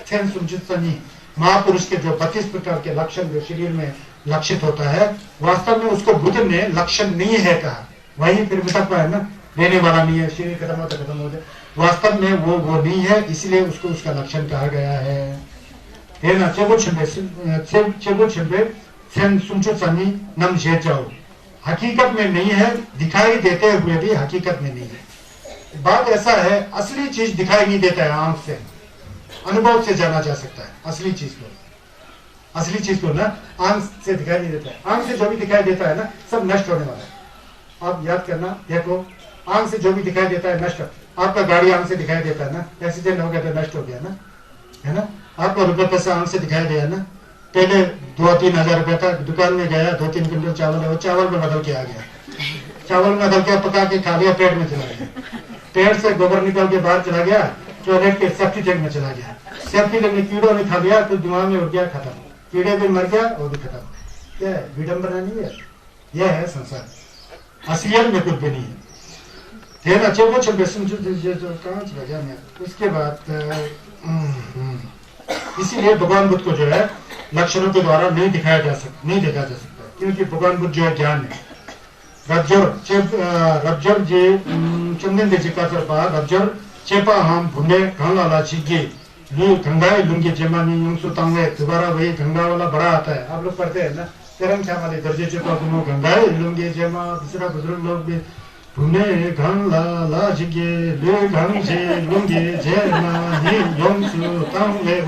Speaker 1: छन सुंजुतानी महापुरुष के जो 32 प्रकार के लक्षण जो शरीर में लक्षित होता है, वास्तव में उसको बुद्ध ने लक्षण नहीं है कहा, वही फिर मिटक है ना, लेने वाला नहीं है, शरीर खत्म होता खत्म हो जाए, वास्तव में वो नहीं है, इसलिए उसको उसका लक्षण कहा गया है ना। चेबु छंबे सेन सुंजुतानी नम जे जाओ, हकीकत में नहीं है, दिखाई देते हुए भी हकीकत में नहीं है। बात ऐसा है, असली चीज दिखाई नहीं देता है, आंख से अनुभव से जाना जा सकता है। असली चीज को ना आंख से दिखाई नहीं देता है, आंख से जो भी दिखाई देता है ना सब नष्ट होने वाला है। आप याद करना, देखो आंख से जो भी दिखाई देता है नष्ट। आपका गाड़ी आंख से दिखाई देता है ना, एक्सीडेंट हो गया तो नष्ट हो गया ना, है ना। आपका रुपये पैसा आंख से दिखाई दिया ना, पहले 2-3 हजार रुपया था, दुकान में गया 2-3 क्विंटल चावल है, वो चावल में बदल के आ गया, चावल में बदल के पका के खा लिया, पेट में चला गया, पेट से गोबर निकल के बाहर चला गया, टॉयलेट के सेफ्टी टैंक में चला गया, सेफ्टी टैंक में कीड़ों ने खा लिया तो दिमाग में उड़ गया, खत्म, कीड़े भी मर गया, वो भी खत्म। क्या है? विडम्बना नहीं है, यह है संसार, असलियत में कुछ भी नहीं है। ना चेबु छंबे जो कहाँ चला गया मैं। उसके बाद इसीलिए भगवान बुद्ध को जो है लक्षणों के द्वारा नहीं देखा जा सकता, क्योंकि भगवान बुद्ध जो है ज्ञान है। रब्जर जी चंदन दे चिका चरपा रब्जर चेपा हम भुंडे गंगा वाला चिकी लू गंगाई लुंगी जेमानी युंसु तंगे दोबारा वही गंगा वाला बड़ा आता है, आप लोग पढ़ते हैं ना, तेरंग क्या वाले दर्जे चेपा दोनों गंगाई लुंगी जेमा, दूसरा बुजुर्ग लोग भी भुने गंगा ला चिकी लू गंगे लुंगी जेमानी युंसु तंगे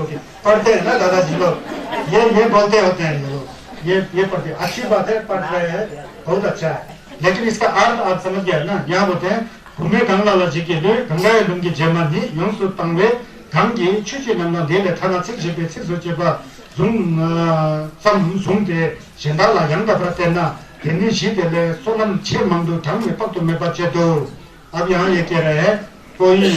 Speaker 1: पढ़ते हैं ना दादाजी लोग, ये बोलते होते हैं ये लोग, ये पढ़ते, अच्छी बात है, पढ़ रहे हैं, बहुत अच्छा है। लेकिन इसका अर्थ आप समझ गया ना, यहाँ बोलते हैं भूमि गंगा लाजी के लिए गंगा लुंगी जेमानी योंसु तंगे गंगी चुची नंदा देले थाना चिकचिबे चिकचुबा जुंग सम जुंगते जेंडाला यंगा प्रतेना देनी शीतेले सोलम छे मंदु ठंग में पक्तु में बचे तो। अब यहाँ ये कह रहे हैं कोई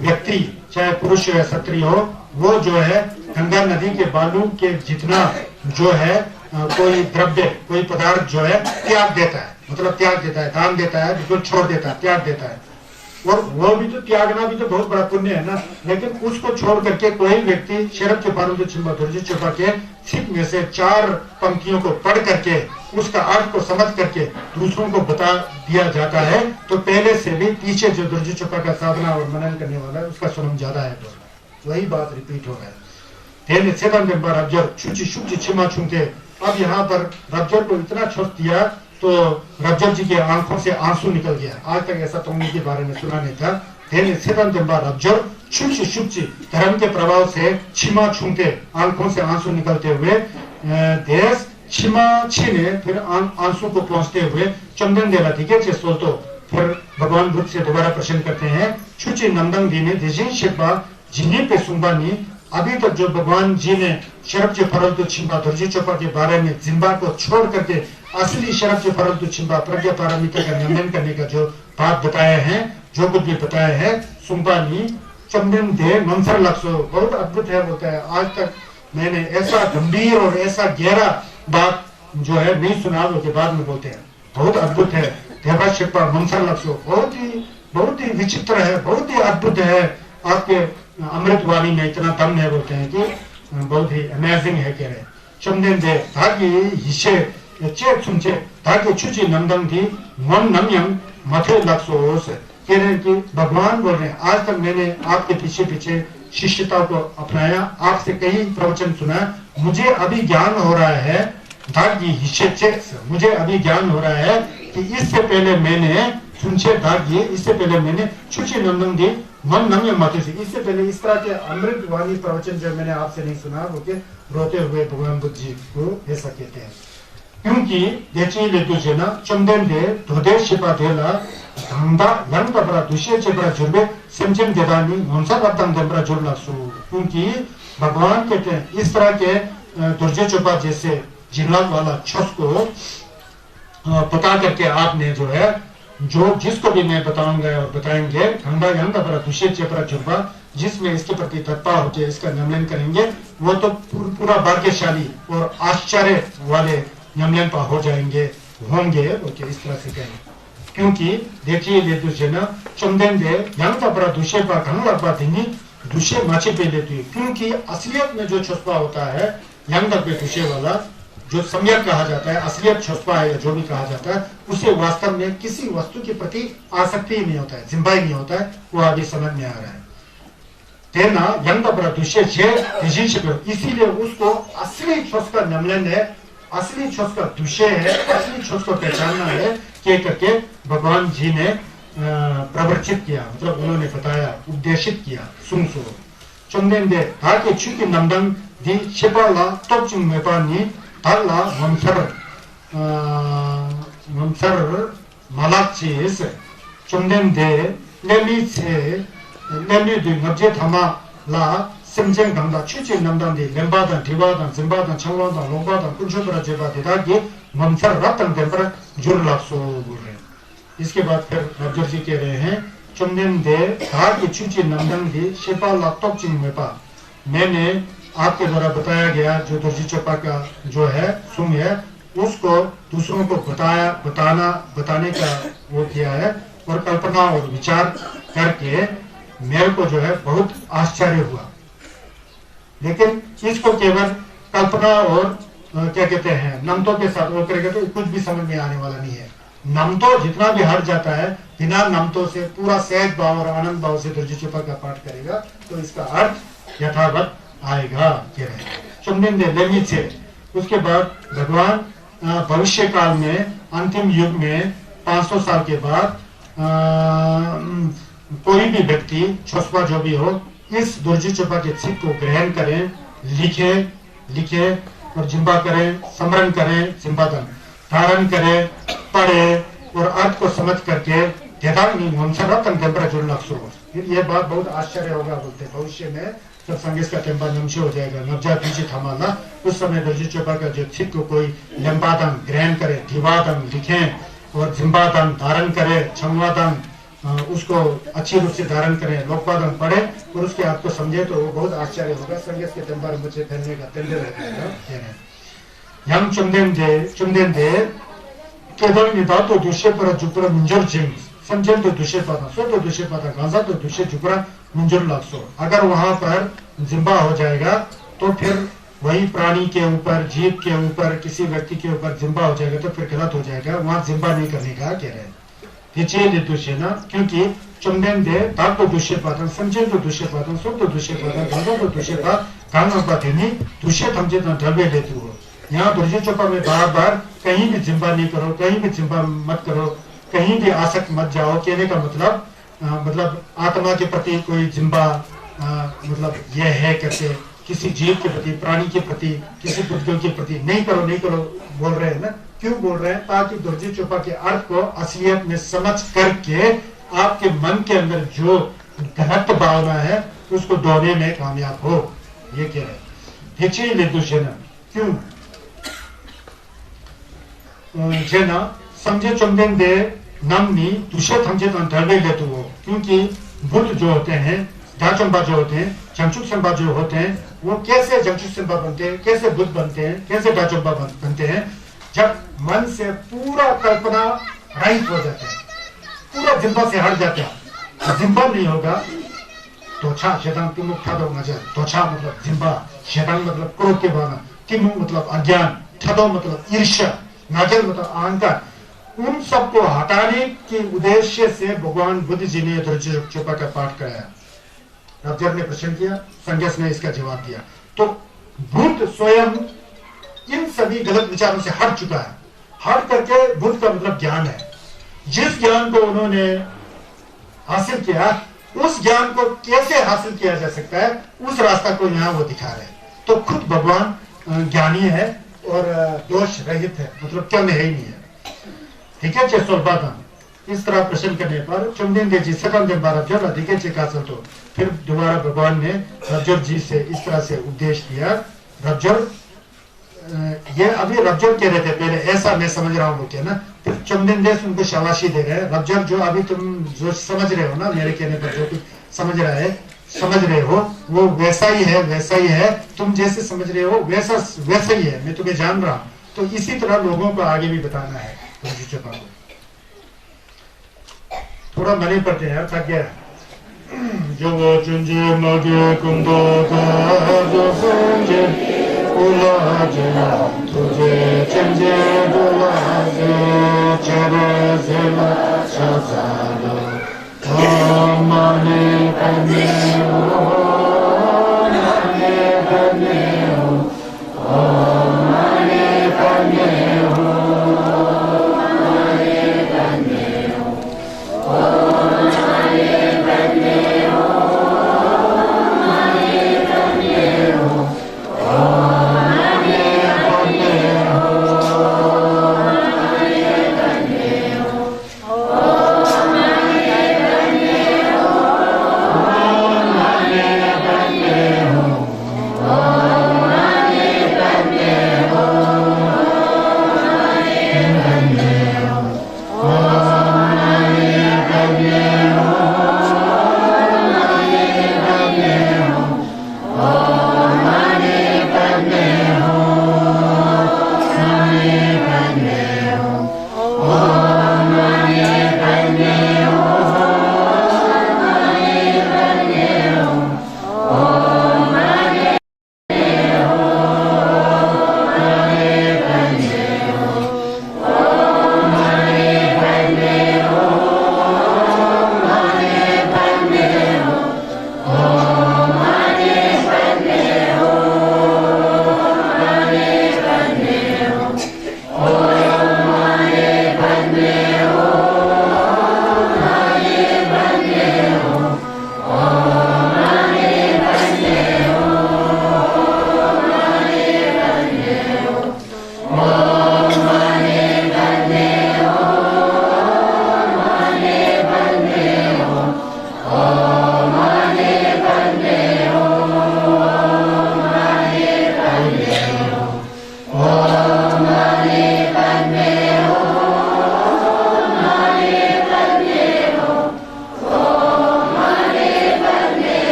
Speaker 1: व्यक्ति चाहे पुरुष या स्त्री हो, वो जो है गंगा नदी के बालू के जितना जो है कोई द्रव्य कोई पदार्थ जो है त्याग देता है, मतलब त्याग देता है, दान देता है, बिल्कुल छोड़ देता है, त्याग देता है, और वो भी तो त्यागना भी तो बहुत बड़ा पुण्य है ना। लेकिन उसको छोड़ करके कोई व्यक्ति शरब के पारुद छिम्बा दुर्जी चुपा के सिख में से 4 पंक्तियों को पढ़ करके उसका अर्थ को समझ करके दूसरों को बता दिया जाता है, तो पहले से भी पीछे जो दुर्जी चुपा का साधना और मनन करने वाला है उसका स्वयं ज्यादा है, तो वही बात रिपीट हो रहा है। अब यहाँ पर रब्जर को इतना छोड़ दिया तो रब्जर जी के आंखों से आंसू निकल गया। आज तक ऐसा तुमने के बारे में सुना नहीं था। रब्जर धर्म के प्रभाव से छिमा छूंते आंखों से आंसू निकलते हुए देश छिमा छीने फिर आंसू को पहुंचते हुए चंदन देला दिखे सोलतो फिर भगवान बुद्ध से दोबारा प्रश्न करते हैं छुची नंदन दी ने देजी शिपा जिन्हीं पे सुंबानी। अभी तक जो भगवान जी ने शरब जो फरल तो छिंबा दुर्जी चोपा के बारे में जिम्बा को छोड़ करके असली शरब जो फरल तो छिंबा प्रज्ञा पारमिता का नियमन करने का जो बात बताए हैं, जो कुछ भी बताया है, सुंबानी चंदन दे मंसर लक्ष्य बहुत अद्भुत है बोलता है। आज तक मैंने ऐसा गंभीर और ऐसा गहरा बात जो है नहीं सुना, वो के बाद में बोलते हैं बहुत अद्भुत है। देवा शिपा मंसर लक्ष्य बहुत ही विचित्र है, बहुत ही अद्भुत है। आपके अमृतवाणी में इतना दम है बोलते हैं कि बहुत ही अमेजिंग है कह रहे। चंदन दे धागी हिस्से चेप सुनचे धागे छुची नंदन थी मन नम्यम मथे लक्ष्योस कह रहे हैं कि भगवान बोल रहे हैं आज तक मैंने आपके पीछे पीछे शिष्यता को अपनाया, आपसे कई प्रवचन सुना, मुझे अभी ज्ञान हो रहा है धागी हिस्से चेक, मुझे अभी ज्ञान हो रहा है कि इससे पहले मैंने सुनचे धागी, इससे पहले मैंने छुची नंदन थी मन नम्य माथे से, इससे पहले इस तरह के अमृत वाणी प्रवचन जो मैंने आपसे नहीं सुना, वो के रोते हुए भगवान बुद्ध जी को ऐसा कहते हैं। क्योंकि देखिए ले तुझे ना चंदन दे धोदे शिपा देला धंधा यंग बरा दुष्य चबरा जुर्बे सिमचन देदानी मनसा रत्न दंबरा जुड़ला सु। क्योंकि भगवान कहते हैं इस तरह के दुर्जय चोपा जैसे जिला वाला छस को पता करके आपने जो है जो जिसको भी मैं बताऊंगा और बताएंगे खंडा यंग बरा दुष्य चबरा जुर्बा जिसमें इसके प्रति तत्पर होकर इसका नियमन करेंगे वो तो पूरा भाग्यशाली और आश्चर्य वाले नियमन पर हो जाएंगे होंगे ओके इस तरह से कहें। क्योंकि देखिए ये दूसरे ना चंदन दे यंग बरा दुष्य पा खंडा बा दिनी दुष्य माचे पे लेती है। क्योंकि असलियत में जो छुपा होता है यंग पे दुष्य वाला जो सम्यक कहा जाता है, असलियत छुपा है या जो भी कहा जाता है, उसे वास्तव में किसी वस्तु के प्रति आसक्ति नहीं होता है, जिम्बाई नहीं होता है, वो अभी समझ में आ रहा है। तेना यंग बरा दुष्य इसीलिए उसको असली छुस का नियमन है, असली छुस का दुष्य है, असली छुस को पहचानना है के करके भगवान जी ने प्रवर्तित किया, मतलब उन्होंने बताया, उपदेशित किया। सुन सो चंदन दे ताकि चुकी नंदन दी शिपाला तब चिंग में पानी ताला मंसर मलाक चीज चंदन दे लेली से लेली दी नब्जे थमा ला सिमजें गंगा चुची नंदन दी लेम्बादन ठिवादन जिम्बादन छंगवादन लोबादन कुंजुबरा जेबा दिदागी मंसर रतन देवर जुर लासो बोल रहे। इसके बाद फिर रब्जर जी कह रहे हैं चंदन दे धागी चुची नंदन दी शिपा ला तब चिंग में पा। मैंने आपके द्वारा बताया गया जो दुर्जी चोपा का जो है सुंग है उसको दूसरों को बताने का वो किया है और कल्पना और विचार करके मेरे को जो है बहुत आश्चर्य हुआ। लेकिन इसको केवल कल्पना और क्या कहते हैं नमतों के साथ वो करेगा तो कुछ भी समझ में आने वाला नहीं है। नमतो जितना भी हट जाता है बिना नमतों से पूरा सहज भाव और आनंद भाव से दुर्जी चुपा का पाठ करेगा तो इसका अर्थ यथावत आएगा। कह रहे चुमदिन लेमी से उसके बाद भगवान भविष्य काल में अंतिम युग में 500 साल के बाद कोई भी व्यक्ति छोसपा जो भी हो इस दुर्जी चुपा के छिप को ग्रहण करें, लिखे और जिम्बा करें, स्मरण करें, जिम्बादन धारण करें, पढ़े और अर्थ को समझ करके ये बात बहुत आश्चर्य होगा। बोलते भविष्य में जब संगीत का टेम्पा नमशे हो जाएगा नवजा पीछे थमाना उस समय दुर्जी चुपा का जो छिप को कोई लंबादन ग्रहण करे, धिवादन लिखे और जिम्बादन धारण करे, छमवादन उसको अच्छी रूप से धारण करें, लोकपादन पढ़े और उसके आपको समझे तो वो बहुत आश्चर्य होगा। संगीत के टेम्पर मुझे फैलने का तेंदे रहेगा। हम चुमदेन दे केवल निदा तो दूसरे पर जुपर मंजूर जिम समझे तो दूसरे पाता सो तो दूसरे पाता गांजा तो दूसरे जुपरा मंजूर लासो। अगर वहां पर जिम्बा हो जाएगा तो फिर वही प्राणी के ऊपर, जीव के ऊपर, किसी व्यक्ति के ऊपर जिम्बा हो जाएगा तो फिर गलत हो जाएगा। वहां जिम्बा नहीं करने का कह रहे हैं क्योंकि चुमदेन दे ताप तो दूसरे पातन समझे तो दूसरे पातन सो तो दूसरे पातन गांजा तो दूसरे पात गांगा पाते नहीं दूसरे समझे तो ढबे लेते हो। यहाँ दुर्जी चौपा में बार बार कहीं भी जिम्बा नहीं करो, कहीं भी जिम्बा मत करो, कहीं भी आसक्त मत जाओ। कहने का मतलब आत्मा के प्रति कोई जिम्बा मतलब यह है कैसे किसी जीव के प्रति, प्राणी के प्रति, किसी पुद्गल के प्रति नहीं करो बोल रहे हैं ना। क्यों बोल रहे हैं? ताकि दुर्जी चौपा के अर्थ को असलियत में समझ करके आपके मन के अंदर जो गलत भावना है उसको ढोने में कामयाब हो। ये कह रहे हैं क्यों जेना समझे चुमदेन दे नमनी दूसरे समझे तो अंतर्वे लेते हो। क्योंकि बुद्ध जो होते हैं, दाचंबा जो होते हैं, जंगचुक संबा जो होते हैं वो कैसे जंगचुक संबा बनते हैं, कैसे बुद्ध बनते हैं, कैसे दाचंबा बनते हैं? जब मन से पूरा कल्पना रहित हो जाते हैं, पूरा जिम्बा से हट जाते हैं। जिम्बा नहीं होगा तो शैतान की मुख ठदो नजर, तोछा मतलब जिम्बा, शैतान मतलब क्रोध के भावना, किमु मतलब अज्ञान, ठदो मतलब ईर्ष्या, नजर मतलब अहंकार। उन सबको हटाने के उद्देश्य से भगवान बुद्ध जी ने दुर्जी चौपा का पाठ कराया। रब्जर ने प्रश्न किया, संगेस ने इसका जवाब दिया। तो बुद्ध स्वयं इन सभी गलत विचारों से हट चुका है। हट करके बुद्ध का मतलब ज्ञान है। जिस ज्ञान को उन्होंने हासिल किया उस ज्ञान को कैसे हासिल किया जा सकता है उस रास्ता को यहाँ वो दिखा रहे हैं। तो खुद भगवान ज्ञानी है और दोष रहित है, मतलब क्या है ही नहीं है। ठीक है इस तरह प्रश्न करने पर चुमदिन दे जी सकम दिन बार रब्जर अधिके चेका तो फिर दोबारा भगवान ने रब्जर जी से इस तरह से उपदेश दिया। रब्जर ये अभी रब्जर कह रहे थे पहले, ऐसा मैं समझ रहा हूँ क्या ना। फिर चुमदिन देश उनको शाबाशी दे रहे हैं। रब्जर जो अभी तुम जो समझ रहे हो ना, मेरे कहने पर जो कुछ समझ रहे हो वो वैसा ही है। तुम जैसे समझ रहे हो वैसा ही है, मैं तुम्हें जान रहा हूँ। तो इसी तरह लोगों को आगे भी बताना है। थोड़ा मने पड़ते हैं यार, थक गया। जो वो चुंजे मगे कुंदो का जो संजे उलाजे तुझे चंजे दुलाजे चरे जिला शजालो माने करने हो माने करने हो माने करने हो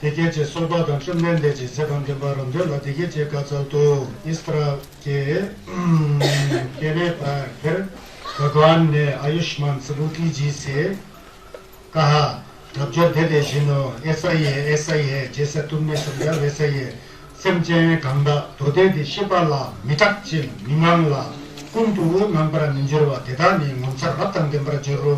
Speaker 1: देखिए चे सोबा दक्षिण में दे चे सेकंड के बारे में जो देखिए चे का चल तो इस तरह के कहने पर फिर भगवान ने आयुष्मान सबूती जी से कहा अब जो दे दे जिनो ऐसा ही है जैसे तुमने समझा वैसा ही है समझे गंगा तो दे दे शिपाला मिटक्चिन मिमांगला कुंतु नंबर निंजरवा देदानी मंसर रतन देंबर जरो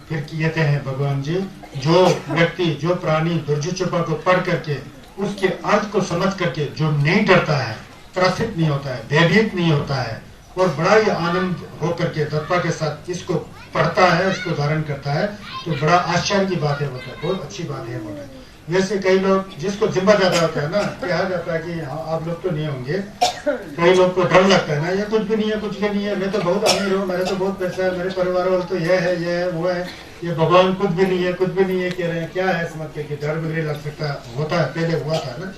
Speaker 1: फिर कहते हैं भगवान जी जो व्यक्ति जो प्राणी दुर्जुचुपा को पढ़ करके उसके अर्थ को समझ करके जो नहीं डरता है त्रसित नहीं होता है भयभीत नहीं होता है और बड़ा ही आनंद होकर के तत्पा के साथ इसको पढ़ता है उसको धारण करता है तो बड़ा आश्चर्य की बात है बोलता है बहुत अच्छी बात है बोलता है। वैसे कई लोग जिसको जिम्मा ज्यादा होता है ना कहा जाता है कि हाँ आप लोग तो नहीं होंगे कई लोग को डर लगता है ना ये कुछ भी नहीं है कुछ भी नहीं है मैं तो बहुत अमीर हूँ मेरे तो बहुत पैसा है मेरे परिवार वाले तो ये है वो है ये भगवान कुछ भी नहीं है कह रहे हैं क्या है समझ के डर भी लग सकता होता है पहले हुआ था ना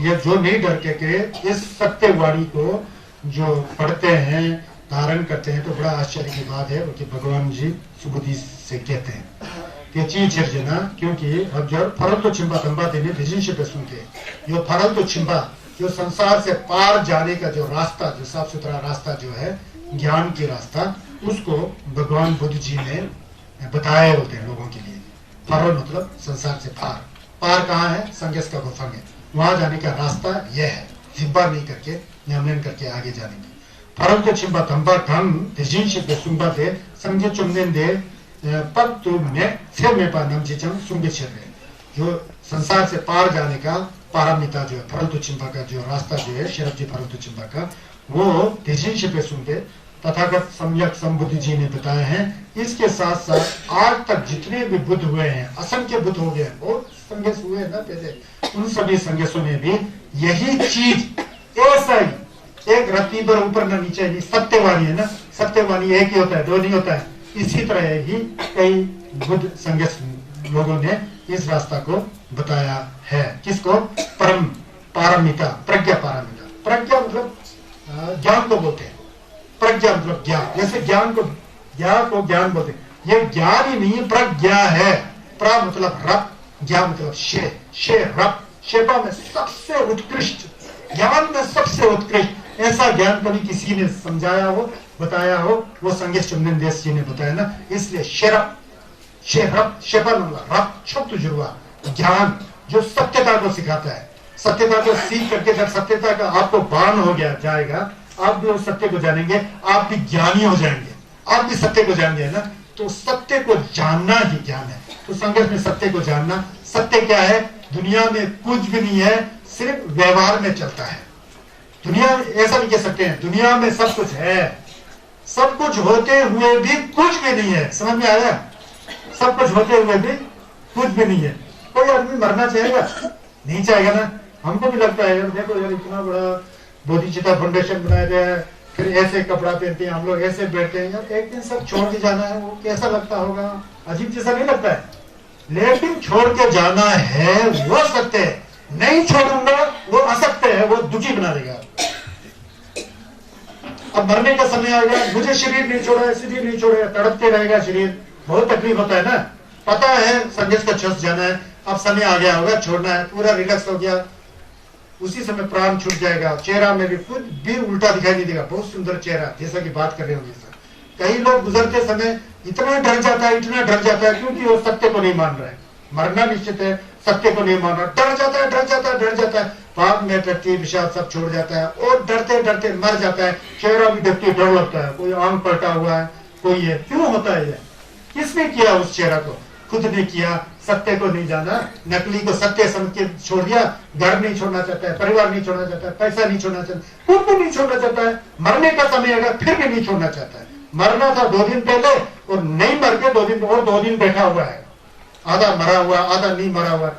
Speaker 1: ये जो नहीं डर के इस सत्यवाणी को जो पढ़ते हैं धारण करते हैं तो बड़ा आश्चर्य की बात है कि भगवान जी सुबुद्धि से कहते हैं जना क्योंकि अब जो फरल तो छिंबा तंबा देने रिलेशनशिप है सुनते जो फरल तो छिंबा जो संसार से पार जाने का जो रास्ता जो साफ सुथरा रास्ता जो है ज्ञान की रास्ता उसको भगवान बुद्ध जी ने बताए होते हैं लोगों के लिए। फरल मतलब संसार से पार पार कहाँ है संगस का गुफा में वहां जाने का रास्ता यह है जिब्बा नहीं करके नियमन करके आगे जाने की फरल तो छिंबा तंबा धन रिलेशनशिप है सुनबा दे संगे चुमने दे पग तो में पानम चिचम सुंगे रहे जो संसार से पार जाने का पारमिता जो है फरलतु चिंबा का जो रास्ता जो है शरद जी फरलतु चिंबा का वो तेजी पे सुनते तथागत सम्यक संबुद्धि जी ने बताया है। इसके साथ साथ आज तक जितने भी बुद्ध हुए हैं असंख्य बुद्ध हो गए बहुत संघर्ष हुए हैं ना पहले उन सभी संघर्षों में भी यही चीज ऐसा ही एक रत्ती पर ऊपर न नीचे नहीं सत्यवाणी है ना सत्यवाणी एक ही होता है दो नहीं होता है। इसी तरह ही कई बुद्ध संघर्ष लोगों ने इस रास्ता को बताया है किसको परम पारमिता प्रज्ञा मतलब ज्ञान को बोलते हैं प्रज्ञा मतलब ज्ञान जैसे ज्ञान को ज्ञान बोलते हैं ये ज्ञान ही नहीं प्रज्ञा है प्र मतलब रप ज्ञान मतलब शे रप शेपा में सबसे उत्कृष्ट ज्ञान में सबसे उत्कृष्ट ऐसा ज्ञान कभी किसी ने समझाया हो बताया हो वो संगेश चंदन देश जी ने बताया ना इसलिए जुड़वा ज्ञान जो सत्यता को सिखाता है सत्यता को सीख करके जब सत्यता का आपको भान हो गया जाएगा आप भी उस सत्य को जानेंगे आप भी ज्ञानी हो जाएंगे आप भी सत्य को जानेंगे ना तो सत्य को जानना ही ज्ञान है। तो संघर्ष में सत्य को जानना सत्य क्या है दुनिया में कुछ भी नहीं है सिर्फ व्यवहार में चलता है। दुनिया ऐसा नहीं कह सकते हैं दुनिया में सब कुछ है सब कुछ होते हुए भी कुछ भी नहीं है समझ में आया सब कुछ होते हुए भी कुछ भी नहीं है। कोई आदमी मरना चाहेगा नहीं चाहेगा ना हमको भी लगता है यार देखो यार इतना बड़ा बोधिचिता फाउंडेशन बनाया गया है फिर ऐसे कपड़ा पहनते हैं हम लोग ऐसे बैठते हैं यार एक दिन सब छोड़ के जाना है वो कैसा लगता होगा अजीब जैसा नहीं लगता है लेकिन छोड़ के जाना है वो सत्य है नहीं छोड़ूंगा वो असत्य है वो दुखी बना देगा। अब मरने का समय आएगा मुझे शरीर नहीं छोड़ा तड़पते रहेगा शरीर बहुत तकलीफ होता है ना पता है संदेश का छस जाना है अब समय आ गया होगा छोड़ना है पूरा रिलैक्स हो गया उसी समय प्राण छूट जाएगा चेहरा में भी कुछ भी उल्टा दिखाई नहीं देगा बहुत सुंदर चेहरा जैसा कि बात कर रहे होंगे सर। कई लोग गुजरते समय इतना डर जाता है क्योंकि वो सत्य को नहीं मान रहा है मरना निश्चित है सत्य को नहीं मान रहा डर जाता है पाप में टट्टी विषाद सब छोड़ जाता है और डरते मर जाता है चेहरा भी देखते डर लगता है कोई आंख पलटा हुआ है कोई है क्यों होता है ये किसने किया उस चेहरा को खुद ने किया सत्य को नहीं जाना नकली को सत्य समझ के छोड़ दिया घर नहीं छोड़ना चाहता है परिवार नहीं छोड़ना चाहता है पैसा नहीं छोड़ना चाहता खुद को नहीं छोड़ना चाहता है मरने का समय आएगा फिर भी नहीं छोड़ना चाहता है मरना था 2 दिन पहले और नहीं मर के 2 दिन बैठा हुआ है आधा मरा हुआ आधा नहीं मरा हुआ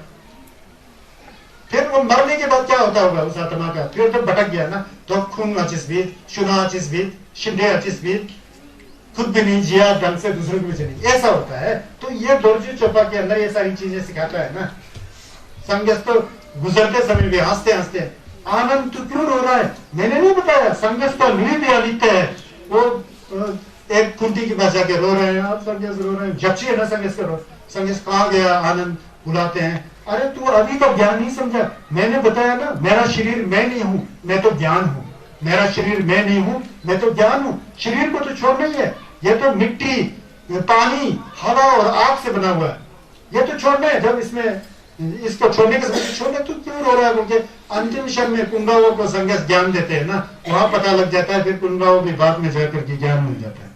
Speaker 1: फिर वो मरने के बाद क्या होता होगा उस आत्मा का फिर तो भटक गया ना तो खून अचिस भी चुना अचिस भी शिंदे अचिस भी खुद भी नहीं जिया ढंग से दूसरे को भी नहीं ऐसा होता है। तो ये दोरजी चोपा के अंदर ये सारी चीजें सिखाता है ना संगस तो गुजरते समय भी हंसते आनंद तो क्यों रो रहा है मैंने नहीं बताया संगस तो नींद आदित्य है वो एक कुंती के पास जाके रो रहे हैं आप संगस रो रहे हैं जपची है ना संगस करो संगस कहाँ गया आनंद बुलाते हैं, अरे तू अभी तो ज्ञान नहीं समझा, मैंने बताया ना मेरा शरीर मैं नहीं हूं, मैं तो ज्ञान हूं, मेरा शरीर मैं नहीं हूं, मैं तो ज्ञान हूं। शरीर को तो छोड़ना ही है, ये तो मिट्टी, ये पानी, हवा और आग से बना हुआ है, ये तो छोड़ना है। जब इसमें इसको छोड़ने के समय छोड़ने तो क्यों रो रहा है, क्योंकि अंतिम क्षण में कुंडाओं को संगत ज्ञान देते हैं ना, वहां पता लग जाता है, फिर कुंडाओं की बात में जाकर के ज्ञान मिल जाता है।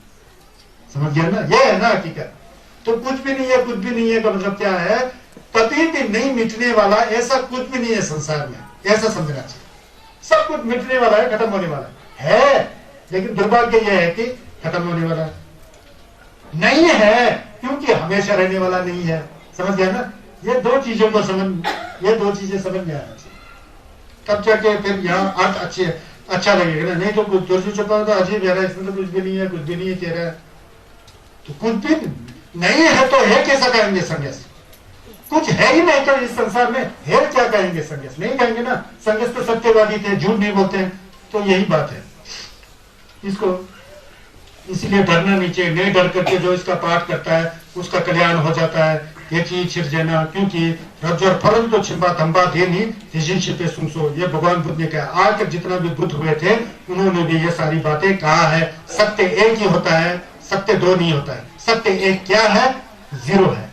Speaker 1: समझ गया ना, ये है ना हकीकत। तो कुछ भी नहीं है, कुछ भी नहीं है का मतलब क्या है, कभी भी नहीं मिटने वाला ऐसा कुछ भी नहीं है संसार में, ऐसा समझना चाहिए। सब कुछ मिटने वाला है, खत्म होने वाला है, लेकिन दुर्भाग्य यह है कि खत्म होने वाला नहीं है, क्योंकि हमेशा रहने वाला नहीं है। समझ गया ना, ये दो चीजों को ये दो चीजें समझ में आना चाहिए, तब जाके फिर यहाँ अर्थ अच्छा लगेगा ना। नहीं तो कुछ दुर्जु छुपा तो अजीब है, इसमें तो कुछ भी नहीं है, कुछ भी नहीं है कह रहा है, तो कुछ भी नहीं है तो है कैसा कहेंगे संन्यास, कुछ है ही नहीं तो इस संसार में है क्या कहेंगे संन्यास, नहीं कहेंगे ना। संन्यास तो सत्यवादी थे, झूठ नहीं बोलते हैं, तो यही बात है। इसको इसीलिए डरना नहीं चाहिए, नहीं डर करके जो इसका पाठ करता है उसका कल्याण हो जाता है। ये चीज छिड़ना, क्योंकि रज्जर फरन तो छिपा धंबा दे नहीं जिजिन छिपे सुनसो, ये भगवान बुद्ध ने कहा। आज तक जितना भी बुद्ध हुए थे उन्होंने भी ये सारी बातें कहा है। सत्य एक ही होता है, सत्य दो नहीं होता है। सत्य एक क्या है, जीरो है,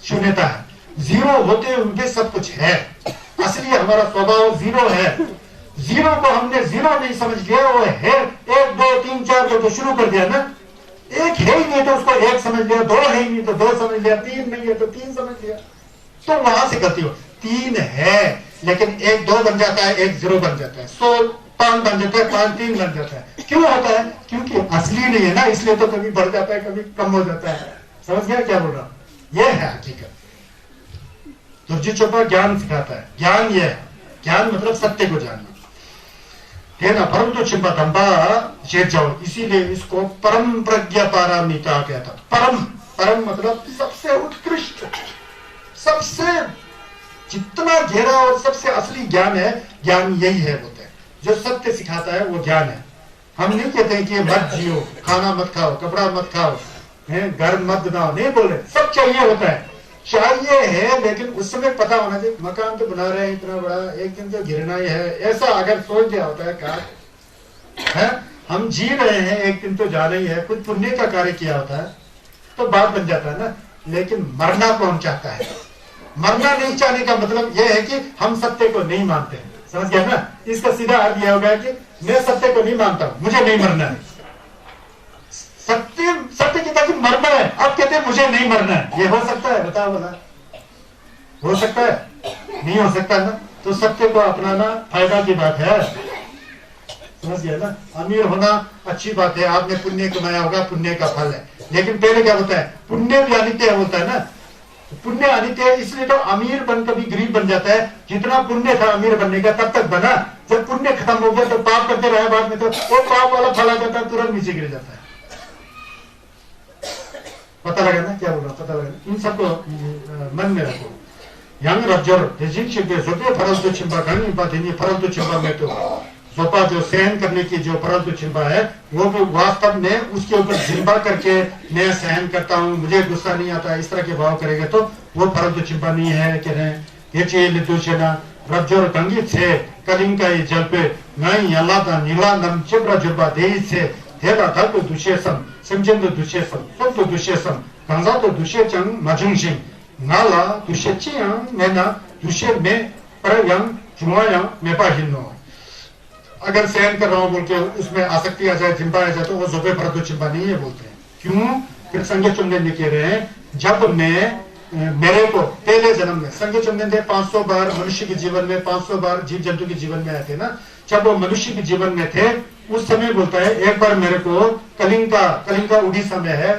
Speaker 1: शून्यता है। जीरो होते हुए सब कुछ है, असली हमारा स्वभाव जीरो है। जीरो को हमने जीरो नहीं समझ लिया, वो है 1 2 3 4 जो शुरू कर दिया ना, एक है ही नहीं तो उसको एक समझ लिया, दो है ही नहीं तो दो समझ लिया, तीन नहीं है तो तीन समझ लिया, तो वहां से गलती हो। तीन है लेकिन 1 2 बन जाता है, 1 0 बन जाता है, 100 5 बन जाता है, 5 3 बन जाता है। क्यों होता है, क्योंकि असली नहीं है ना, इसलिए तो कभी बढ़ जाता है कभी कम हो जाता है। समझ गया क्या बोल रहा हूं, यह है हकीकत। दुर्जी चोपड़ा ज्ञान सिखाता है, ज्ञान यह है, ज्ञान मतलब सत्य को जानना है ना। परम तो छिपा धंबा जेठ जाओ, इसीलिए इसको परम प्रज्ञा पारामिता कहता। परम, परम मतलब सबसे उत्कृष्ट, सबसे जितना गहरा और सबसे असली ज्ञान है, ज्ञान यही है बोलते हैं। जो सत्य सिखाता है वो ज्ञान है। हम नहीं कहते हैं कि मत जियो, खाना मत खाओ, कपड़ा मत खाओ, घर मत बनाओ, नहीं बोले, सब चाहिए होता है, चाहिए है, लेकिन उस समय पता होना चाहिए मकान तो बना रहे हैं इतना बड़ा, एक दिन तो गिरना ही है, ऐसा अगर सोच दिया होता है क्या है, हम जी रहे हैं एक दिन तो जाना ही है, कुछ पुण्य का कार्य किया होता है तो बात बन जाता है ना। लेकिन मरना कौन चाहता है, मरना नहीं चाहने का मतलब यह है कि हम सत्य को नहीं मानते हैं। समझ गया ना, इसका सीधा अर्थ यह होगा कि मैं सत्य को नहीं मानता हूं, मुझे नहीं मरना है। सत्य सत्य कहता कि मरना है, अब कहते हैं मुझे नहीं मरना है। ये हो सकता है, बताओ बोला, हो सकता है, नहीं हो सकता ना। तो सत्य को अपनाना फायदा की बात है। समझ गया ना, अमीर होना अच्छी बात है, आपने पुण्य कमाया होगा, पुण्य का फल है। लेकिन पहले क्या होता है, पुण्य भी अनित्य होता है ना, पुण्य अनित्य है, इसलिए तो अमीर बन कभी गरीब बन जाता है। जितना पुण्य था अमीर बनने का तब तक बना, जब पुण्य खत्म हो गया तो पाप करते रहे बाद में, तो वो पाप वाला फल आ जाता है, तुरंत नीचे गिर जाता है। पता लगा ना क्या बोल रहा, पता लगा, इन सबको मन में रखो। यंग रज्जर परंतु छिपा गणी बात नहीं, परंतु छिपा में तो सोपा जो सहन करने की जो परंतु छिपा है, वो भी वास्तव में उसके ऊपर जिम्बा करके मैं सहन करता हूँ, मुझे गुस्सा नहीं आता, इस तरह के भाव करेगा तो वो परंतु छिपा नहीं है। कह रहे ये चीज दूषणा रज्जर गंगी से कलिंग का जल पे नहीं अल्लाह नीला नम चिब्रा जुबा दे से हेला धर्म दुष्यसम सिमचंद दुष्यसम सब दुष्यसम गंगा तो दुष्यचंग मजुंशिंग नाला दुष्यचियंग नेना दुष्य में परयंग जुआयंग मेपाहिनो। अगर सहन कर रहा हूं बोल के उसमें आसक्ति आ जाए, चिंपा आ जाए, तो वो जोबे पर तो चिंपा नहीं है बोलते हैं। क्यों, फिर संजय चुंदन ने कह रहे हैं, जब मैं मेरे को पहले जन्म में, संजय चुंदन थे 500 बार मनुष्य के जीवन में, 500 बार जीव जंतु के जीवन में आए थे ना, जब वो मनुष्य के जीवन में थे उस समय बोलता है, एक बार मेरे को कलिंगा उड़ीसा में है,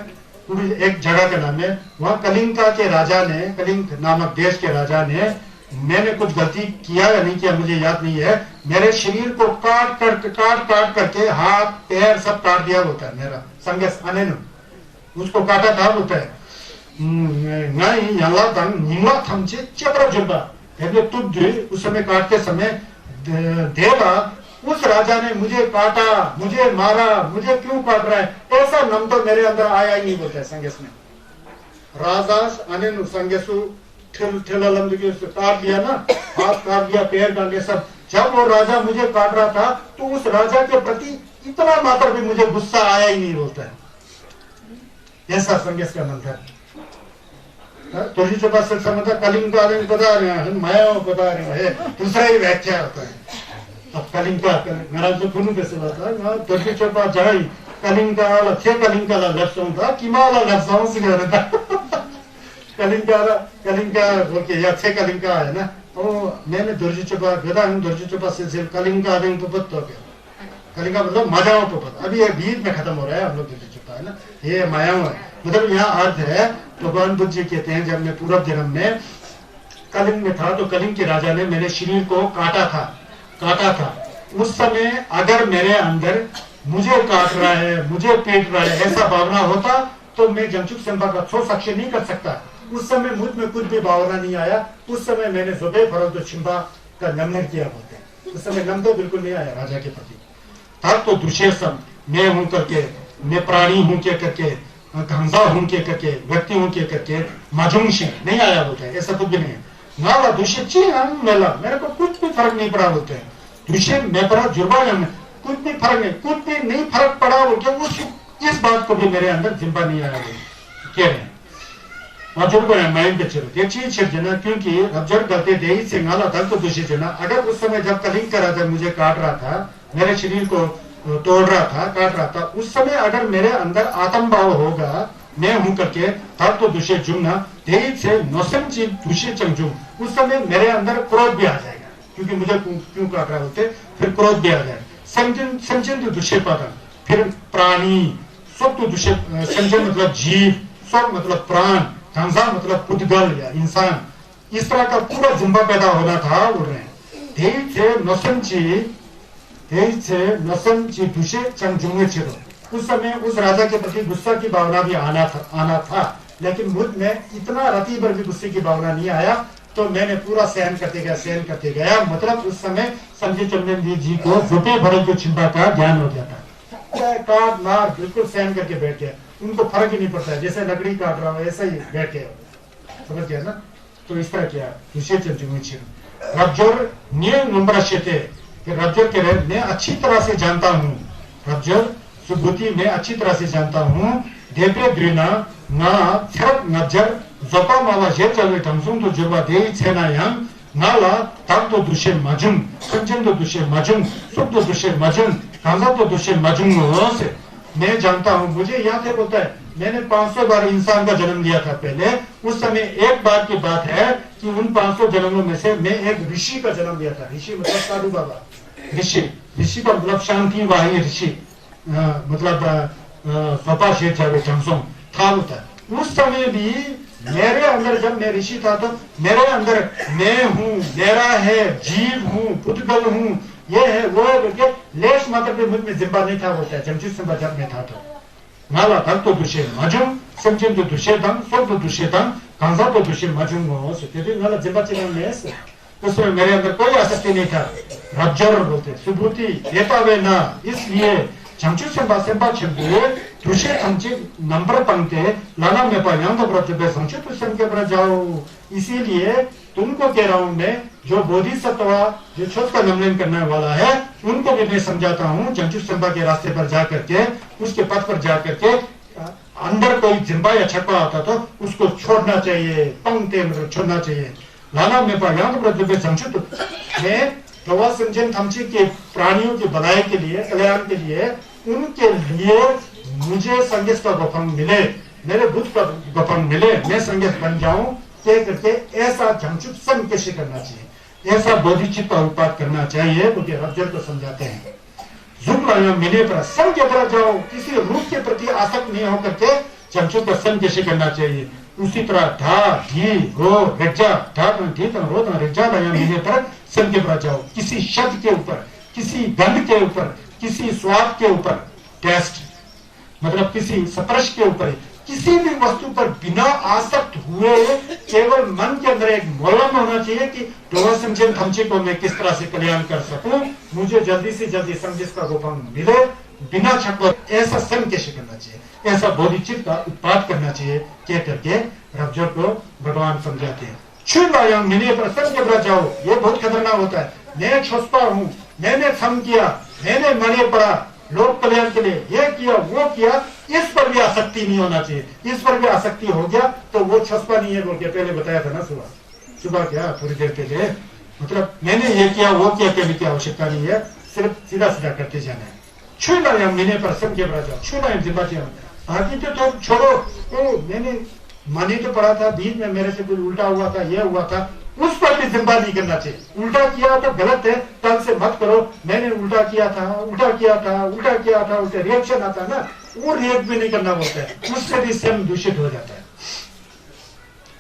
Speaker 1: एक जगह का नाम है, वहां कलिंगा के राजा ने, कलिंग नामक देश के राजा ने, मैंने कुछ गलती किया या नहीं किया मुझे याद नहीं है, मेरे शरीर को काट करके हाथ पैर सब काट दिया बोलता है। मेरा संगस आने उसको काटा था बोलता है, उस समय काटते समय देवा उस राजा ने मुझे काटा, मुझे मारा, मुझे क्यों काट रहा है, ऐसा नम तो मेरे अंदर आया ही नहीं बोलता है संगस में। राजा अनिन संगसु ठेला लंबी की उसको काट दिया ना, हाथ काट दिया, पैर काट दिया सब। जब वो राजा मुझे काट रहा था तो उस राजा के प्रति इतना मात्र भी मुझे गुस्सा आया ही नहीं, बोलता है। ऐसा संघर्ष का मंत्र तुलसी चोपा से समझता कलिंग का बता रहे हैं, माया बता रहे हैं, दूसरा ही व्याख्या होता है। अब कलिंग का महाराज जो पुनः कैसे होता है, तुलसी चोपा जाई कलिंग का छे कलिंग का लफ्जों था किमाला लफ्जों से रहता कलिंग का ओके या छे कलिंग का है ना। ओ मैंने दुर्जी चोपा गदा हूं, दुर्जी चोपा से कलिंग का आदमी पपत तो क्या कलिंग का मतलब मजाओं पपत। अभी ये बीच में खत्म हो रहा है हम लोग दुर्जी चोपा है ना, ये मायाओं है। मतलब यहाँ अर्थ है, भगवान बुद्ध जी कहते हैं जब मैं पूर्व जन्म में कलिंग में था तो कलिंग के राजा ने मेरे शरीर को काटा था। उस समय अगर मेरे अंदर मुझे काट रहा है, मुझे पीट रहा है ऐसा भावना होता तो मैं जमचुक संभा का छो साक्ष्य नहीं कर सकता। उस समय मुझ में कुछ भी भावना नहीं आया। उस समय मैंने जुबे फरोज छिंबा का नमन किया बोलते हैं। उस समय नम तो बिल्कुल नहीं आया राजा के प्रति। तब तो दुशेषम मैं हूं करके, मैं प्राणी हूं के करके, घंसा हूं के करके, व्यक्ति हूं के करके मजुंशी नहीं आया बोलते हैं। ऐसा कुछ भी नहीं है। नाला दूषित ची मेला मेरे को कुछ भी फर्क नहीं पड़ा बोलते हैं। दूषित मैं पड़ा जुर्बा कुछ भी फर्क पड़ा बोलते उस इस बात को भी मेरे अंदर जिम्बा नहीं आया कह रहे हैं। माइंड पे चलो ये चीज जना, क्योंकि अब्जर्व करते थे इससे नाला तक तो दूषित जना। अगर उस समय जब कलिंग कर रहा था, मुझे काट रहा था, मेरे शरीर को तोड़ रहा था, काट रहा था, उस समय अगर मेरे अंदर आत्म भाव होगा मैं हूं करके, तब तो दूषित जुमना तेज से नौसम चीज दूषित चंगजुम, उस समय मेरे अंदर क्रोध भी आ जाएगा क्योंकि मुझे क्यों काट रहा होते, फिर क्रोध भी आ जाएगा। संजन तो दूषित पाता, फिर प्राणी सब तो दूषित, संजन मतलब जीव, सब मतलब प्राण, कंसा मतलब पुद्गल या इंसान, इस तरह का पूरा जुम्बा पैदा होना था बोल रहे हैं। तेज से नसम दूषे चंगजुंगे चिरो, उस समय उस राजा के प्रति गुस्सा की भावना भी आना था, लेकिन मुझ में इतना रति भर भी गुस्से की भावना नहीं आया। तो मैंने पूरा सहन करते गया। मतलब उस समय संजय चंदन जी को जुटे भरे जो चिंता का ज्ञान हो गया था। काट मार बिल्कुल सहन करके बैठ गया, उनको फर्क ही नहीं पड़ता है, जैसे लकड़ी काट रहा हो ऐसा ही बैठ गया, समझ गया ना। तो इस तरह किया रब्जोर नियम नंबर रब्जोर के रहे मैं अच्छी तरह से जानता हूँ, रब्जोर सुबुद्धि में अच्छी तरह से जानता हूँ। देवे द्रिना ना छरक नजर जोपा माला जे चले तमसुम तो जुर्वा दे छेना यंग नाला तब तो दुष्य मजुम, संजन तो दुष्य मजुम, सुख तो दुष्य मजुम, कांसा तो दुष्य मजुम से मैं जानता हूँ। मुझे याद है बोलता है मैंने 500 बार इंसान का जन्म लिया था पहले। उस समय एक बात की बात है कि उन 500 जन्मों में से मैं एक ऋषि का जन्म लिया था। ऋषि मतलब साधु बाबा, ऋषि का मतलब शांति वाही ऋषि, मतलब स्वपा शेर था होता है। उस समय भी मेरे अंदर जब मैं ऋषि था तो मेरे अंदर मैं हूँ, मेरा है, जीव हूँ, पुद्गल हूँ, ये है वो है बोल के लेश मात्र भी मुझ में जिम्बा नहीं था बोलता है। जमशेद संभा जब में था तो नाला तक तो दुष्य मजुम, समझन तो दुष्यतम, सब तो दुष्यतम, कंसा तो दुष्य मजुम हो सकते थे। नाला जिम्बा चिन्ह में ऐसे उस समय मेरे अंदर कोई आसक्ति नहीं था। रज्जर बोलते सुबुद्धि देता वे ना, इसलिए चमचू संभा छिपे तुषे चमचे नंबर पंक्ते लाना में पाया तो प्रतिभे संचु तुम के पर जाओ। इसीलिए तुमको कह रहा हूं मैं, जो बोधिसत्व जो छोट का नमन करने वाला है उनको भी मैं समझाता हूँ। चमचू संभा के रास्ते पर जा करके, उसके पथ पर जा करके अंदर कोई जिम्बा या छक्का आता तो उसको छोड़ना चाहिए, पंक्ति मतलब छोड़ना चाहिए। लाना में पाया तो प्रतिभे संचु मैं प्रवास संजन थमची के प्राणियों की भलाई के लिए, कल्याण के लिए, उनके लिए मुझे संगीत का गफंग मिले, मेरे बुद्ध का गफंग मिले, मैं संगीत बन जाऊं कह करके ऐसा झमचुक संग कैसे करना चाहिए, ऐसा बोधिचित का उत्पाद करना चाहिए क्योंकि रज्जर को समझाते हैं। जुम मिले पर संग के तरह जाओ, किसी रूप के प्रति आसक्त नहीं होकर के झमचुक का संग कैसे करना चाहिए। उसी तरह ढा धी रो रज्जा ढा धी रो रज्जा मिले पर संग के तरह जाओ। किसी शब्द के ऊपर, किसी गंध के ऊपर, किसी स्वाद के ऊपर, टेस्ट मतलब किसी स्पर्श के ऊपर, किसी भी वस्तु पर बिना आसक्त हुए केवल मन के अंदर एक मोलन होना चाहिए कि डोवा संजन थमचे को मैं किस तरह से कल्याण कर सकूं, मुझे जल्दी से जल्दी संगीत का गोपन मिले बिना छक्कर, ऐसा संग कैसे करना चाहिए, ऐसा बोधिचित का उत्पाद करना चाहिए कह करके रब्जर को भगवान समझाते हैं। छुलायाम मिने पर संग जाओ, ये बहुत खतरनाक होता है। मैं छोस्पा हूं, मैंने थम किया, मैंने मने पड़ा लोक कल्याण के लिए, ये किया वो किया, इस पर भी आसक्ति नहीं होना चाहिए। इस पर भी आसक्ति हो गया तो वो छोस्पा नहीं है बोल के पहले बताया था ना सुबह क्या थोड़ी देर पहले। मतलब मैंने ये किया वो किया कहने की आवश्यकता नहीं है, सिर्फ सीधा सीधा करते जाना है। छुलायाम मिने पर संग जाओ, छुलायाम जिम्बा बाकी तो छोड़ो, ओ मैंने मनी तो पड़ा था, बीच में मेरे से कुछ उल्टा हुआ था, ये हुआ था, उस पर भी जिम्मा नहीं करना चाहिए। उल्टा किया तो गलत है, कल से मत करो मैंने उल्टा किया था, उल्टा किया था, उल्टा किया था, उससे रिएक्शन आता है ना, वो रिएक्ट भी नहीं करना बोलता है, उससे भी स्वयं दूषित हो जाता है।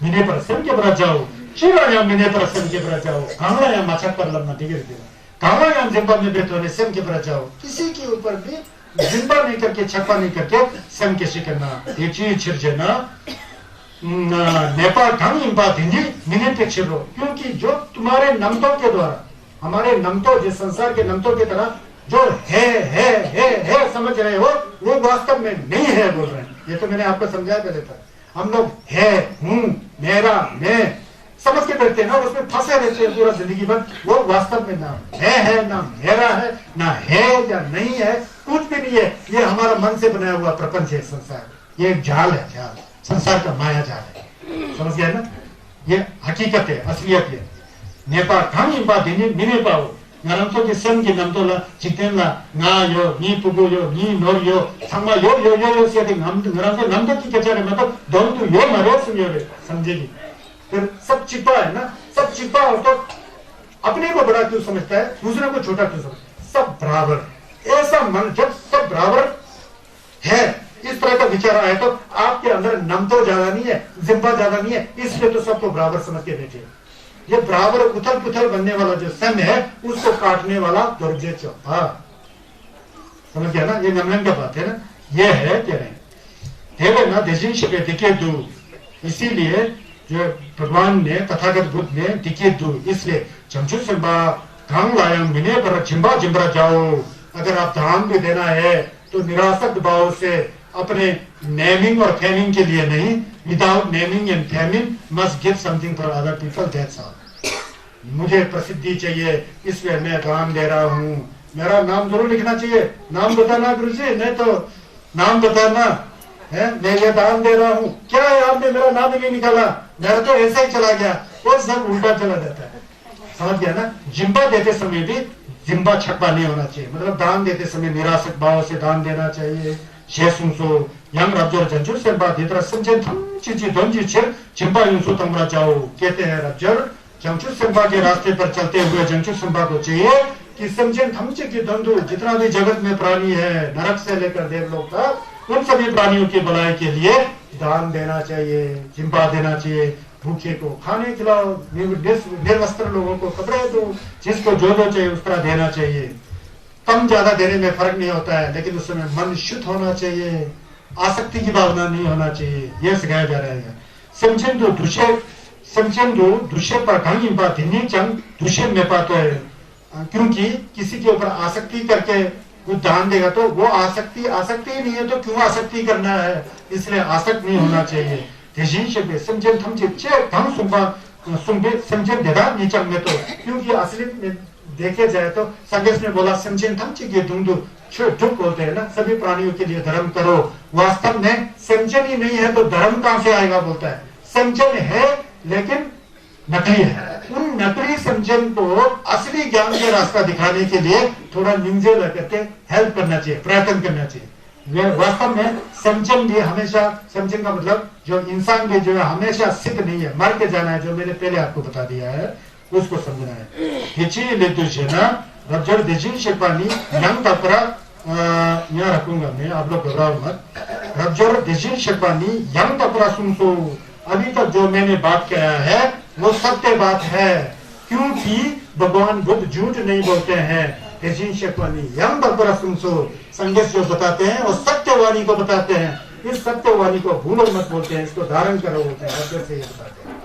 Speaker 1: मिने पर स्वयं के बराबर जाओ, चिरायाम मिने पर स्वयं के बराबर जाओ, कांगड़ायाम मचक पर लगना धीरे धीरे, कांगड़ायाम जिम्बा में बैठे होने स्वयं के बराबर जाओ, किसी के ऊपर भी जिम्बा नहीं करके छप्पा नहीं करके स्वयं कैसे करना, ये चीज छिड़ना नेपाल ढंग इम्पा धिंजी मिने पे छिड़ो, क्योंकि जो तुम्हारे नमतों के द्वारा, हमारे नमतों जिस संसार के नमतों की तरह जो है समझ रहे हो, वो वास्तव में नहीं है बोल रहे हैं। ये तो मैंने आपको समझाया पहले था। हम लोग है, हूं, मेरा, मैं समझ के बैठते हैं ना, उसमें फंसे रहते हैं पूरा जिंदगी भर। वो वास्तव में ना है ना मेरा है, ना है या नहीं है, कुछ भी नहीं है। ये हमारा मन से बनाया हुआ प्रपंच है संसार, ये एक जाल है, जाल, संसार का माया जाल है। समझ गया ना, ये हकीकत है, असलियत है। नेपा ढंग इम्पा धिंजी मिने पाओ, नरमतो की सन की नमतोला चितेनला ना यो नी पुगो यो नी नोर यो संगा यो से अधिक नरमतो नमतो की कचारे मतलब दोनों तो यो मरे सुनियोरे समझेगी। फिर सब छिपा है ना, सब छिपा हो तो अपने को बड़ा क्यों समझता है, दूसरे को छोटा क्यों समझता है? सब बराबर। ऐसा मन जब सब बराबर है, इस तरह का विचार आए तो आपके अंदर नमतो ज्यादा नहीं है, जिम्बा ज्यादा नहीं है, इसलिए तो सबको बराबर समझ के बैठे। ये बराबर उथल पुथल बनने वाला जो सन है, उसको काटने वाला दुर्जे चौथा। समझ गया ना, ये नमन का बात है ना, ये है कह रहे हैं ना देशी शिपे दिखे दू, इसीलिए जो भगवान ने तथागत बुद्ध ने दिखे दू, इसलिए चमचू सिंबा धाम लायम मिने पर जिम्बा जिम्बरा जाओ। अगर आप धाम भी देना है तो निरासक्त भाव से, अपने नेमिंग और फेमिंग के लिए नहीं, without naming and faming must give something for other people, that's all. मुझे प्रसिद्धि चाहिए इसलिए मैं दान दे रहा हूँ, मेरा नाम जरूर लिखना चाहिए, नाम बताना गुरु जी, नहीं तो नाम बताना है, मैं ये दान दे रहा हूँ, क्या है आपने मेरा नाम ही नहीं निकाला, मेरा तो ऐसा ही चला गया, वो सब उल्टा चला जाता है। समझ गया ना, जिम्बा देते समय भी जिम्बा छप्पा नहीं होना चाहिए, मतलब दान देते समय निरासक भाव से दान देना चाहिए। शेषुंसो यंग रब्जर जंजू से बात इधर समझे थम चिची दंजी छिर चिंपा यूंसो तमरा जाओ। कहते हैं रब्जर जंचू संभा के रास्ते पर चलते हुए जंचू संभा को चाहिए कि समझे थमचे की धंधु, जितना भी जगत में प्राणी है, नरक से लेकर देवलोक तक, उन सभी प्राणियों की भलाई के लिए दान देना चाहिए, जिम्बा देना चाहिए। भूखे को खाने खिलाओ, निर्वस्त्र लोगों को कपड़े दो, जिसको जो चाहिए उस तरह देना चाहिए। कम ज्यादा देने में फर्क नहीं होता है, लेकिन उस समय मन शुद्ध होना चाहिए, आसक्ति की भावना नहीं होना चाहिए, यह सिखाया जा रहा है। समझें तो दुष्य पर ढंग बात ही नहीं चंग दुष्य में पाता है, क्योंकि किसी के ऊपर आसक्ति करके वो दान देगा तो वो आसक्ति ही नहीं है तो क्यों आसक्ति करना है, इसलिए आसक्त नहीं होना चाहिए। क्योंकि असली में देखे जाए तो संघर्ष में बोला समझें ठुक बोलते हैं ना, सभी प्राणियों के लिए धर्म करो। वास्तव में समझन ही नहीं है तो धर्म कहां से आएगा बोलता है। समझन है लेकिन नकली है, उन नकली समझन को असली ज्ञान का रास्ता दिखाने के लिए थोड़ा निंजे करके हेल्प करना चाहिए, प्रयत्न करना चाहिए। वास्तव में समझन भी हमेशा, समझन का मतलब जो इंसान भी जो है हमेशा सिद्ध नहीं है, मर के जाना है, जो मैंने पहले आपको बता दिया है, उसको समझना है। हिची लेतुशेना रब्जर देजिन शेपानी यंग तपरा, यहाँ रखूंगा मैं, आप लोग घबराओ मत। रब्जर देजिन शेपानी यंग तपरा सुनसो, अभी तक जो मैंने बात किया है वो सत्य बात है, क्योंकि भगवान बुद्ध झूठ नहीं बोलते हैं। देजिन शेपानी यंग तपरा सुनसो, संदेश जो बताते हैं वो सत्यवाणी को बताते हैं, इस सत्यवाणी को भूलो मत बोलते हैं, इसको धारण करो बोलते हैं, रब्जर से ये बताते हैं।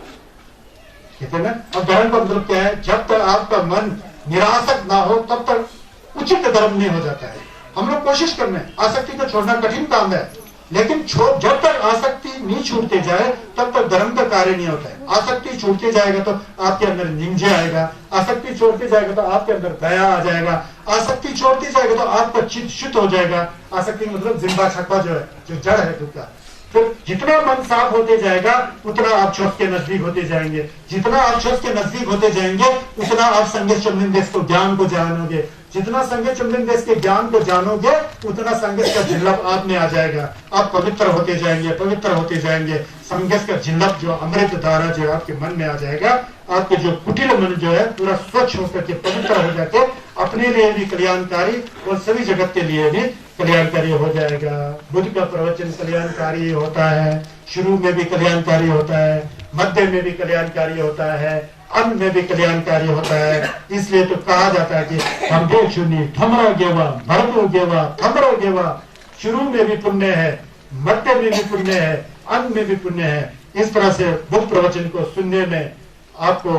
Speaker 1: कहते ना, अब धर्म का मतलब क्या है, जब तक आपका मन निरासक्त ना हो तब तक उचित धर्म नहीं हो जाता है। हम लोग कोशिश करने, आसक्ति को छोड़ना कठिन काम है, लेकिन जब तक आसक्ति नहीं छूटती जाए तब तक धर्म का कार्य नहीं होता है। आसक्ति छूटती जाएगा तो आपके अंदर निंजा आएगा, आसक्ति छोड़ती जाएगा तो आपके अंदर दया आ जाएगा, आसक्ति छोड़ती जाएगा तो आपका चित्त शुद्ध हो जाएगा। आसक्ति मतलब जिंबा छक्का जो है, जो जड़ है दुख का। फिर जितना मन साफ होते जाएगा उतना आप छोस के नजदीक होते जाएंगे, जितना आप छोस के नजदीक होते जाएंगे उतना आप संगे चुंबन देश को ज्ञान को जानोगे, जितना संगे चुंबन देश के ज्ञान को जानोगे उतना संघर्ष का झिल्लप आप में आ जाएगा। आप पवित्र होते जाएंगे, पवित्र होते जाएंगे। संघर्ष का झिल्लप जो अमृत धारा जो आपके मन में आ जाएगा, आपके जो कुटिल मन जो है पूरा स्वच्छ होकर के पवित्र हो जाके अपने लिए भी कल्याणकारी और सभी जगत के लिए भी कल्याणकारी हो जाएगा। बुद्ध का प्रवचन कल्याणकारी होता है, शुरू में भी कल्याणकारी होता है, मध्य में भी कल्याणकारी होता है, अंत में भी कल्याणकारी होता है। इसलिए तो कहा जाता है कि हम देखुनी थमरो गेवा भरतो गेवा थमरो गेवा। शुरू में भी पुण्य है, मध्य में भी पुण्य है, अंत में भी पुण्य है। इस तरह से बुद्ध प्रवचन को सुनने में आपको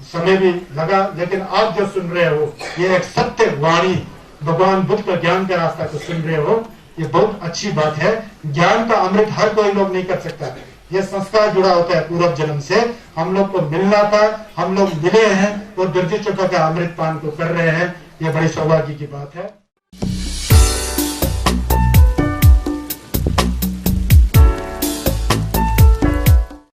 Speaker 1: समय भी लगा, लेकिन आप जो सुन रहे हो ये एक सत्य वाणी भगवान बुद्ध का ज्ञान का रास्ता को सुन रहे हो, ये बहुत अच्छी बात है। ज्ञान का अमृत हर कोई लोग नहीं कर सकता, ये संस्कार जुड़ा होता है पूर्व जन्म से। हम लोग को मिलना था, हम लोग मिले हैं और बिरती चोटा का अमृत पान को कर रहे हैं, ये बड़ी सौभाग्य की बात है।